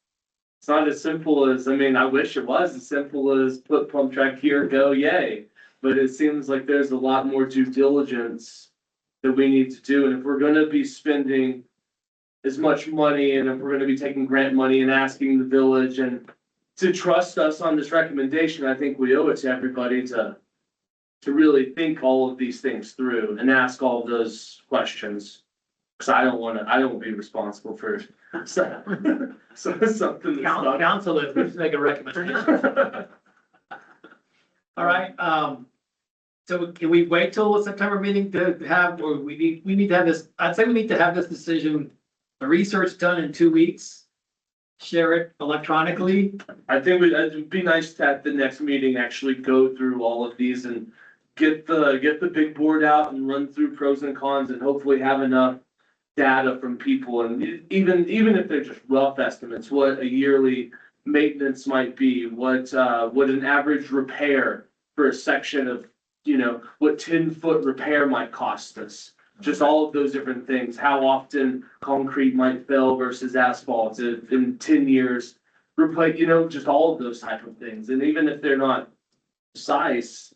It's not as simple as, I mean, I wish it was as simple as put pump track here, go, yay. But it seems like there's a lot more due diligence that we need to do. And if we're gonna be spending as much money and if we're gonna be taking grant money and asking the village and to trust us on this recommendation, I think we owe it to everybody to really think all of these things through and ask all of those questions. Cause I don't wanna be responsible for something that's not. Council is, let's make a recommendation. All right, so can we wait till the September meeting to have, or we need to have this, I'd say we need to have this decision, the research done in 2 weeks. Share it electronically. I think it'd be nice to at the next meeting actually go through all of these and get the big board out and run through pros and cons and hopefully have enough data from people and even if they're just rough estimates, what a yearly maintenance might be, what an average repair for a section of, what 10-foot repair might cost us. Just all of those different things, how often concrete might fail versus asphalt in 10 years, replace, just all of those type of things. And even if they're not precise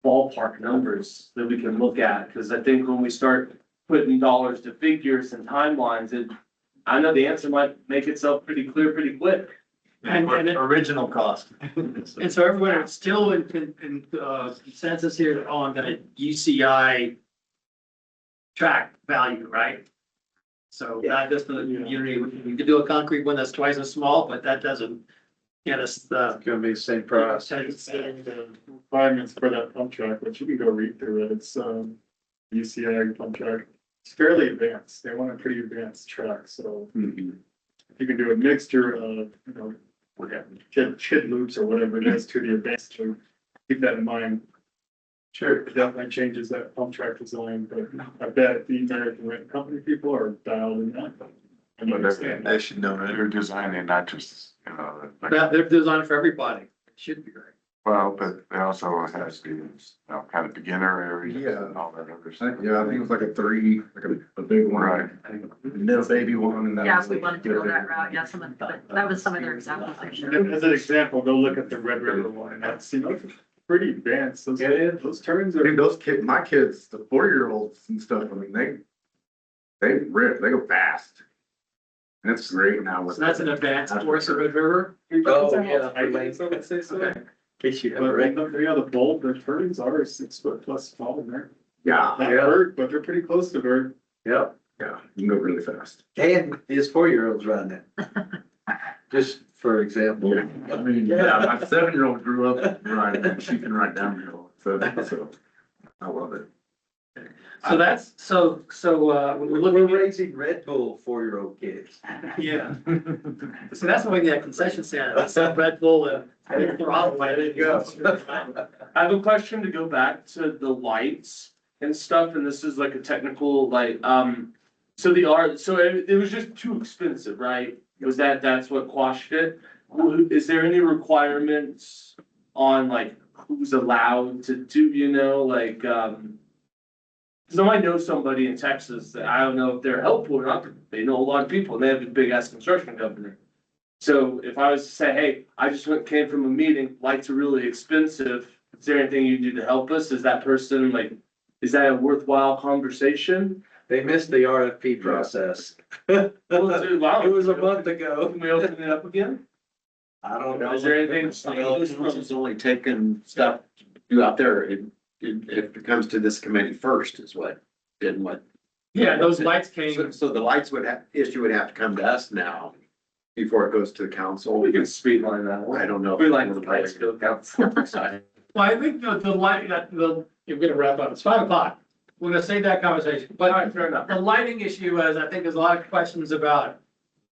ballpark numbers that we can look at, because I think when we start putting dollars to figures and timelines, I know the answer might make itself pretty clear pretty quick. And Original cost. And so everyone is still in consensus here on the UCI track value, right? So not just the unity, we could do a concrete one that's twice as small, but that doesn't get us the. It's gonna be the same price. The requirements for that pump track, which you can go read through it, it's UCI pump track. It's fairly advanced. They want a pretty advanced track, so if you can do a mixture of, kid loops or whatever it is to the advanced loop, keep that in mind. Sure, it definitely changes that pump track design, but I bet the American Rent Company people are dialed in that. And understand. They should know that. They're designing not just, like, They're designed for everybody. It should be right. well, but they also has these, kind of beginner areas and all that other stuff. Yeah, I think it was like a 3, like a big one. Right. Little baby one and that. Yeah, was if we like- wanted to go that route, yeah, but that was some of their examples, I'm sure. And as an example, go look at the Red River one, and that's, pretty advanced. Those turns are. Dude, those my kids, the 4-year-olds and stuff, I mean, they rip, they go fast. And it's great now with. So that's an advanced course of Red River. Oh, yeah. I would say so. Okay. In case you But never read. the bolt, the turns are 6 foot plus tall in there. Yeah, Not vert, but they're pretty close to vert. Yep. yeah, you can go really fast. And his 4-year-olds run it. Just for example. I mean, yeah, my 7-year-old grew up riding, and she can ride downhill, so I love it. So that's, so, we're We're looking, raising Red Bull 4-year-old kids. yeah. So that's why we got concession stand, that's Red Bull and. There you go. I have a question to go back to the lights and stuff, and this is like a technical, like, so it was just too expensive, right? That's what quashed it? Is there any requirements on like who's allowed to do, like, cause I might know somebody in Texas that I don't know if they're helpful or not, but they know a lot of people and they have a big ass construction company. So if I was to say, hey, I just came from a meeting, lights are really expensive, is there anything you do to help us? Is that person like, is that a worthwhile conversation? They missed the RFP process. Well, dude, wow. It was a month ago. Can we open it up again? I don't know. Is there anything? It's only taken stuff to do out there, if it comes to this committee first is what. Yeah, those lights came, So the lights issue would have to come to us now before it goes to the council. We can speed line that one. I don't know. We like the lights go council. well, I think the light, you're gonna wrap up, it's 5 o'clock. We're gonna save that conversation, All but right, fair enough. the lighting issue is, I think there's a lot of questions about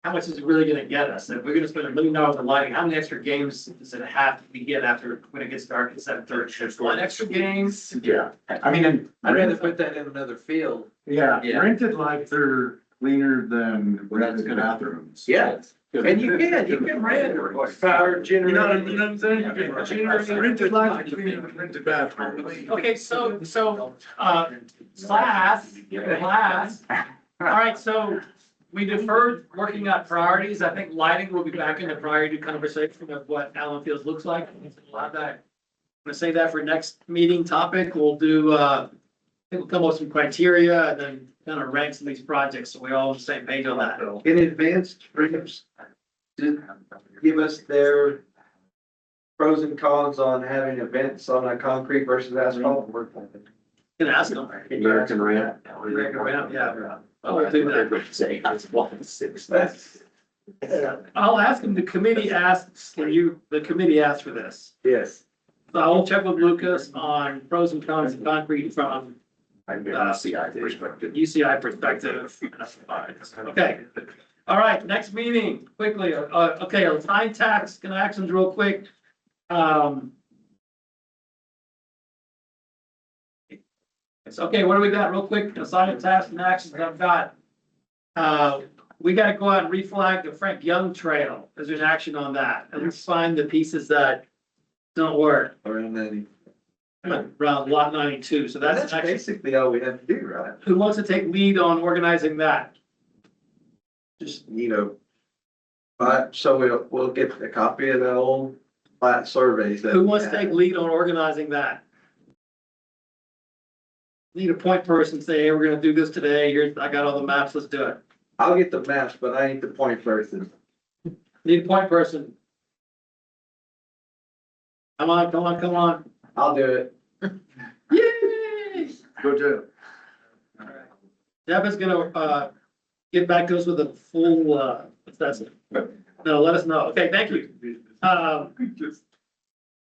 how much is it really gonna get us? If we're gonna spend $1 million on lighting, how many extra games does it have to begin after, when it gets dark at 7:30? One extra games? Yeah, I mean, and I'd rather put that in another field. yeah, Yeah. rented lights are cleaner than rented bathrooms. Yeah. And you can rent power generator. You know what I'm saying? You can generate rented lights are cleaner than rented bathrooms. Okay, so, class, all right, so we deferred working on priorities. I think lighting will be back in the priority conversation of what Allen Fields looks like. We'll have that. I'm gonna say that for next meeting topic. We'll do, I think we'll come up with some criteria and then kind of rank some of these projects, so we're all on the same page on that. In advanced rooms, to give us their pros and cons on having events on a concrete versus asphalt. Can ask them. American Ramp. American Ramp, yeah. I'll do that. I'll ask them, the committee asks, the committee asked for this. Yes. So I'll check with Lucas on pros and cons of concrete from UCI perspective. UCI perspective. Okay, all right, next meeting, quickly, okay, sign tax, can actions real quick. It's okay, what do we got real quick, sign tax and actions I've got. We gotta go out and reflag the Frank Young Trail, there's an action on that, and let's find the pieces that don't work. Around Around lot 92, so that's that's an action. basically all we have to do, right? Who wants to take lead on organizing that? Just, so we'll get a copy of the old plat surveys. that Who we wants to had. take lead on organizing that? Need a point person, say, hey, we're gonna do this today, here's, I got all the maps, let's do it. I'll get the maps, but I ain't the point person. Need a point person. Come on, come on, come on. I'll do it. Yay! Go Jeff. Deb is gonna, get back to us with a full, what's that? No, let us know. Okay, thank you. Gotta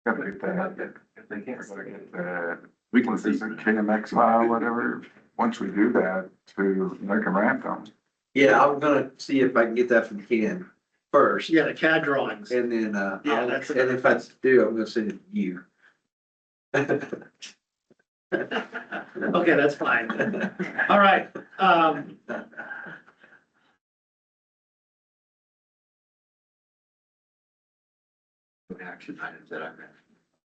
get that. If they can't. We can see the KMX file, whatever, once we do that, to American Ramp them. Yeah, I'm gonna see if I can get that from Ken first. Yeah, the CAD drawings. And then, Yeah, that's- and if I do, I'm gonna send it to you. Okay, that's fine. All right, Action items that I read.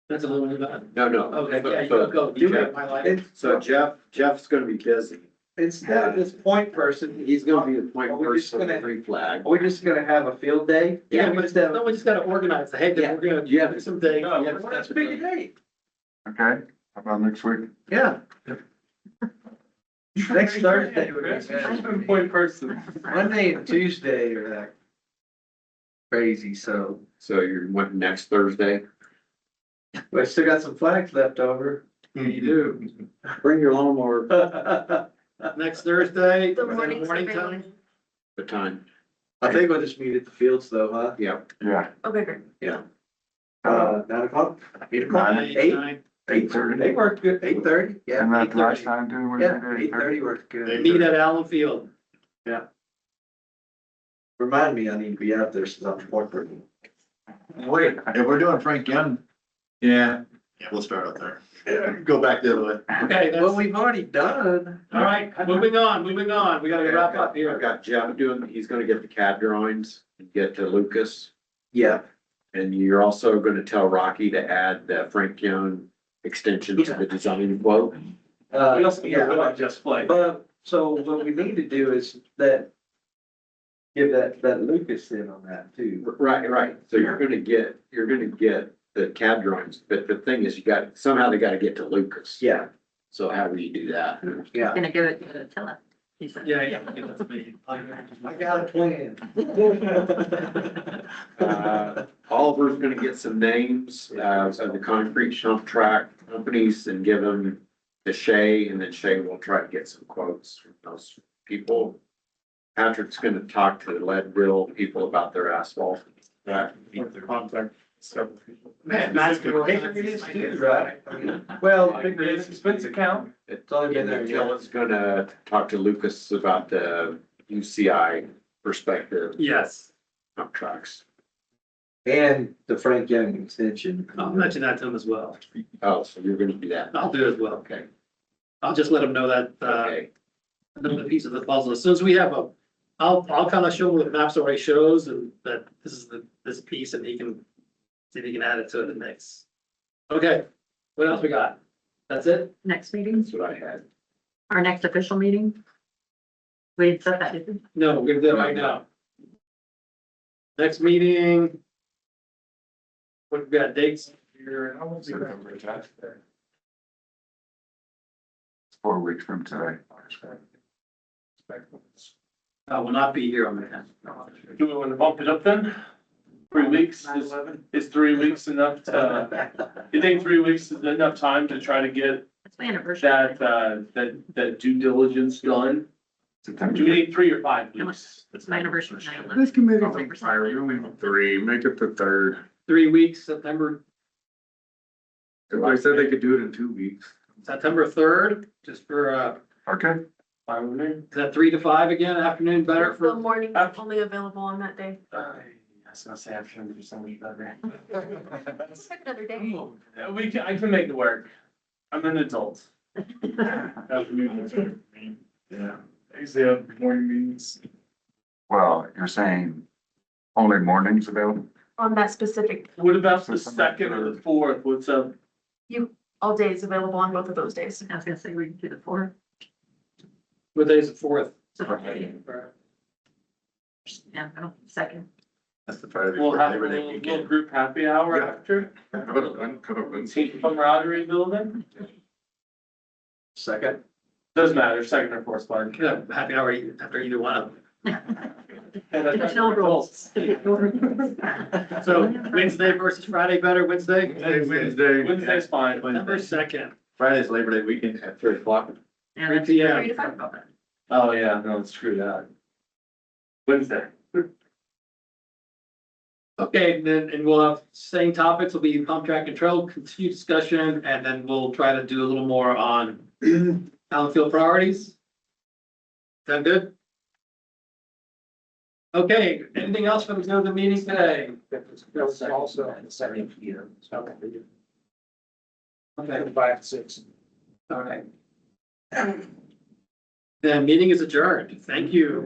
that's a little bit about. No. Okay, yeah, you go. You make my life. So Jeff's gonna be busy. Instead of this point person, He's gonna be the point Are we just person gonna- to reflag. are we just gonna have a field day? Yeah, we but just have. no, we just gotta organize the, hey, we're gonna Yeah. do some things. That's a big day. Okay, how about next week? Yeah. Next Thursday, we're gonna Point person. Monday and Tuesday are like crazy, so So you're wanting next Thursday? we still got some flags left over. You do. Bring your lawnmower. Next Thursday, The is it morning's morning available. time? The time? I think we'll just meet at the fields though, huh? Yeah. Yeah. Okay, great. 9 o'clock, 8 o'clock, 8, 8:30. they work good, 8:30, yeah. And that 8:30. last time too, what did Yeah, you do? 8:30 works good. Meet at Allen Field. Remind me, I need to be out there since I'm corporate. Wait, if we're doing Frank Young, yeah, we'll start out there. Go back the other way. Okay, Well, that's, we've already done. all right, moving on. We gotta wrap up I've here. got Jeff doing, he's gonna get the CAD drawings and get to Lucas. Yeah, And you're also gonna tell Rocky to add the Frank Young extension to the design quote. yeah. Just play. But, so what we need to do is give that Lucas in on that too. Right. So you're gonna get the CAD drawings, but the thing is, somehow they gotta get to Lucas. Yeah, So how do you do that? yeah. Gonna give it to Tilla. He said. Yeah, that's me. I got a plan. Oliver's gonna get some names, of the concrete dump track companies and give them to Shay, and then Shay will try to get some quotes from those people. Patrick's gonna talk to the Leadville people about their asphalt. Contact several people. Man, that's good. It is too, right? I mean, well, Big expense account. it's only been there, And yeah. Tilla's gonna talk to Lucas about the UCI perspective Yes, dump trucks. And the Frank Young extension. I'll mention that to him as well. Oh, so you're gonna do that? I'll do it as well. Okay, I'll just let him know that, okay. another piece of the puzzle. As soon as we have I'll kind of show him what the maps already shows and that this is this piece and he can see if he can add it to the mix. Okay, what else we got? That's it? Next meeting, That's what I had. our next official meeting. We set that, didn't we? No, we're gonna do it right now. Next meeting. What we got dates? Here, I won't be back. It's 4 weeks from today. I will not be here on the 10th. Do we want to bump it up then? 3 weeks, is 3 weeks enough you think 3 weeks is enough time to try to get It's my anniversary. that due diligence done? Do we need 3 or 5 weeks? It's my anniversary. This committee, I'll take I really need 3, make it the 3rd. 3 weeks, September do it in 2 weeks. 3rd, just for, Okay, Fine with me. is that 3 to 5 again, afternoon better The for? morning only available on that day. I was gonna say, I'm sure there's so much better. Let's pick another day. I can make it work. I'm an adult. Afternoon. Yeah, I usually have morning meetings. well, you're saying only mornings available? On that specific, What about the 2nd or the 4th? What's up? all days available on both of those days. I was gonna say we can do the 4th. What day is the 4th? Yeah, I don't, 2nd. That's the Friday We'll before have a Labor Day little weekend. group happy hour after. Team camaraderie building. Second. Doesn't matter, 2nd or 4th, fine. Could have happy hour after either one of That's No rules. them. So Wednesday versus Friday better, Wednesday? Wednesday. Wednesday's fine. September 2nd, Friday's Labor Day weekend. At 3 o'clock. Yeah, 3 that's- p.m. 3 to 5. Oh, yeah, no, screw that. Wednesday. Okay, and we'll have same topics, will be pump track control, continued discussion, and then we'll try to do a little more on Allen Field priorities. Sound good? Okay, anything else from the meeting today? Also at 7 p.m. Okay, 5 to 6. all right. The meeting is adjourned. Thank you.